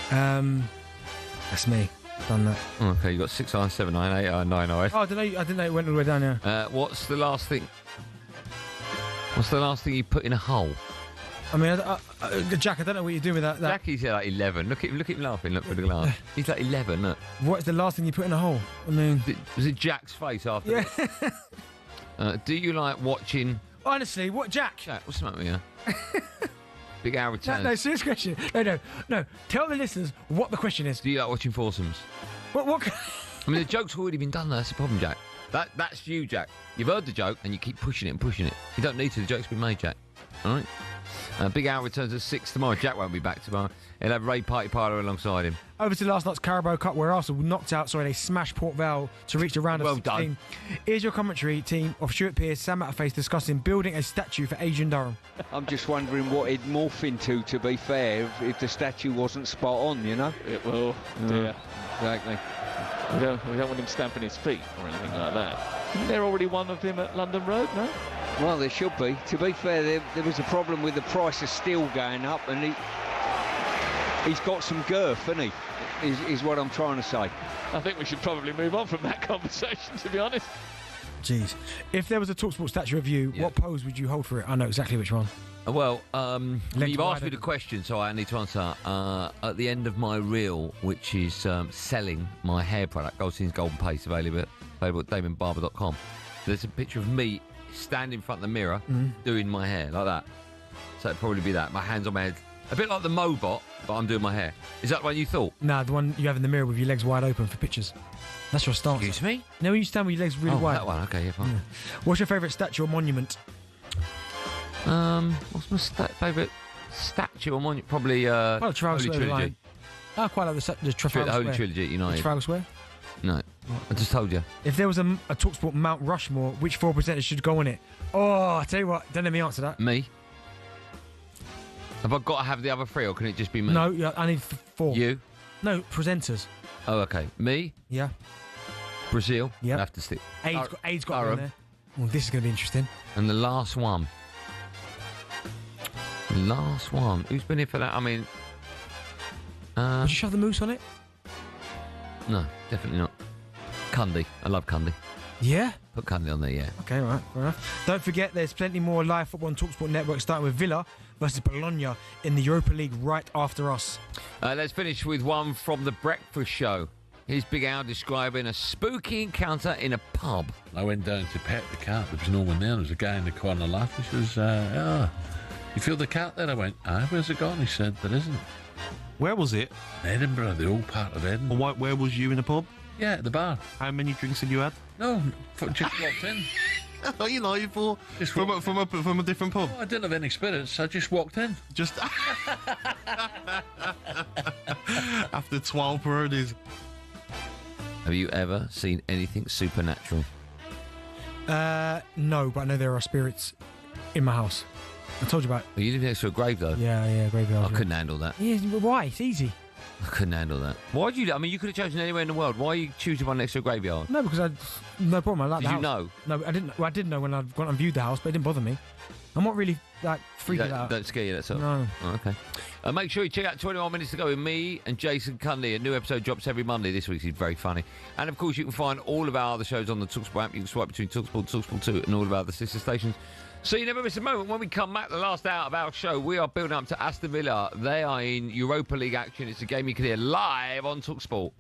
That's me. Done that. Okay, you got 6 iron, 7 iron, 8 iron, 9 iron. Oh, I didn't know it went all the way down there. What's the last thing? What's the last thing you put in a hole? I mean, Jack, I don't know what you're doing with that. Jackie's like 11. Look at him laughing. Look through the glass. He's like 11. Look. What's the last thing you put in a hole? I mean, was it Jack's face after? Yeah. Do you like watching? Honestly, what, Jack? Jack, what's the matter with you? Big Hour returns. No, serious question. No. Tell the listeners what the question is. Do you like watching foursomes? What? I mean, the joke's already been done. That's the problem, Jack. That's you, Jack. You've heard the joke and you keep pushing it and pushing it. You don't need to. The joke's been made, Jack. All right. Big Hour returns at 6 tomorrow. Jack won't be back tomorrow. He'll have Ray Party-Parler alongside him. Over to last night's Carabao Cup, where Arsenal knocked out, they smashed Port Vale to reach the round of 16. Done. Here's your commentary team of Stuart Pearce, Sam Matterface discussing building a statue for Adrian Durham. I'm just wondering what it'd morph into, to be fair, if the statue wasn't spot on, you know? It will, dear. Exactly. We don't want him stamping his feet or anything like that. Isn't there already one of him at London Road, no? Well, there should be. To be fair, there was a problem with the price of steel going up, and he's got some girth, hasn't he? Is what I'm trying to say. I think we should probably move on from that conversation, to be honest. Jeez. If there was a TalkSport statue of you, what pose would you hold for it? I know exactly which one. Well, you've asked me the question, so I need to answer. At the end of my reel, which is selling my hair product, Goldstein's Golden Paste, available at DamonBarber.com, there's a picture of me standing in front of the mirror doing my hair like that. So it'd probably be that. My hands on my head. A bit like the Mobot, but I'm doing my hair. Is that the one you thought? Nah, the one you have in the mirror with your legs wide open for pictures. That's your stance. Excuse me? No, you stand with your legs really wide. That one. Okay, yeah, fine. Yeah. What's your favourite statue or monument? What's my favourite statue or monument? Probably Holy Trilogy. I quite like the Trafalgar the Holy Square. Trilogy at United. Trafalgar Square? No, I just told you. If there was a TalkSport Mount Rushmore, which 4 presenters should go on it? Oh, I tell you what, don't let me answer that. Me. Have I got to have the other 3, or can it just be me? No, yeah, I need 4. You? No, presenters. Oh, okay. Me? Yeah. Brazil? Yeah. I have to stick. Aid's got to be on there. Oh, this is going to be interesting. And the last one. Who's been here for that? I mean... Would you shove the moose on it? No, definitely not. Cundy. I love Cundy. Yeah? Put Cundy on there, yeah. Okay, right, fair enough. Don't forget, there's plenty more live football on TalkSport Network, starting with Villa versus Bologna in the Europa League right after us. Let's finish with one from the breakfast show. Here's Big Al describing a spooky encounter in a pub. I went down to pet the cat. There was no one there. There was a guy in the corner laughing. He says, you feel the cat there? I went, aye, where's it gone? He said, there isn't. Where was it? In Edinburgh, the old part of Edinburgh. And where was you in the pub? Yeah, at the bar. How many drinks had you had? No, just walked in. What are you lying for? Just from a different pub? Oh, I didn't have any spirits. I just walked in. Just after 12 parodies. Have you ever seen anything supernatural? No, but I know there are spirits in my house. I told you about it. Well, you live next to a grave, though. Yeah, graveyard. I couldn't handle that. Yeah, but why? It's easy. I couldn't handle that. Why did you? I mean, you could have chosen anywhere in the world. Why are you choosing one next to a graveyard? No, because no problem. I like the house. Did you know? No, I didn't. Well, I did know when I went and viewed the house, but it didn't bother me. I'm not really freaking out. Don't scare you, that's all. No. Oh, okay. Make sure you check out 21 Minutes to Go with me and Jason Cunley. A new episode drops every Monday. This week's is very funny. And, of course, you can find all of our other shows on the talkSPORT app. You can swipe between talkSPORT, talkSPORT 2 and all of our other sister stations. So you never miss a moment. When we come back, the last hour of our show, we are building up to Aston Villa. They are in Europa League action. It's a game you can hear live on talkSPORT.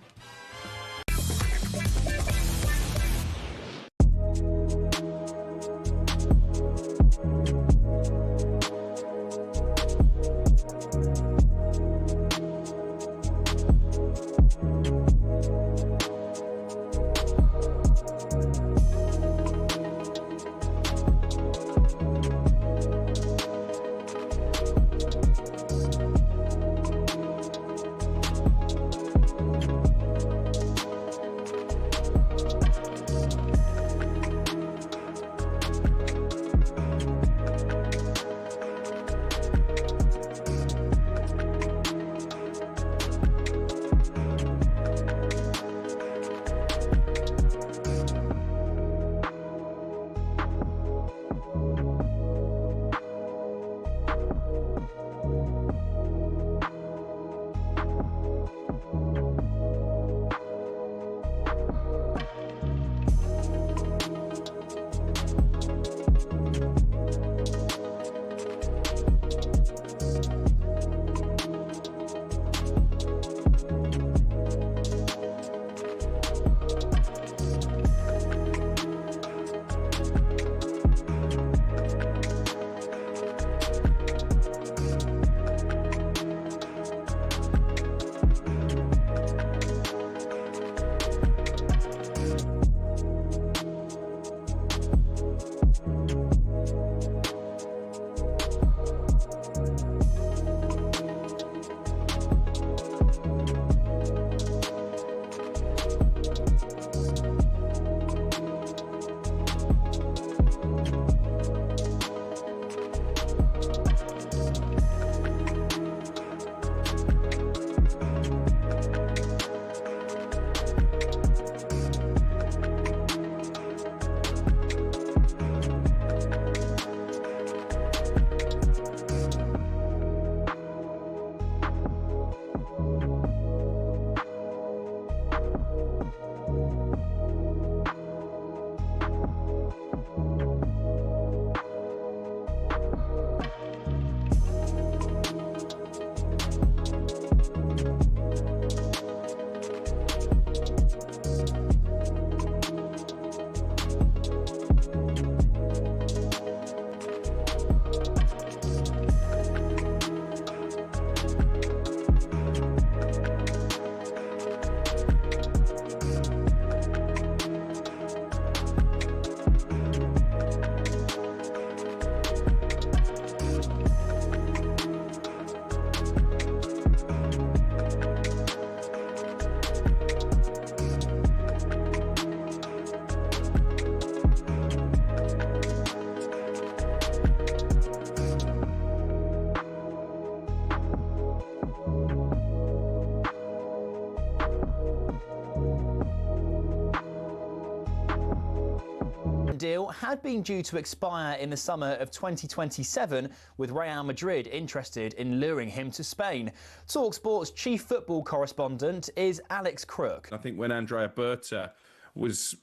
deal had been due to expire in the summer of 2027, with Real Madrid interested in luring him to Spain. talkSPORT's chief football correspondent is Alex Crook. I think when Andrea Berta was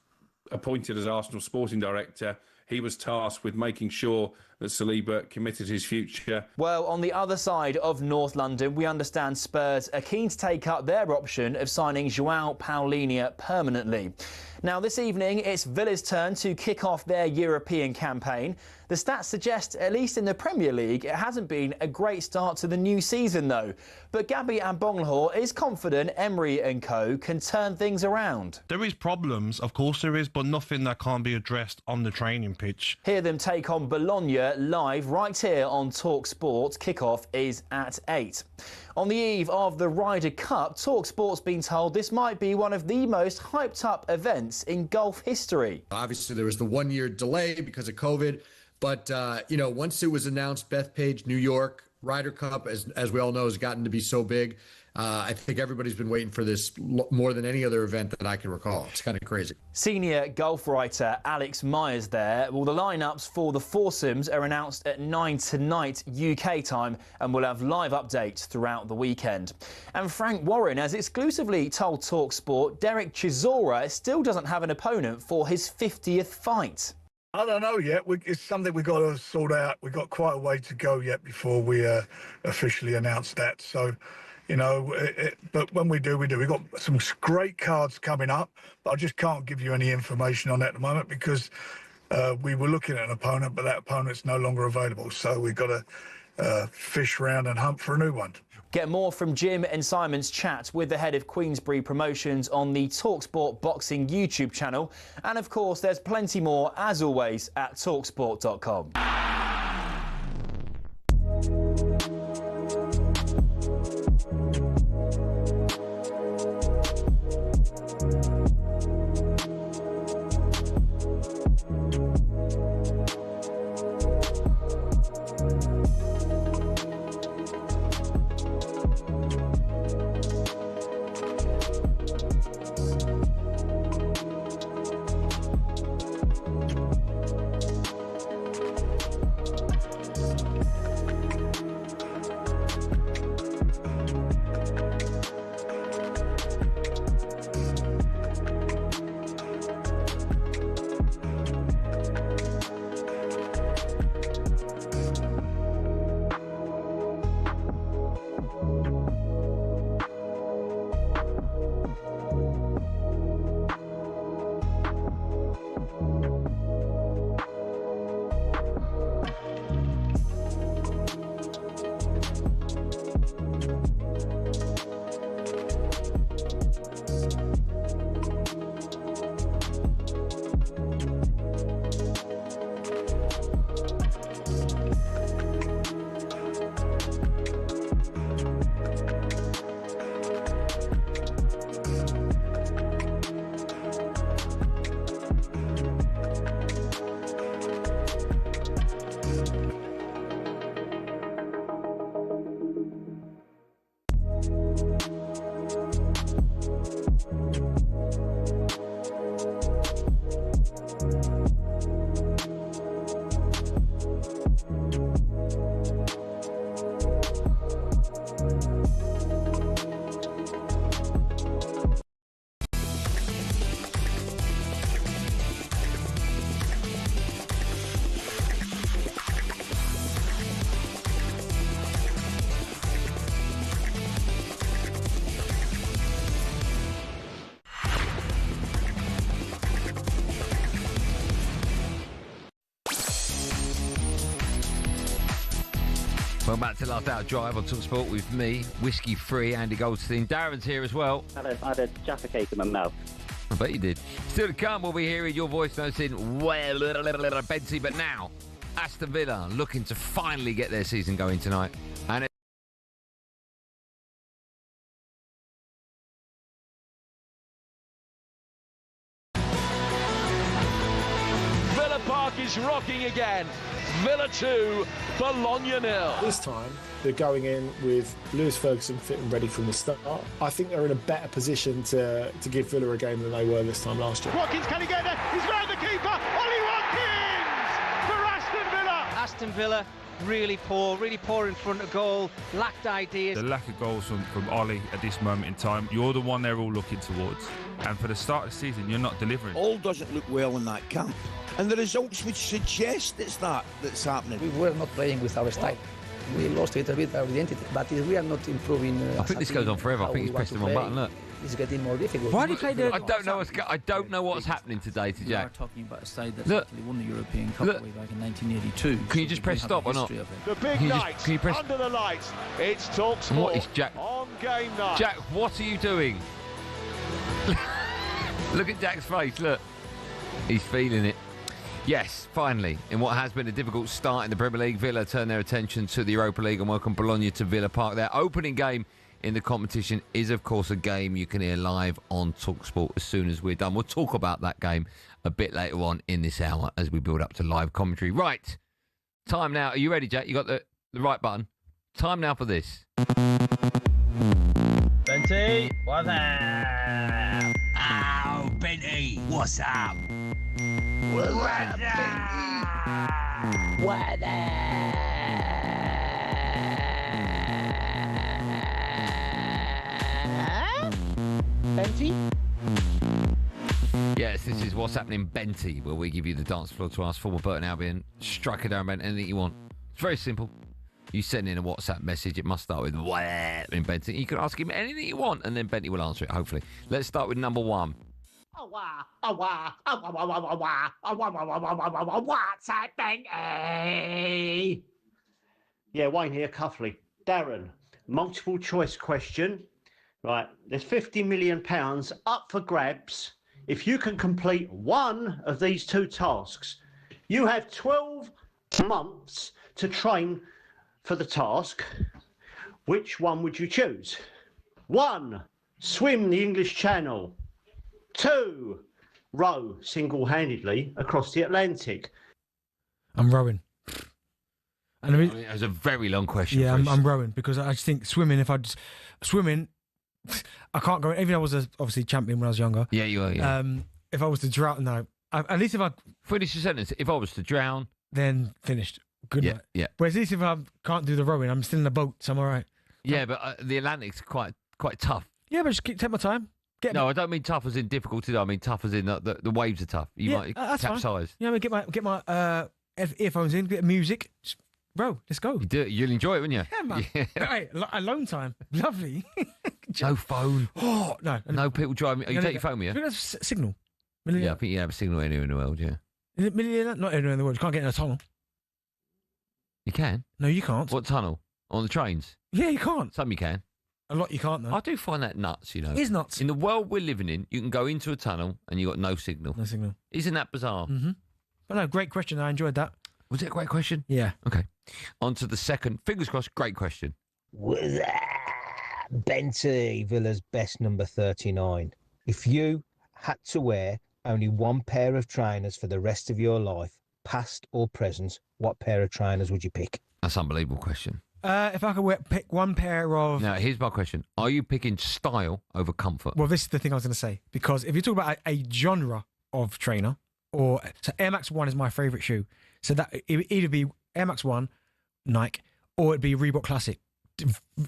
appointed as Arsenal sporting director, he was tasked with making sure that Saliba committed his future. Well, on the other side of North London, we understand Spurs are keen to take up their option of signing João Paulinho permanently. Now, this evening, it's Villa's turn to kick off their European campaign. The stats suggest, at least in the Premier League, it hasn't been a great start to the new season, though. But Gabby Agbonlahor is confident Emery and co can turn things around. There is problems, of course there is, but nothing that can't be addressed on the training pitch. Hear them take on Bologna live right here on talkSPORT. Kickoff is at 8. On the eve of the Ryder Cup, talkSPORT's been told this might be one of the most hyped-up events in golf history. Obviously, there was the one-year delay because of COVID, but, once it was announced, Bethpage, New York, Ryder Cup, as we all know, has gotten to be so big. I think everybody's been waiting for this more than any other event that I can recall. It's kind of crazy. Senior golf writer Alex Myers there. Well, the lineups for the foursomes are announced at 9 tonight UK time, and we'll have live updates throughout the weekend. And Frank Warren has exclusively told talkSPORT Derek Chisora still doesn't have an opponent for his 50th fight. I don't know yet. It's something we've got to sort out. We've got quite a way to go yet before we officially announce that. So, you know, but when we do, we do. We've got some great cards coming up, but I just can't give you any information on that at the moment because we were looking at an opponent, but that opponent's no longer available. So we've got to fish around and hunt for a new one. Get more from Jim and Simon's chat with the head of Queensberry Promotions on the talkSPORT Boxing YouTube channel. And of course, there's plenty more, as always, at talksport.com. Well, back to Last Hour Drive on talkSPORT with me, whiskey-free Andy Goldstein. Darren's here as well. I had a Jaffa cake in my mouth. I bet you did. Still to come, we'll be hearing your voice notes in well, Betsy. But now, Aston Villa looking to finally get their season going tonight. And Villa Park is rocking again. Villa 2, Bologna 0. This time, they're going in with Lewis Ferguson fit and ready from the start. I think they're in a better position to give Villa a game than they were this time last year. Watkins, can he get there? He's round the keeper. Ollie Watkins for Aston Villa. Aston Villa really poor in front of goal, lacked ideas. The lack of goals from Ollie at this moment in time, you're the one they're all looking towards. And for the start of the season, you're not delivering. All doesn't look well in that camp. And the results would suggest it's that's happening. We were not playing with our style. We lost a little bit our identity, but we are not improving. I think this goes on forever. I think he's pressed the wrong button. Look. It's getting more difficult. Why do you play the? I don't know what's happening today to Jack. We are talking about a side that's actually won the European Cup way back in 1982. Can you just press stop or not? The big night under the lights. It's talkSPORT. And what is Jack on game night? Jack, what are you doing? Look at Jack's face. Look, he's feeling it. Yes, finally, in what has been a difficult start in the Premier League, Villa turn their attention to the Europa League and welcome Bologna to Villa Park. Their opening game in the competition is, of course, a game you can hear live on talkSPORT as soon as we're done. We'll talk about that game a bit later on in this hour as we build up to live commentary. Right, time now. Are you ready, Jack? You got the right button. Time now for this. Benty, what's up? Oh, Benty, what's up? What's up, What Benty? Yes, this is What's Happening Benty, where we give you the dance floor to ask former Burton Albion striker Darren Bent anything you want. It's very simple. You send in a WhatsApp message. It must start with What's Happening Benty. You can ask him anything you want, and then Benty will answer it, hopefully. Let's start with number one. What's happening? Yeah, Wayne here, Cuffley. Darren, multiple choice question. Right, there's £50 million up for grabs. If you can complete one of these two tasks, you have 12 months to train for the task. Which one would you choose? 1, swim the English Channel. 2, row single-handedly across the Atlantic. I'm rowing. And I mean, it was a very long question. Yeah, I'm rowing because I just think swimming. Swimming, I can't go. Even though I was obviously champion when I was younger. Yeah, you are. Yeah. If I was to drown, no. At least if I finish the sentence. If I was to drown, then finished. Good night. Yeah. But at least if I can't do the rowing, I'm still in the boat, so I'm all right. Yeah, but the Atlantic's quite tough. Yeah, but just take my time. I don't mean tough as in difficulty. I mean tough as in the waves are tough. You might capsize. Yeah, I mean, get my earphones in, get music. Just row, let's go. You do it. You'll enjoy it, won't you? Yeah, man. Hey, alone time, lovely. No phone. Oh no, no people driving. You take your phone with you? That's signal. Yeah, I think you have a signal anywhere in the world. Yeah. Is it not anywhere in the world. You can't get in a tunnel. You can. No, you can't. What tunnel? On the trains? Yeah, you can't. Some you can. A lot you can't, though. I do find that nuts, you know. It is nuts. In the world we're living in, you can go into a tunnel and you got no signal. No signal. Isn't that bizarre? Mm-hmm. But no, great question. I enjoyed that. Was it a great question? Yeah. Okay. On to the second. Fingers crossed, great question. Was Benty, Villa's best number 39. If you had to wear only one pair of trainers for the rest of your life, past or present, what pair of trainers would you pick? That's an unbelievable question. If I could pick one pair of... Now, here's my question. Are you picking style over comfort? Well, this is the thing I was going to say. Because if you talk about a genre of trainer, so Air Max 1 is my favourite shoe. So that it would either be Air Max 1, Nike, or it'd be Reebok Classic.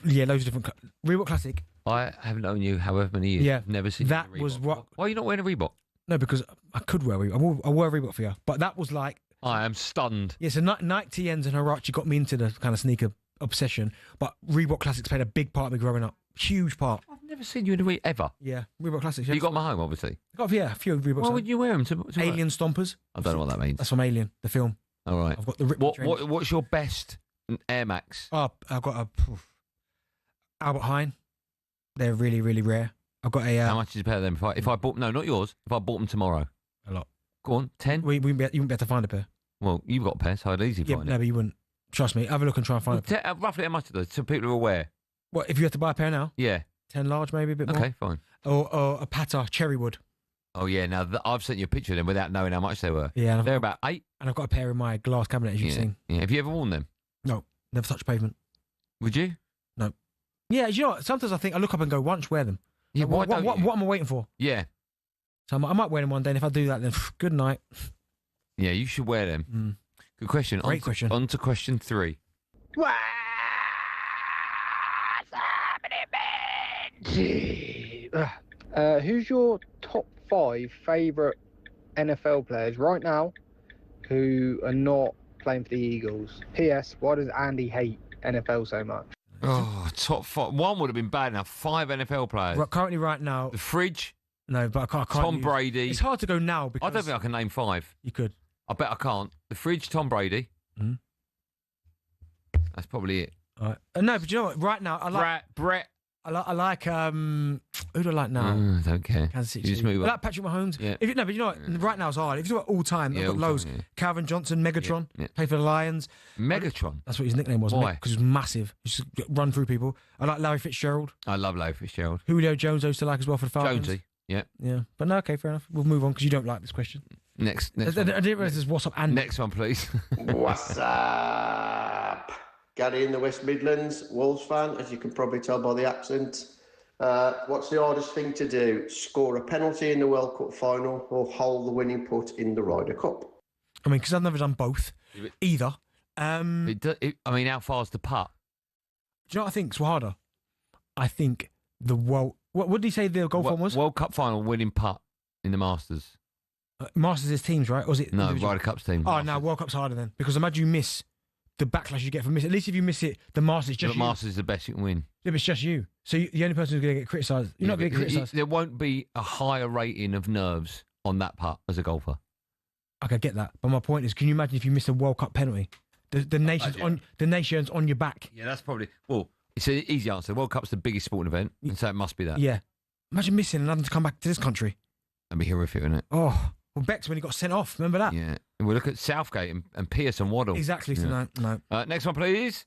Yeah, loads of different... Reebok Classic. I haven't known you however many years. Yeah. Never seen that you was what... Why are you not wearing a Reebok? No, because I could wear Reebok. I wore a Reebok for you. But that was like... I am stunned. Yeah, so Nike TNs and Huarache got me into the kind of sneaker obsession, but Reebok Classics played a big part of me growing up. Huge part. I've never seen you in a Reebok ever. Yeah, Reebok Classics. You got them at home, obviously. I got a few Reeboks. Why would you wear them? To Alien Stompers. I don't know what that means. That's from Alien, the film. All right. I've got the what's your best Air Max? Oh, I've got a Albert Heijn. They're really, really rare. I've got a... How much is a pair of them? If I bought... No, not yours. If I bought them tomorrow. A lot. Go on, 10? You wouldn't be able to find a pair. Well, you've got a pair, so I'd easily find it. No, but you wouldn't. Trust me. Have a look and try and find it. Roughly how much are those? So people are aware. What, if you had to buy a pair now? Yeah. 10 large, maybe, a bit more. Okay, fine. Or a Pata Cherrywood. Oh, yeah. Now, I've sent you a picture of them without knowing how much they were. Yeah. They're about 8. And I've got a pair in my glass cabinet, as you've seen. Yeah. Have you ever worn them? No. Never touched pavement. Would you? No. Yeah, you know what? Sometimes I think I look up and go, once wear them. Yeah, what am I waiting for? Yeah. So I might wear them one day, and if I do that, then good night. Yeah, you should wear them. Good question. Great question. On to question 3. What's happening, Benty? Who's your top 5 favourite NFL players right now who are not playing for the Eagles? P.S. Why does Andy hate NFL so much? Oh, top 5. One would have been bad enough. 5 NFL players. Currently, right now... The Fridge. No, but I can't Tom Brady. It's hard to go now because... I don't think I can name 5. You could. I bet I can't. The Fridge, Tom Brady. Mm-hmm. That's probably it. All right. No, but you know what? Right now, I like... Brett. I like... Who do I like now? I don't care. Kansas City. You just move I on. like Patrick Mahomes. Yeah. No, but you know what? Right now it's hard. If you talk about all time, I've got loads. Time, yeah. Calvin Johnson, Megatron, played for the Lions. Megatron? That's what his nickname was. Why? Because he was massive. He just run through people. I like Larry Fitzgerald. I love Larry Fitzgerald. Julio Jones I used to like as well for the Falcons. Jonesy, yeah. Yeah. But no, okay, fair enough. We'll move on because you don't like this question. Next I didn't realise there's what's up and... Next one, please. What's up? Gary in the West Midlands, Wolves fan, as you can probably tell by the accent. What's the hardest thing to do? Score a penalty in the World Cup final or hold the winning putt in the Ryder Cup? I mean, because I've never done both, either. I mean, how far's the putt? Do you know what I think's harder? I think the World... What did he say the golf one was? World Cup final winning putt in the Masters. Masters is teams, right? Or is it No, individual? Ryder Cup's team. Oh, no, World Cup's harder then. Because imagine you miss the backlash you get from missing. At least if you miss it, the Masters just you. Masters is the best you can win. Yeah, but it's just you. So the only person who's going to get criticised... You're not going to get criticised. There won't be a higher rating of nerves on that putt as a golfer. Okay, I get that. But my point is, can you imagine if you miss a World Cup penalty? The nation's on your back. Yeah, that's probably... Well, it's an easy answer. The World Cup's the biggest sporting event, and so it must be that. Yeah. Imagine missing and having to come back to this country. That'd be horrific, wouldn't it? Oh, well, Beck's when he got sent off. Remember that? Yeah. And we look at Southgate and Pearce and Waddle. Exactly. Yeah. So no. Next one, please.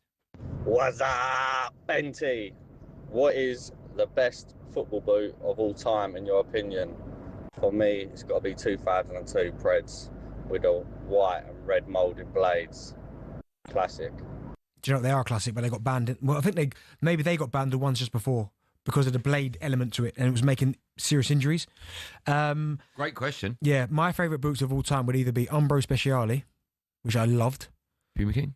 What's up, Benty? What is the best football boot of all time, in your opinion? For me, it's got to be 2002 Preds with the white and red moulded blades. Classic. Do you know what, they are classic, but they got banned. Well, I think maybe they got banned the ones just before because of the blade element to it, and it was making serious injuries. Great question. Yeah, my favourite boots of all time would either be Umbro Speciale, which I loved. Puma King?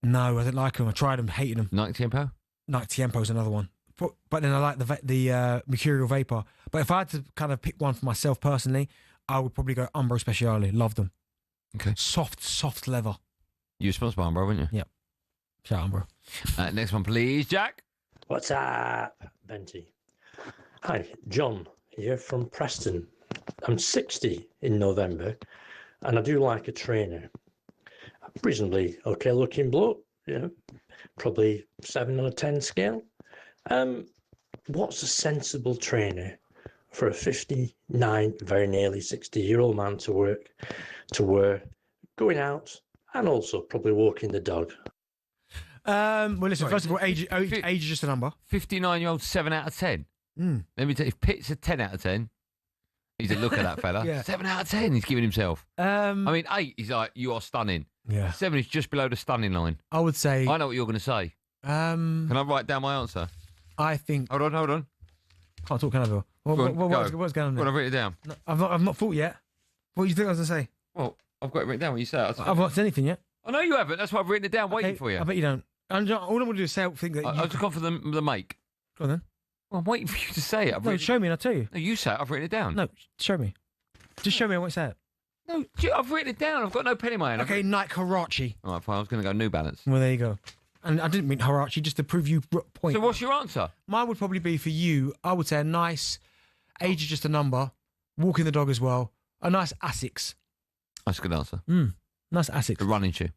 No, I didn't like them. I tried them, hated them. Nike Tempo? Nike Tempo's another one. But then I like the Mercurial Vapor. But if I had to kind of pick one for myself personally, I would probably go Umbro Speciale. Love them. Okay. Soft leather. You were sponsored by Umbro, weren't you? Yep. Shout out, Umbro. Next one, please, Jack. What's up, Benty? Hi, John here from Preston. I'm 60 in November, and I do like a trainer. Reasonably okay looking bloke, probably 7 on a 10 scale. What's a sensible trainer for a 59, very nearly 60-year-old man to wear, going out, and also probably walking the dog? Well, listen, first of all, age is just a number. 59-year-old, 7 out of 10. Let me tell you, if Pitt's a 10 out of 10, he's a look at that fella. Yeah. 7 out of 10, he's giving himself. I mean, 8, he's like, you are stunning. Yeah. 7 is just below the stunning line. I would say... I know what you're going to say. Can I write down my answer? I think... Hold on. Can't talk, can I, Bill? What's going on there? I've written it down. No, I've not thought yet. What do you think I was going to say? Well, I've got it written down what you say. I've not said anything yet. I know you haven't. That's why I've written it down, waiting for you. I bet you don't. All I'm going to do is think that I've just gone for the make. Go on then. Well, I'm waiting for you to say it. No, show me and I'll tell you. No, you say it. I've written it down. No, show me. Just show me I won't say it. No, I've written it down. I've got no pen in my hand. Okay, Nike Huarache. All right, fine. I was going to go New Balance. Well, there you go. And I didn't mean Huarache, just to prove you point. So what's your answer? Mine would probably be for you, I would say a nice, age is just a number, walking the dog as well, a nice Asics. That's a good answer. Nice Asics. The running shoe.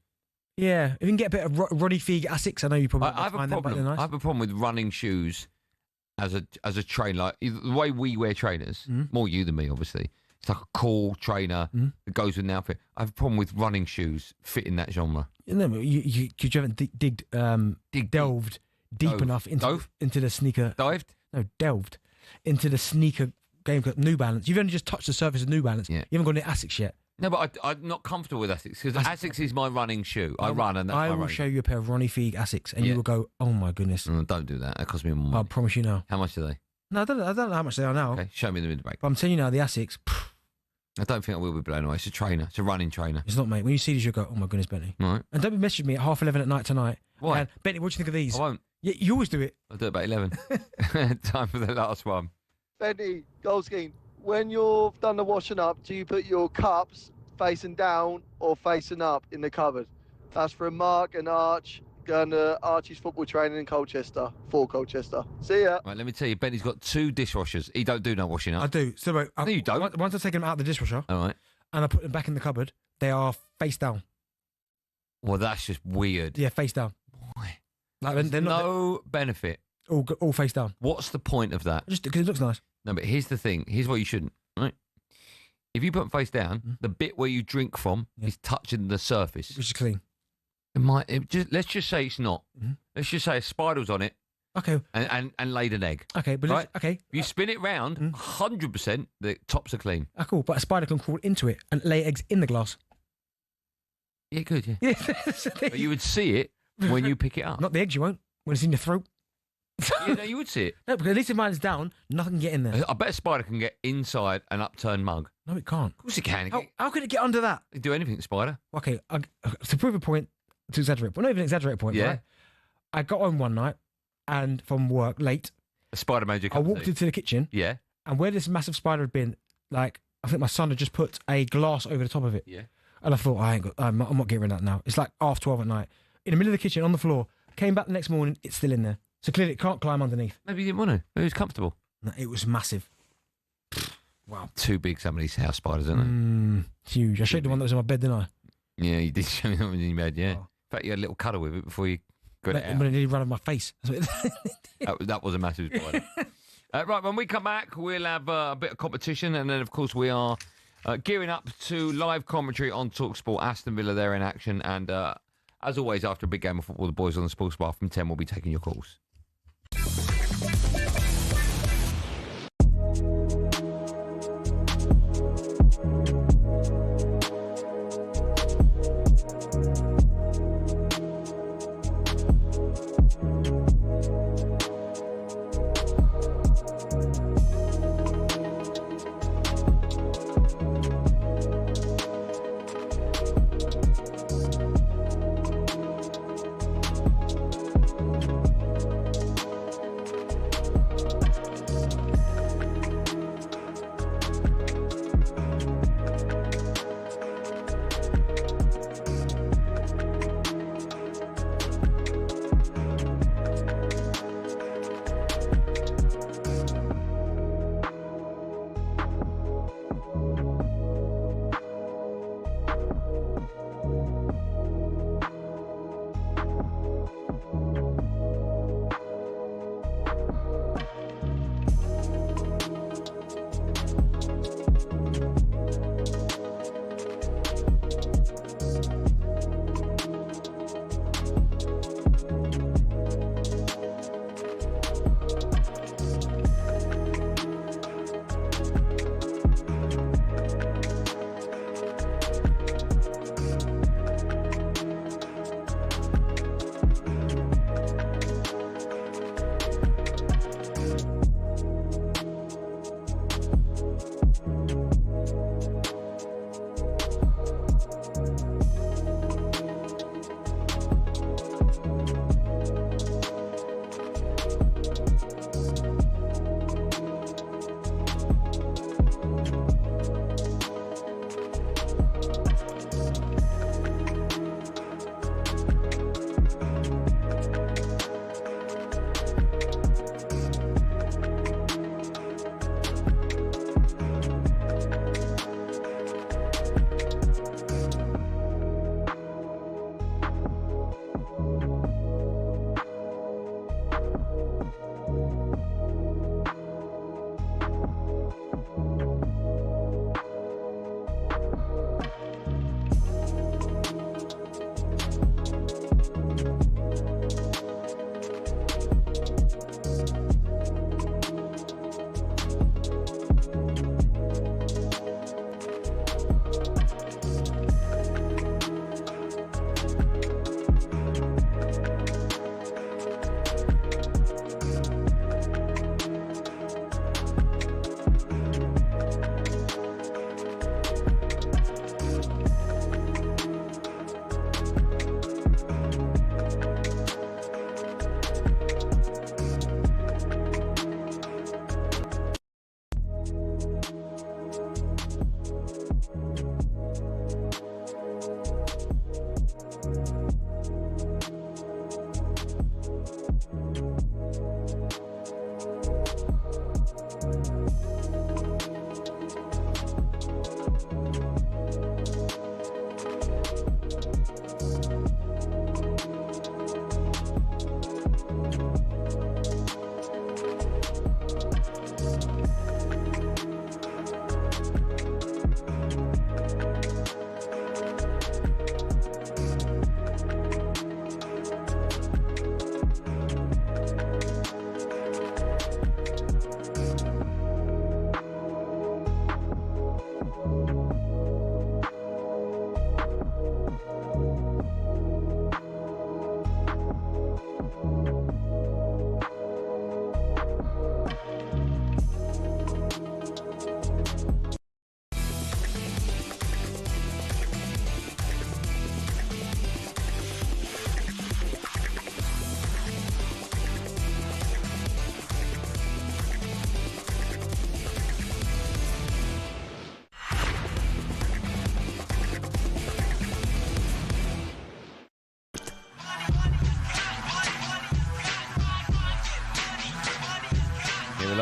Yeah, if you can get a bit of Roddy Feig Asics, I know you probably I have a problem. Nice. I have a problem with running shoes as a trainer. Like the way we wear trainers, more you than me, obviously. It's like a cool trainer that goes with an outfit. I have a problem with running shoes fitting that genre. No, you haven't delved deep enough into the sneaker. Dived? No, delved into the sneaker game. New Balance. You've only just touched the surface of New Balance. Yeah. You haven't got any Asics yet. No, but I'm not comfortable with Asics because Asics is my running shoe. I run and that's my I will running. show you a pair of Ronnie Feig Asics and you will go, oh my goodness. Don't do that. That costs me more money. I promise you now. How much are they? No, I don't know how much they are now. Okay, show me them in the break. But I'm telling you now, the Asics. I don't think I will be blown away. It's a trainer. It's a running trainer. It's not, mate. When you see these, you'll go, oh my goodness, Benny. Right. And don't be messaging me at 11:30 at night tonight. Why? Benny, what do you think of these? I won't. Yeah, you always do it. I'll do it about 11. Time for the last one. Benny, Goldstein, when you've done the washing up, do you put your cups facing down or facing up in the cupboard? That's from Mark and Arch, going to Archie's football training in Colchester, for Colchester. See ya. Right, let me tell you, Benny's got 2 dishwashers. He don't do no washing up. I do. So wait, no, you don't. Once I've taken them out of the dishwasher, all right, and I put them back in the cupboard, they are face down. Well, that's just weird. Yeah, face down. Why? Like, they're not, no benefit. All face down. What's the point of that? Just because it looks nice. No, but here's the thing. Here's what you shouldn't. Right? If you put them face down, the bit where you drink from is touching the surface, which is clean. Let's just say it's not. Let's just say a spider was on it. Okay. And laid an egg. Okay, but right? Okay. If you spin it round, 100% the tops are clean. Ah, cool. But a spider can crawl into it and lay eggs in the glass. Yeah, good. Yeah. But you would see it when you pick it up. Not the eggs. You won't. When it's in your throat. Yeah, no, you would see it. No, because at least if mine's down, nothing can get in there. I bet a spider can get inside an upturned mug. No, it can't. Of course it can. How can it get under that? It do anything, spider. Okay, to prove a point, to exaggerate, but not even exaggerate a point, Yeah. right? I got home one night and from work late. A spider made you I walked into the kitchen. Yeah. And where this massive spider had been, like, I think my son had just put a glass over the top of it. Yeah. And I thought, I'm not getting rid of that now. It's like 12:30 at night. In the middle of the kitchen, on the floor. Came back the next morning, it's still in there. So clearly it can't climb underneath. Maybe you didn't want to. Maybe it was comfortable. No, it was massive. Wow. Too big, some of these house spiders, aren't they? Huge. I showed you the one that was in my bed, didn't I? Yeah, you did show me that one in your bed, yeah. In fact, you had a little cuddle with it before you got it out. But it nearly ran over my face. That was a massive spider. Right, when we come back, we'll have a bit of competition, and then, of course, we are gearing up to live commentary on talkSPORT. Aston Villa, they're in action, and as always, after a big game of football, the boys on the Sports Bar from 10 will be taking your calls.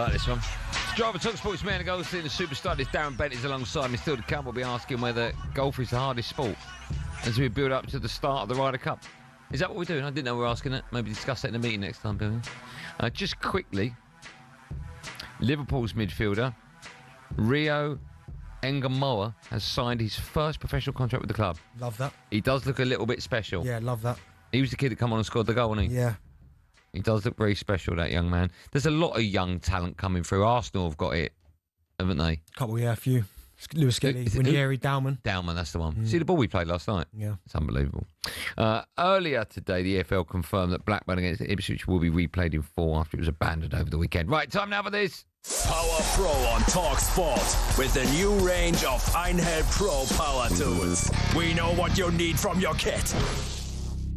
like this one. Driver talkSPORT's man, Goldstein, the superstar. This Darren Bent is alongside me. Still to come, we'll be asking whether golf is the hardest sport as we build up to the start of the Ryder Cup. Is that what we're doing? I didn't know we were asking that. Maybe discuss that in a meeting next time, Bill. Just quickly, Liverpool's midfielder, Rio Engamoa, has signed his first professional contract with the club. Love that. He does look a little bit special. Yeah, love that. He was the kid that come on and scored the goal, wasn't he? Yeah. He does look very special, that young man. There's a lot of young talent coming through. Arsenal have got it, haven't they? Couple, yeah, a few. Lewis Kelly, Winieri, Dowman. Dowman, that's the one. See the ball we played last night? Yeah. It's unbelievable. Earlier today, the EFL confirmed that Blackburn against Ipswich will be replayed in full after it was abandoned over the weekend. Right, time now for this. Power Pro on talkSPORT with the new range of Einhel Power tools. We know what you need from your kit.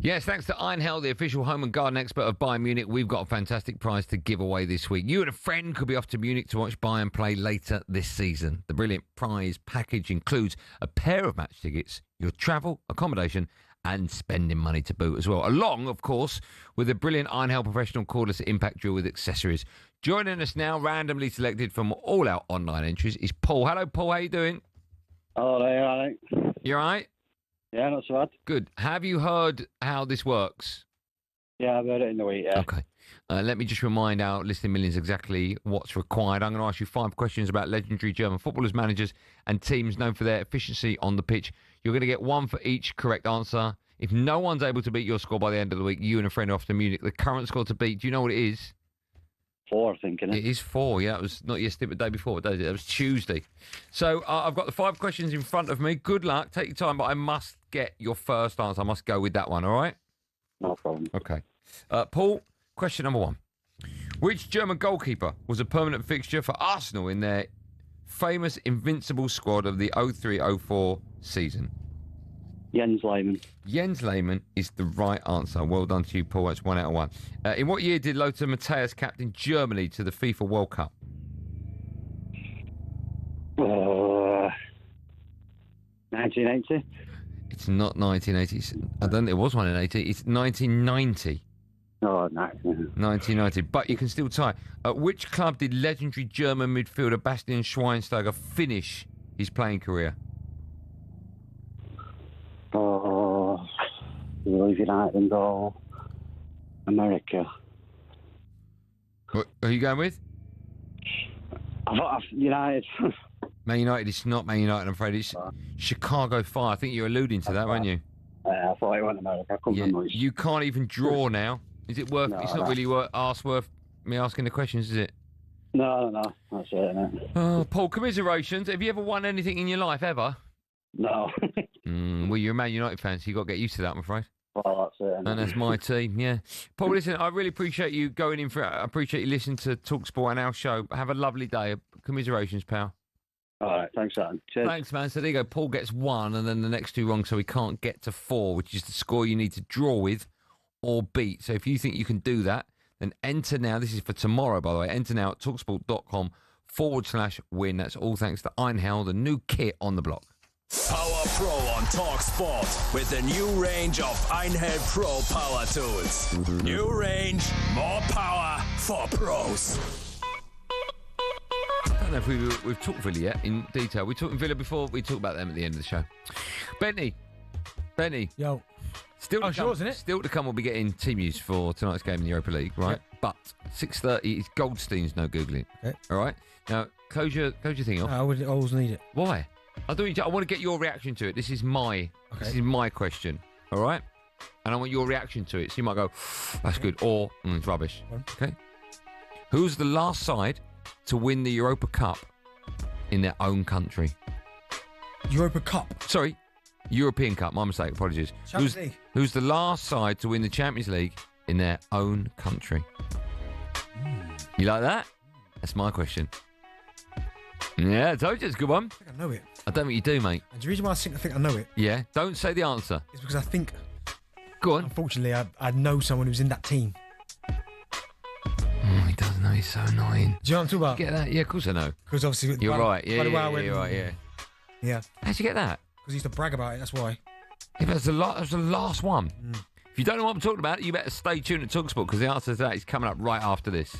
Yes, thanks to Einhel, the official home and garden expert of Bayern Munich, we've got a fantastic prize to give away this week. You and a friend could be off to Munich to watch Bayern play later this season. The brilliant prize package includes a pair of match tickets, your travel, accommodation, and spending money to boot as well, along, of course, with a brilliant Einhel professional cordless impact drill with accessories. Joining us now, randomly selected from all our online entries, is Paul. Hello, Paul. How you doing? Oh, there, all right. You all right? Yeah, not so bad. Good. Have you heard how this works? Yeah, I've heard it in the week, yeah. Okay. Let me just remind our listening millions exactly what's required. I'm going to ask you 5 questions about legendary German footballers, managers, and teams known for their efficiency on the pitch. You're going to get 1 for each correct answer. If no one's able to beat your score by the end of the week, you and a friend are off to Munich. The current score to beat, do you know what it is? 4, I think, isn't it? It is 4, yeah. It was not yesterday, but the day before. It was Tuesday. So I've got the 5 questions in front of me. Good luck. Take your time, but I must get your first answer. I must go with that one, all right? No problem. Okay. Paul, question number 1. Which German goalkeeper was a permanent fixture for Arsenal in their famous invincible squad of the 03-04 season? Jens Lehmann. Jens Lehmann is the right answer. Well done to you, Paul. That's 1 out of 1. In what year did Lothar Matthäus captain Germany to the FIFA World Cup? 1980. It's not 1980. I don't think it was one in 80. It's 1990. Oh, no. 1990. But you can still tie. Which club did legendary German midfielder Bastian Schweinsteiger finish his playing career? Oh, Leeds United and go America. What are you going with? I thought United. Man United. It's not Man United, I'm afraid. It's Chicago Fire. I think you're alluding to that, weren't you? I thought it went America. I couldn't remember. You can't even draw now. Is it worth? No, it's not really worth me asking the questions, is it? No. That's it, isn't it? Oh, Paul, commiserations. Have you ever won anything in your life, ever? No. Well, you're a Man United fan, so you've got to get used to that, I'm afraid. Well, that's it. And that's my team, yeah. Paul, listen, I really appreciate you going in for it. I appreciate you listening to talkSPORT and our show. Have a lovely day. Commiserations, pal. All right, thanks, Adam. Cheers. Thanks, man. So there you go. Paul gets 1 and then the next 2 wrong, so he can't get to 4, which is the score you need to draw with or beat. So if you think you can do that, then enter now. This is for tomorrow, by the way. Enter now at talksport.com/win. That's all thanks to Einhel, the new kit on the block. Power Pro on talkSPORT with the new range of Einhel Power tools. New range, more power for pros. I don't know if we've talked Villa yet in detail. We talked Villa before. We talked about them at the end of the show. Benny. Yo. Still to come, yours, isn't it? Still to come, we'll be getting team news for tonight's game in the Europa League, right? Yep. But 6:30 is Goldstein's no Googling. Okay. All right? Now, close your thing off. I always need it. Why? I want to get your reaction to it. This is my question, all right? And I want your reaction to it. So you might go, that's good, or it's rubbish. Okay? Who's the last side to win the Europa Cup in their own country? Europa Cup? Sorry, European Cup. My mistake, apologies. Champions League. Who's the last side to win the Champions League in their own country? You like that? That's my question. Yeah, I told you it's a good one. I think I know it. I don't think you do, mate. And the reason why I think I know it Yeah, don't say the answer. is because I think, Go on. unfortunately, I know someone who's in that team. Oh, he doesn't know. He's so annoying. Do you know what I'm talking about? Get that? Yeah, of course I know. Because obviously, You're right. Yeah, you're right. Yeah. How'd you get that? Because he used to brag about it. That's why. If that's the last one. If you don't know what I'm talking about, you better stay tuned to talkSPORT because the answer to that is coming up right after this.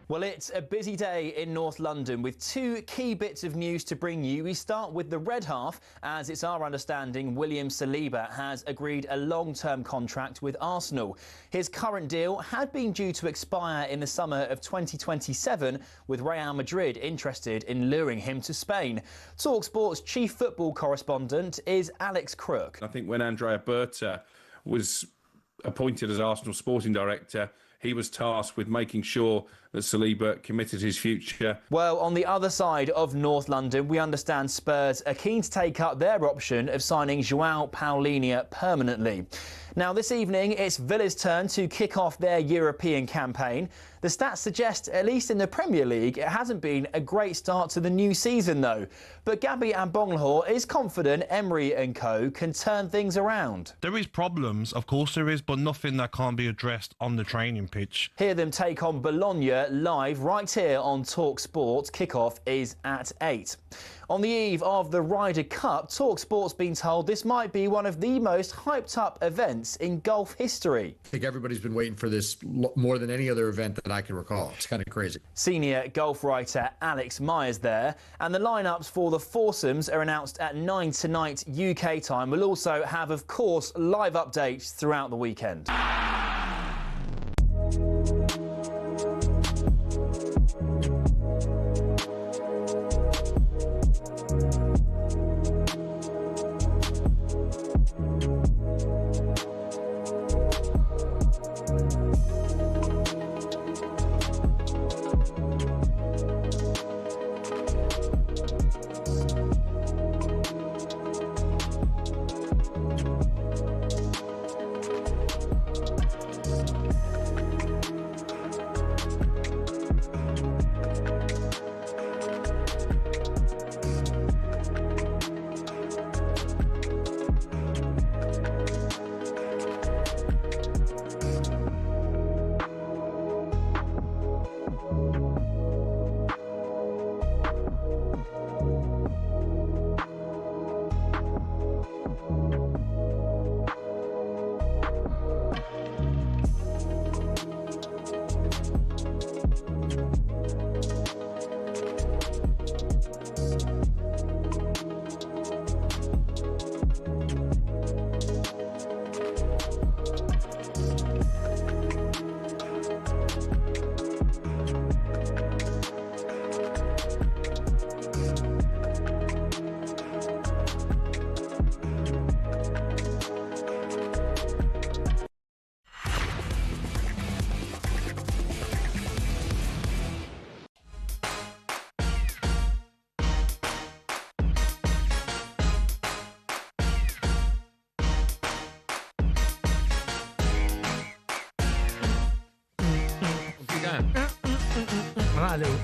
Well, it's a busy day in North London with two key bits of news to bring you. We start with the red half, as it's our understanding William Saliba has agreed a long-term contract with Arsenal. His current deal had been due to expire in the summer of 2027, with Real Madrid interested in luring him to Spain. talkSPORT's chief football correspondent is Alex Crook. I think when Andrea Berta was appointed as Arsenal sporting director, he was tasked with making sure that Saliba committed his future. Well, on the other side of North London, we understand Spurs are keen to take up their option of signing João Paulinho permanently. Now, this evening, it's Villa's turn to kick off their European campaign. The stats suggest, at least in the Premier League, it hasn't been a great start to the new season, though. But Gabby Agbonlahor is confident Emery and co can turn things around. There is problems, of course there is, but nothing that can't be addressed on the training pitch. Hear them take on Bologna live right here on talkSPORT. Kick-off is at 8. On the eve of the Ryder Cup, talkSPORT's been told this might be one of the most hyped-up events in golf history. I think everybody's been waiting for this more than any other event that I can recall. It's kind of crazy. Senior golf writer Alex Myers there, and the lineups for the foursomes are announced at 9 tonight UK time. We'll also have, of course, live updates throughout the weekend.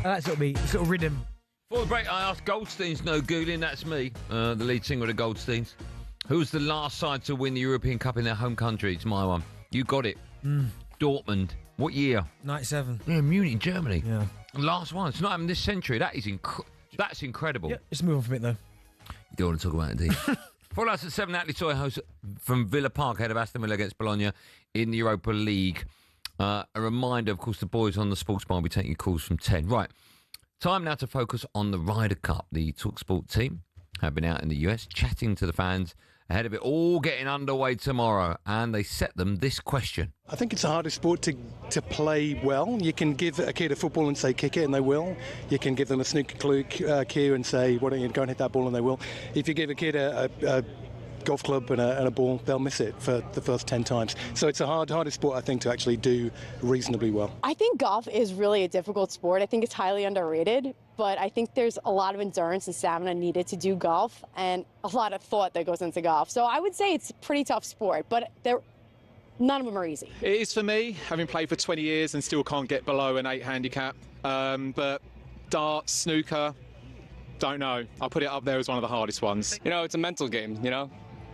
That little rhythm. Before the break, I asked Goldstein's no Googling, that's me, the lead singer of the Goldsteins. Who's the last side to win the European Cup in their home country? It's my one. You got it. Dortmund. What year? 97. Yeah, Munich, Germany. Yeah. Last one. It's not even this century. That's incredible. Yeah, let's move on from it, though. You don't want to talk about it, do you? Follow us at 7 Natalie Toy House from Villa Park, ahead of Aston Villa against Bologna in the Europa League. A reminder, of course, the boys on the sports bar will be taking calls from 10. Right. Time now to focus on the Ryder Cup. The talkSPORT team have been out in the US chatting to the fans ahead of it all getting underway tomorrow, and they set them this question. I think it's the hardest sport to play well. You can give a kid a football and say kick it, and they will. You can give them a snooker cue and say, why don't you go and hit that ball, and they will. If you give a kid a golf club and a ball, they'll miss it for the first 10 times. So it's the hardest sport, I think, to actually do reasonably well. I think golf is really a difficult sport. I think it's highly underrated, but I think there's a lot of endurance and stamina needed to do golf and a lot of thought that goes into golf. So I would say it's a pretty tough sport, but none of them are easy. It is for me, having played for 20 years and still can't get below an 8 handicap. But darts, snooker, don't know. I'll put it up there as one of the hardest ones. You know, it's a mental game, you know?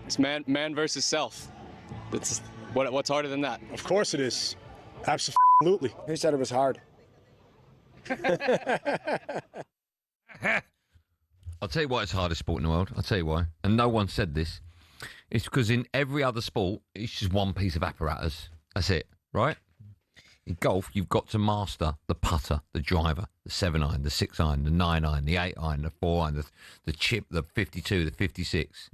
It's man versus self. It's what's harder than that? Of course it is. Absolutely. Who said it was hard? I'll tell you why it's the hardest sport in the world. I'll tell you why. And no one said this. It's because in every other sport, it's just one piece of apparatus. That's it, right? In golf, you've got to master the putter, the driver, the 7-iron, the 6-iron, the 9-iron, the 8-iron, the 4-iron, the chip, the 52, the 56.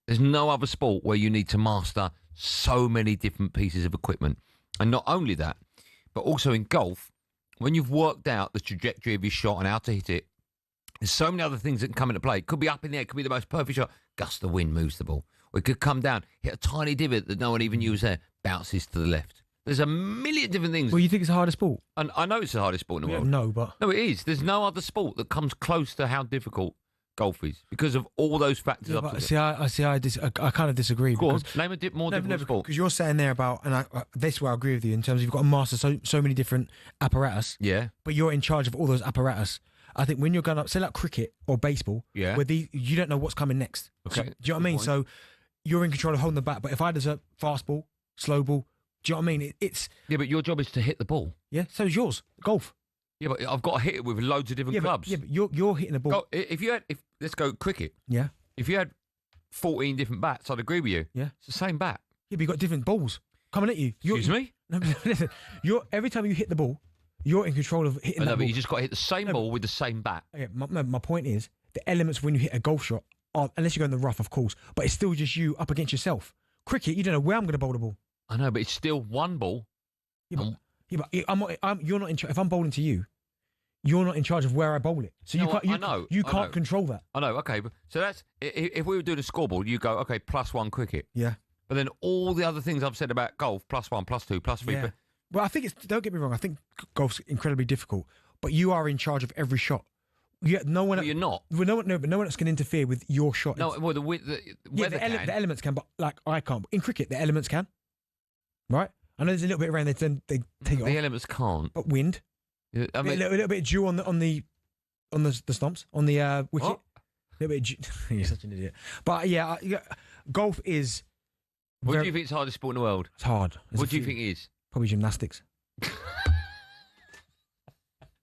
There's no other sport where you need to master so many different pieces of equipment. And not only that, but also in golf, when you've worked out the trajectory of your shot and how to hit it, there's so many other things that can come into play. It could be up in the air, it could be the most perfect shot. Gust of wind moves the ball. Or it could come down, hit a tiny divot that no one even knew was there, bounces to the left. There's a million different things. Well, you think it's the hardest sport? And I know it's the hardest sport in the world. No, but... No, it is. There's no other sport that comes close to how difficult golf is because of all those factors. Yeah, but I kind of disagree. Go on, because, name a more difficult sport. Because you're saying there about, and this is where I agree with you, in terms of you've got to master so many different apparatus. Yeah. But you're in charge of all those apparatus. I think when you're going up, say like cricket or baseball, yeah, where you don't know what's coming next. Okay. So, do you know what I mean? Point. So you're in control of holding the bat. But if I there's a fast ball, slow ball, do you know what I mean? It's yeah, but your job is to hit the ball. Yeah, so is yours. Golf. Yeah, but I've got to hit it with loads of different clubs. But you're hitting the ball. Let's go cricket. Yeah. If you had 14 different bats, I'd agree with you. Yeah. It's the same bat. Yeah, but you've got different balls coming at you. Excuse me? No, listen, every time you hit the ball, you're in control of hitting that ball. But you just got to hit the same ball with the same bat. Okay, my point is, the elements when you hit a golf shot are, unless you go in the rough, of course, but it's still just you up against yourself. Cricket, you don't know where I'm going to bowl the ball. I know, but it's still one ball. Yeah, but you're not in charge. If I'm bowling to you, you're not in charge of where I bowl it. So you can't control that. I know, okay. So that's, if we were doing a scoreboard, you go, okay, +1 cricket. Yeah. But then all the other things I've said about golf, +1, +2, +3. Yeah. Well, I think don't get me wrong, I think golf's incredibly difficult, but you are in charge of every shot. No one. But you're not. Well, no one else can interfere with your shot. No, well, the weather can. The elements can, but like I can't. In cricket, the elements can. Right? I know there's a little bit around there, then they take it off. The elements can't. But wind. Yeah, I mean, a little bit of dew on the stumps, on the wicket. What? A little bit of dew. You're such an idiot. But yeah, golf is. What do you think is the hardest sport in the world? It's hard. What do you think it is? Probably gymnastics.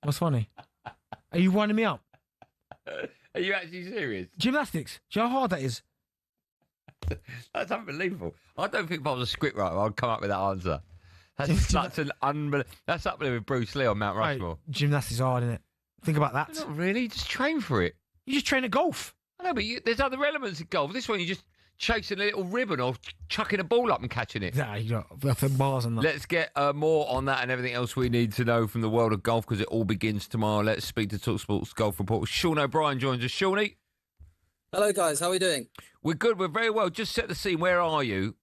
What's funny? Are you winding me up? Are you actually serious? Gymnastics. Do you know how hard that is? That's unbelievable. I don't think if I was a scriptwriter, I'd come up with that answer. That's such an unbelievable. That's up there with Bruce Lee on Mount Rushmore. Right. Gymnastics is hard, isn't it? Think about that. Not really. Just train for it. You just train at golf. I know, but there's other elements in golf. This one, you just chasing a little ribbon or chucking a ball up and catching it. Yeah, you got bars and that. Let's get more on that and everything else we need to know from the world of golf because it all begins tomorrow. Let's speak to talkSPORT's golf reporter. Sean O'Brien joins us. Shawnee. Hello, guys. How are we doing? We're good. We're very well. Just set the scene. Where are you?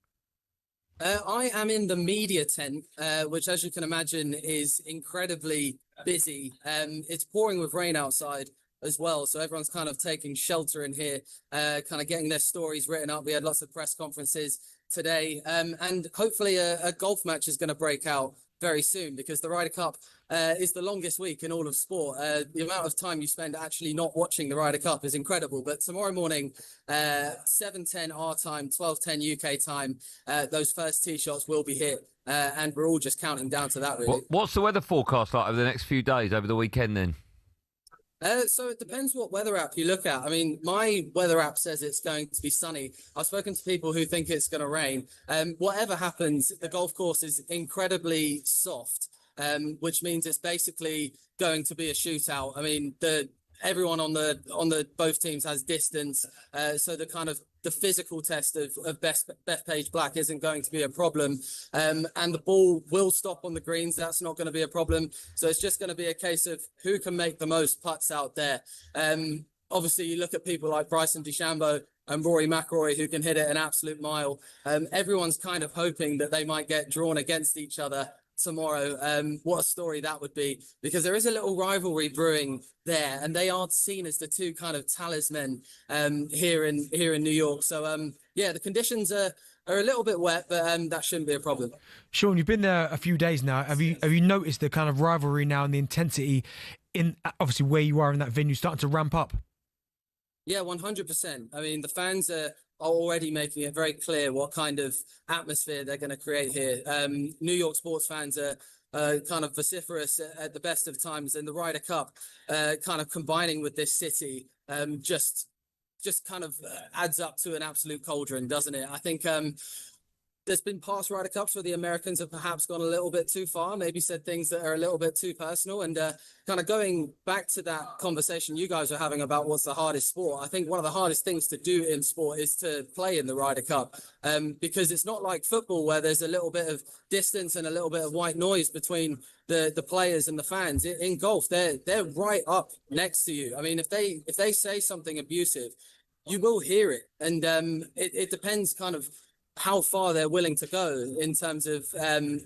I am in the media tent, which, as you can imagine, is incredibly busy. It's pouring with rain outside as well, so everyone's kind of taking shelter in here, kind of getting their stories written up. We had lots of press conferences today, and hopefully a golf match is going to break out very soon because the Ryder Cup is the longest week in all of sport. The amount of time you spend actually not watching the Ryder Cup is incredible. But tomorrow morning, 7:10 our time, 12:10 UK time, those first tee shots will be hit, and we're all just counting down to that, really. What's the weather forecast like over the next few days, over the weekend then? So it depends what weather app you look at. I mean, my weather app says it's going to be sunny. I've spoken to people who think it's going to rain. Whatever happens, the golf course is incredibly soft, which means it's basically going to be a shootout. I mean, everyone on the both teams has distance, so the physical test of Bethpage Black isn't going to be a problem, and the ball will stop on the greens. That's not going to be a problem. So it's just going to be a case of who can make the most putts out there. Obviously, you look at people like Bryson DeChambeau and Rory McIlroy who can hit it an absolute mile. Everyone's kind of hoping that they might get drawn against each other tomorrow. What a story that would be, because there is a little rivalry brewing there, and they are seen as the two kind of talisman here in New York. So yeah, the conditions are a little bit wet, but that shouldn't be a problem. Sean, you've been there a few days now. Have you noticed the kind of rivalry now and the intensity in obviously where you are in that venue starting to ramp up? Yeah, 100%. I mean, the fans are already making it very clear what kind of atmosphere they're going to create here. New York sports fans are kind of vociferous at the best of times, and the Ryder Cup kind of combining with this city just kind of adds up to an absolute cauldron, doesn't it? I think there's been past Ryder Cups where the Americans have perhaps gone a little bit too far, maybe said things that are a little bit too personal. And kind of going back to that conversation you guys are having about what's the hardest sport, I think one of the hardest things to do in sport is to play in the Ryder Cup, because it's not like football where there's a little bit of distance and a little bit of white noise between the players and the fans. In golf, they're right up next to you. I mean, if they say something abusive, you will hear it. And it depends kind of how far they're willing to go in terms of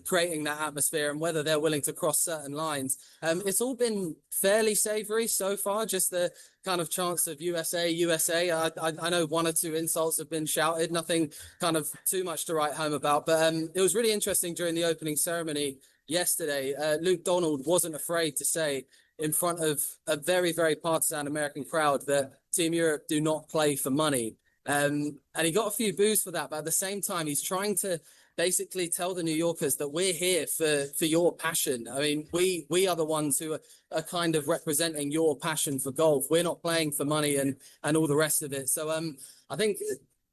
creating that atmosphere and whether they're willing to cross certain lines. It's all been fairly savoury so far, just the kind of chants of USA. I know 1 or 2 insults have been shouted, nothing kind of too much to write home about. But it was really interesting during the opening ceremony yesterday. Luke Donald wasn't afraid to say in front of a very, very partisan American crowd that Team Europe do not play for money. And he got a few boos for that, but at the same time, he's trying to basically tell the New Yorkers that we're here for your passion. I mean, we are the ones who are kind of representing your passion for golf. We're not playing for money and all the rest of it. So I think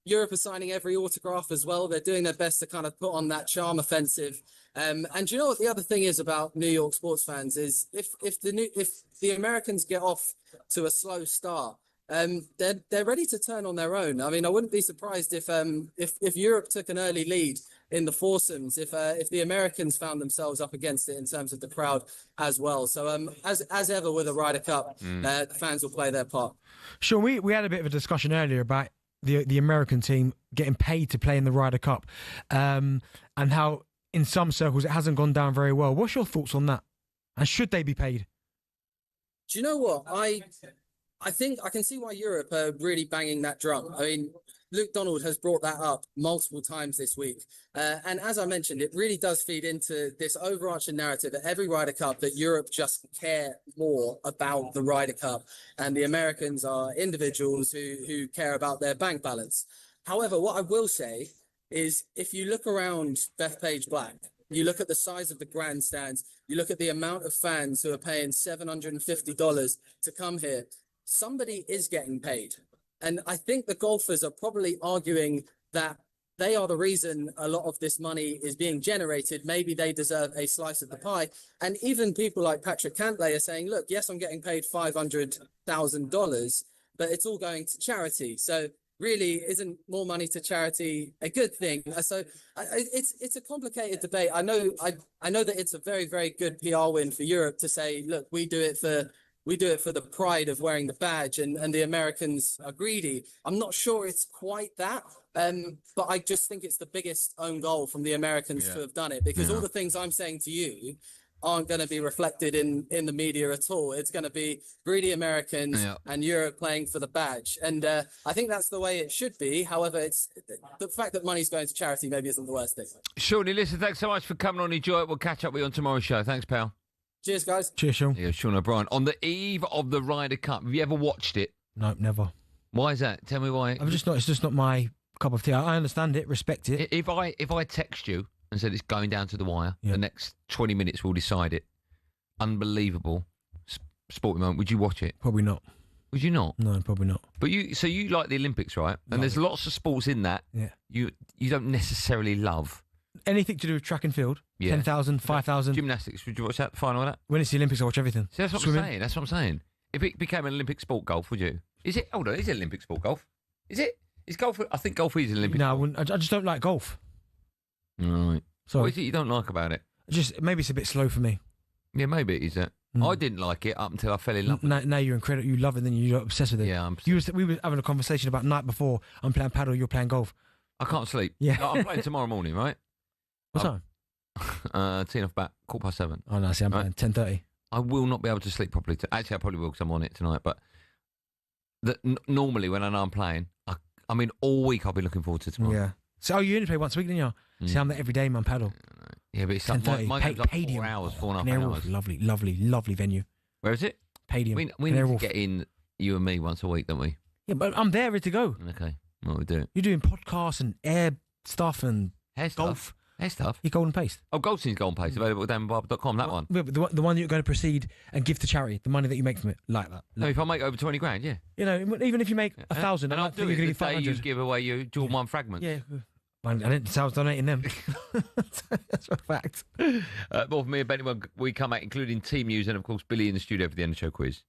Europe are signing every autograph as well. They're doing their best to kind of put on that charm offensive. And you know what the other thing is about New York sports fans is if the Americans get off to a slow start, they're ready to turn on their own. I mean, I wouldn't be surprised if Europe took an early lead in the foursomes, if the Americans found themselves up against it in terms of the crowd as well. So as ever with a Ryder Cup, the fans will play their part. Sean, we had a bit of a discussion earlier about the American team getting paid to play in the Ryder Cup, and how in some circles it hasn't gone down very well. What's your thoughts on that? And should they be paid? Do you know what? I think I can see why Europe are really banging that drum. I mean, Luke Donald has brought that up multiple times this week. And as I mentioned, it really does feed into this overarching narrative at every Ryder Cup that Europe just care more about the Ryder Cup. And the Americans are individuals who care about their bank balance. However, what I will say is if you look around Bethpage Black, you look at the size of the grandstands, you look at the amount of fans who are paying $750 to come here, somebody is getting paid. And I think the golfers are probably arguing that they are the reason a lot of this money is being generated. Maybe they deserve a slice of the pie. And even people like Patrick Cantlay are saying, look, yes, I'm getting paid $500,000, but it's all going to charity. So really, isn't more money to charity a good thing? So it's a complicated debate. I know that it's a very, very good PR win for Europe to say, look, we do it for the pride of wearing the badge, and the Americans are greedy. I'm not sure it's quite that, but I just think it's the biggest own goal from the Americans to have done it, because all the things I'm saying to you aren't going to be reflected in the media at all. It's going to be greedy Americans and Europe playing for the badge. And I think that's the way it should be. However, it's the fact that money's going to charity maybe isn't the worst thing. Shawnee, listen, thanks so much for coming on. Enjoy it. We'll catch up with you on tomorrow's show. Thanks, pal. Cheers, guys. Cheers, Sean. Yeah, Sean O'Brien. On the eve of the Ryder Cup, have you ever watched it? No, never. Why is that? Tell me why. It's just not my cup of tea. I understand it, respect it. If I text you and said it's going down to the wire, the next 20 minutes will decide it. Unbelievable sporting moment. Would you watch it? Probably not. Would you not? No, probably not. But you like the Olympics, right? And there's lots of sports in that. Yeah. You don't necessarily love. Anything to do with track and field, 10,000, 5,000. Gymnastics, would you watch that final of that? When it's the Olympics, I watch everything. See, that's what Swimming. I'm saying. That's what I'm saying. If it became an Olympic sport, golf, would you? Is it? Hold on, is it Olympic sport, golf? Is it? Is golf? I think golf is an Olympic sport. I wouldn't. I just don't like golf. Right. Sorry. What is it you don't like about it? Maybe it's a bit slow for me. Yeah, maybe it is that. I didn't like it up until I fell in love with it. Now you're incredible. You love it, then you're obsessed with it. Yeah, we were having a conversation about night before. I'm playing paddle, you're playing golf. I can't sleep. Yeah. I'm playing tomorrow morning, right? What time? Teeing off about 7:15. Oh, no, see, I'm playing 10:30. I will not be able to sleep properly. Actually, I probably will because I'm on it tonight. But normally when I know I'm playing, I mean, all week I'll be looking forward to tomorrow. Yeah. So you only play once a week, didn't you? See, I'm there every day, man, paddle. Yeah, but it's like my game's like 4 hours, 4.5 hours. Lovely, lovely, lovely venue. Where is it? Padium. We need to get in, you and me, once a week, don't we? Yeah, but I'm there ready to go. Okay, well, we do it. You're doing podcasts and air stuff and hair golf. Hair stuff? Your golden paste. Oh, Goldstein's golden paste, available at danbarber.com, that one. Yeah, but the one you're going to proceed and give to charity, the money that you make from it, like that. No, if I make over 20 grand, yeah. You know, even if you make 1,000, and I'll do it you're the going to day 500. you give away your Jordan 1 fragments. Yeah. I didn't say I was donating them. That's a fact. More from me and Benny when we come out, including team news and, of course, Billy in the studio for the end of the show quiz.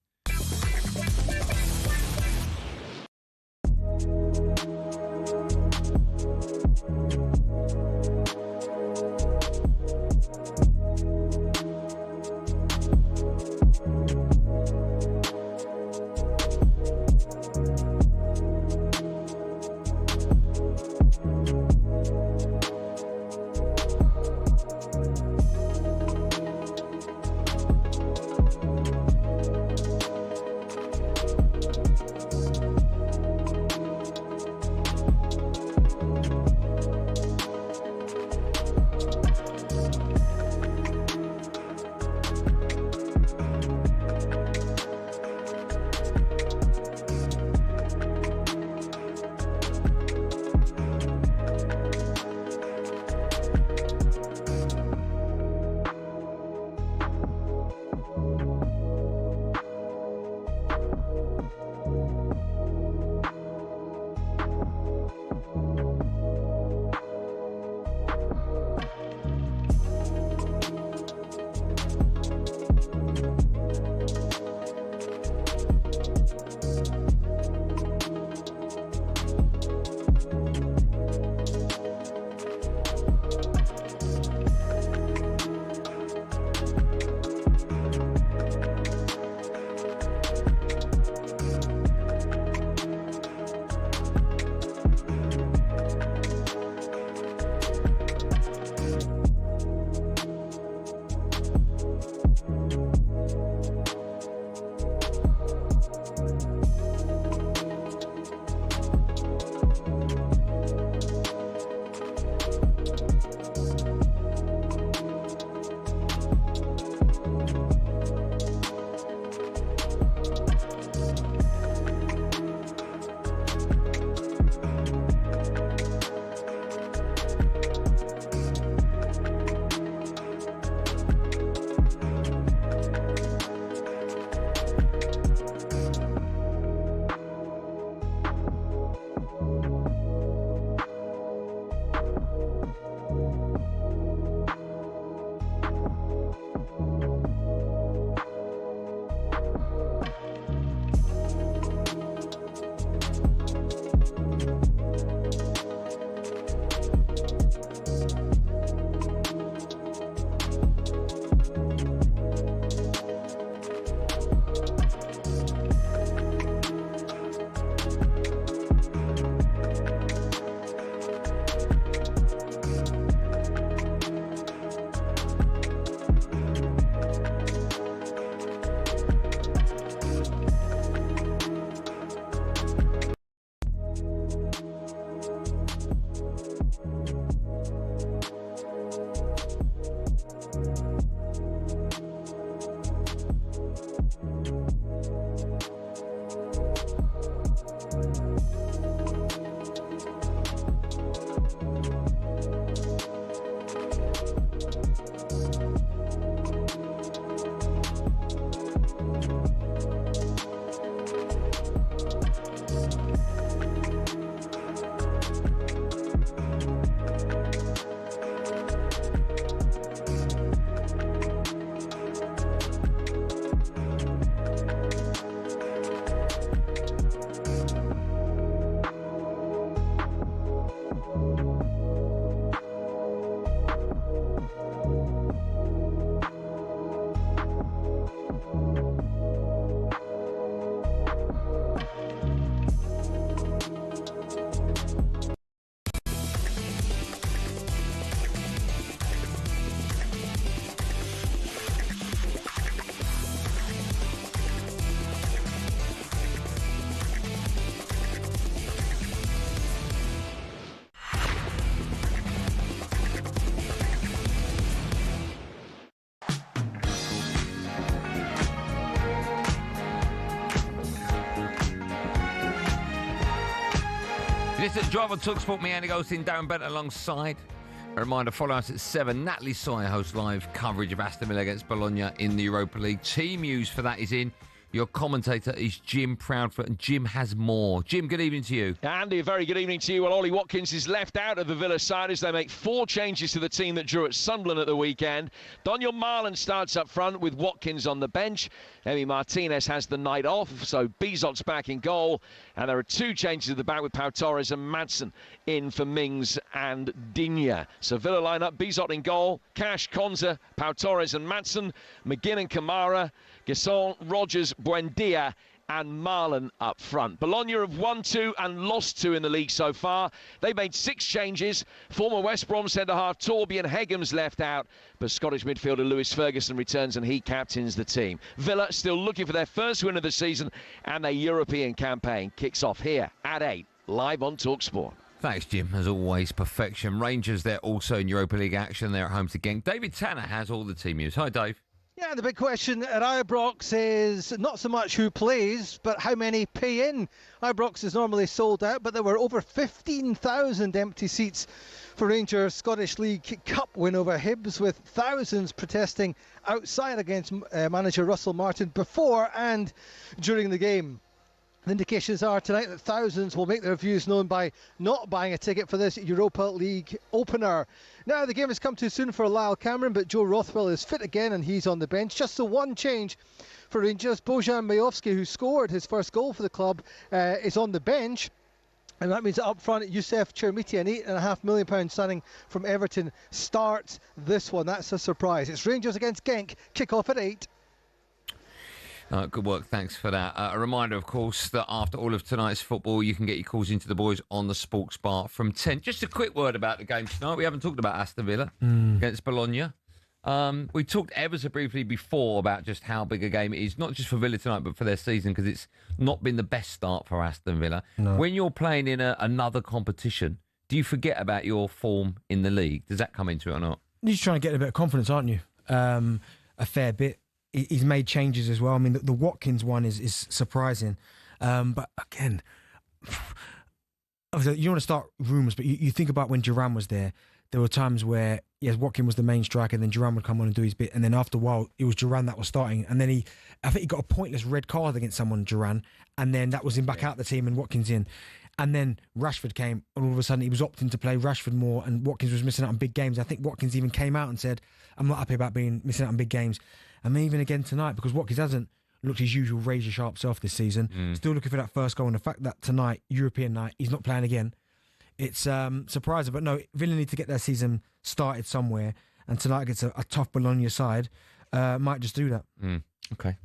This is Drive on talkSPORT. Me, Andy Goldstein Darren Bent alongside. A reminder, follow us at 7. Natalie Sawyer hosts live coverage of Aston Villa against Bologna in the Europa League. Team news for that is in. Your commentator is Jim Proudfoot, and Jim has more. Jim, good evening to you. Andy, a very good evening to you. Well, Ollie Watkins is left out of the Villa side as they make 4 changes to the team that drew at Sunderland at the weekend. Daniel Marlon starts up front with Watkins on the bench. Emi Martinez has the night off, so Bizot's back in goal. And there are 2 changes at the back with Pau Torres and Madsen in for Mings and Digne. So Villa line up, Bizot in goal, Cash, Konza, Pau Torres and Madsen, McGinn and Kamara, Gasson, Rogers, Buendia and Marlon up front. Bologna have won 2 and lost 2 in the league so far. They made 6 changes. Former West Brom centre-half Torbjorn Hegem's left out, but Scottish midfielder Lewis Ferguson returns and he captains the team. Villa still looking for their first win of the season, and their European campaign kicks off here at 8, live on talkSPORT. Thanks, Jim. As always, perfection. Rangers, they're also in Europa League action. They're at home to Genk. David Tanner has all the team news. Hi, Dave. Yeah, the big question at Ibrox is not so much who plays, but how many pay in. Ibrox is normally sold out, but there were over 15,000 empty seats for Rangers' Scottish League Cup win over Hibs, with thousands protesting outside against manager Russell Martin before and during the game. The indications are tonight that thousands will make their views known by not buying a ticket for this Europa League opener. Now, the game has come too soon for Lyle Cameron, but Joe Rothwell is fit again and he's on the bench. Just the one change for Rangers. Bojan Majowski, who scored his first goal for the club, is on the bench. And that means that up front, Youssef Chermiti, an £8.5 million signing from Everton, starts this one. That's a surprise. It's Rangers against Genk, kick-off at 8. Good work, thanks for that. A reminder, of course, that after all of tonight's football, you can get your calls into the boys on the Sports Bar from 10. Just a quick word about the game tonight. We haven't talked about Aston Villa against Bologna. We talked ever so briefly before about just how big a game it is, not just for Villa tonight, but for their season, because it's not been the best start for Aston Villa. No. When you're playing in another competition, do you forget about your form in the league? Does that come into it or not? You're just trying to get a bit of confidence, aren't you? A fair bit. He's made changes as well. I mean, the Watkins one is surprising. But again, you don't want to start rumours, but you think about when Duran was there, there were times where, yes, Watkins was the main striker, and then Duran would come on and do his bit. And then after a while, it was Duran that was starting. And then I think he got a pointless red card against someone, Duran. And then that was him back out the team and Watkins in. And then Rashford came, and all of a sudden he was opting to play Rashford more, and Watkins was missing out on big games. I think Watkins even came out and said, I'm not happy about being missing out on big games. And even again tonight, because Watkins hasn't looked his usual razor-sharp self this season, still looking for that first goal. And the fact that tonight, European night, he's not playing again, it's surprising. But no, Villa need to get their season started somewhere. And tonight against a tough Bologna side, might just do that. Okay.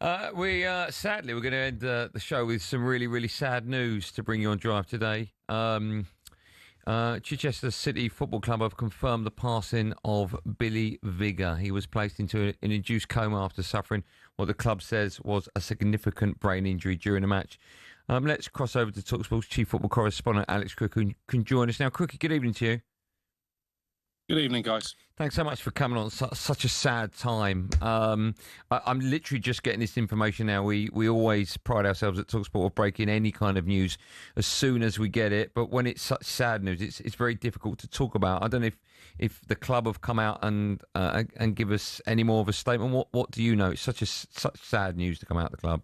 Sadly, we're going to end the show with some really, really sad news to bring you on Drive today. Chichester City Football Club have confirmed the passing of Billy Vigor. He was placed into an induced coma after suffering what the club says was a significant brain injury during a match. Let's cross over to talkSPORT's chief football correspondent, Alex Crook, who can join us now. Crookie, good evening to you. Good evening, guys. Thanks so much for coming on such a sad time. I'm literally just getting this information now. We always pride ourselves at talkSPORT of breaking any kind of news as soon as we get it. But when it's such sad news, it's very difficult to talk about. I don't know if the club have come out and give us any more of a statement. What do you know? It's such sad news to come out of the club.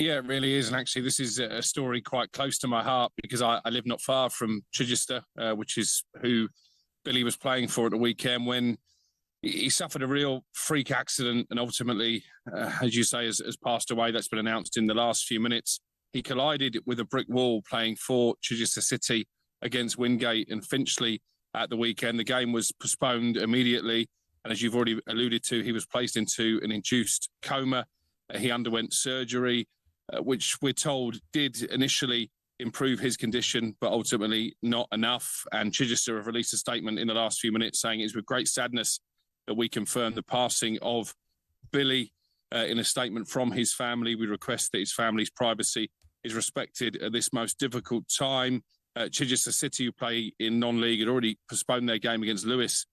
Yeah, it really is. And actually, this is a story quite close to my heart because I live not far from Chichester, which is who Billy was playing for at the weekend when he suffered a real freak accident and ultimately, as you say, has passed away. That's been announced in the last few minutes. He collided with a brick wall playing for Chichester City against Wingate and Finchley at the weekend. The game was postponed immediately. And as you've already alluded to, he was placed into an induced coma. He underwent surgery, which we're told did initially improve his condition, but ultimately not enough. And Chichester have released a statement in the last few minutes saying it's with great sadness that we confirm the passing of Billy. In a statement from his family, we request that his family's privacy is respected at this most difficult time. Chichester City, who play in non-league, had already postponed their game against Lewis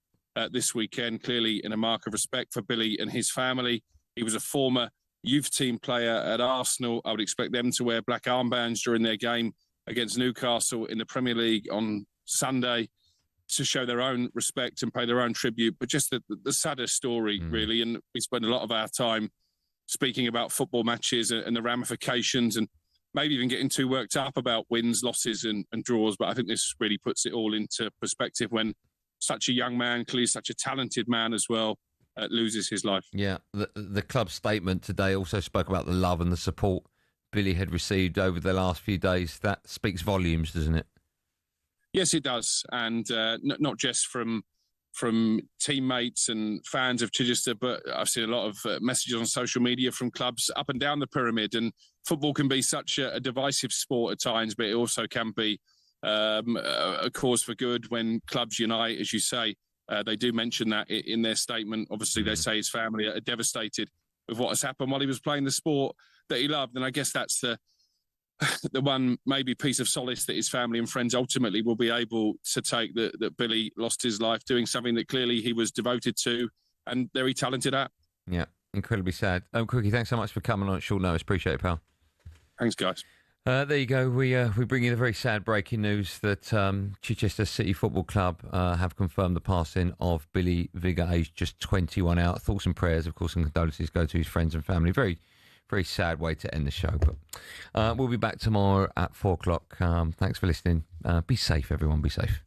this weekend, clearly in a mark of respect for Billy and his family. He was a former youth team player at Arsenal. I would expect them to wear black armbands during their game against Newcastle in the Premier League on Sunday to show their own respect and pay their own tribute. But just the saddest story, really. And we spend a lot of our time speaking about football matches and the ramifications, and maybe even getting too worked up about wins, losses and draws. But I think this really puts it all into perspective when such a young man, clearly such a talented man as well, loses his life. Yeah, the club statement today also spoke about the love and the support Billy had received over the last few days. That speaks volumes, doesn't it? Yes, it does. And not just from teammates and fans of Chichester, but I've seen a lot of messages on social media from clubs up and down the pyramid. And football can be such a divisive sport at times, but it also can be a cause for good when clubs unite, as you say. They do mention that in their statement. Obviously, they say his family are devastated with what has happened while he was playing the sport that he loved. And I guess that's the one maybe piece of solace that his family and friends ultimately will be able to take, that Billy lost his life doing something that clearly he was devoted to and very talented at. Yeah, incredibly sad. Quickie, thanks so much for coming on at short notice. Appreciate it, pal. Thanks, guys. There you go. We bring you the very sad breaking news that Chichester City Football Club have confirmed the passing of Billy Vigor, aged just 21 out. Thoughts and prayers, of course, and condolences go to his friends and family. Very, very sad way to end the show. But we'll be back tomorrow at 4 o'clock. Thanks for listening. Be safe, everyone. Be safe.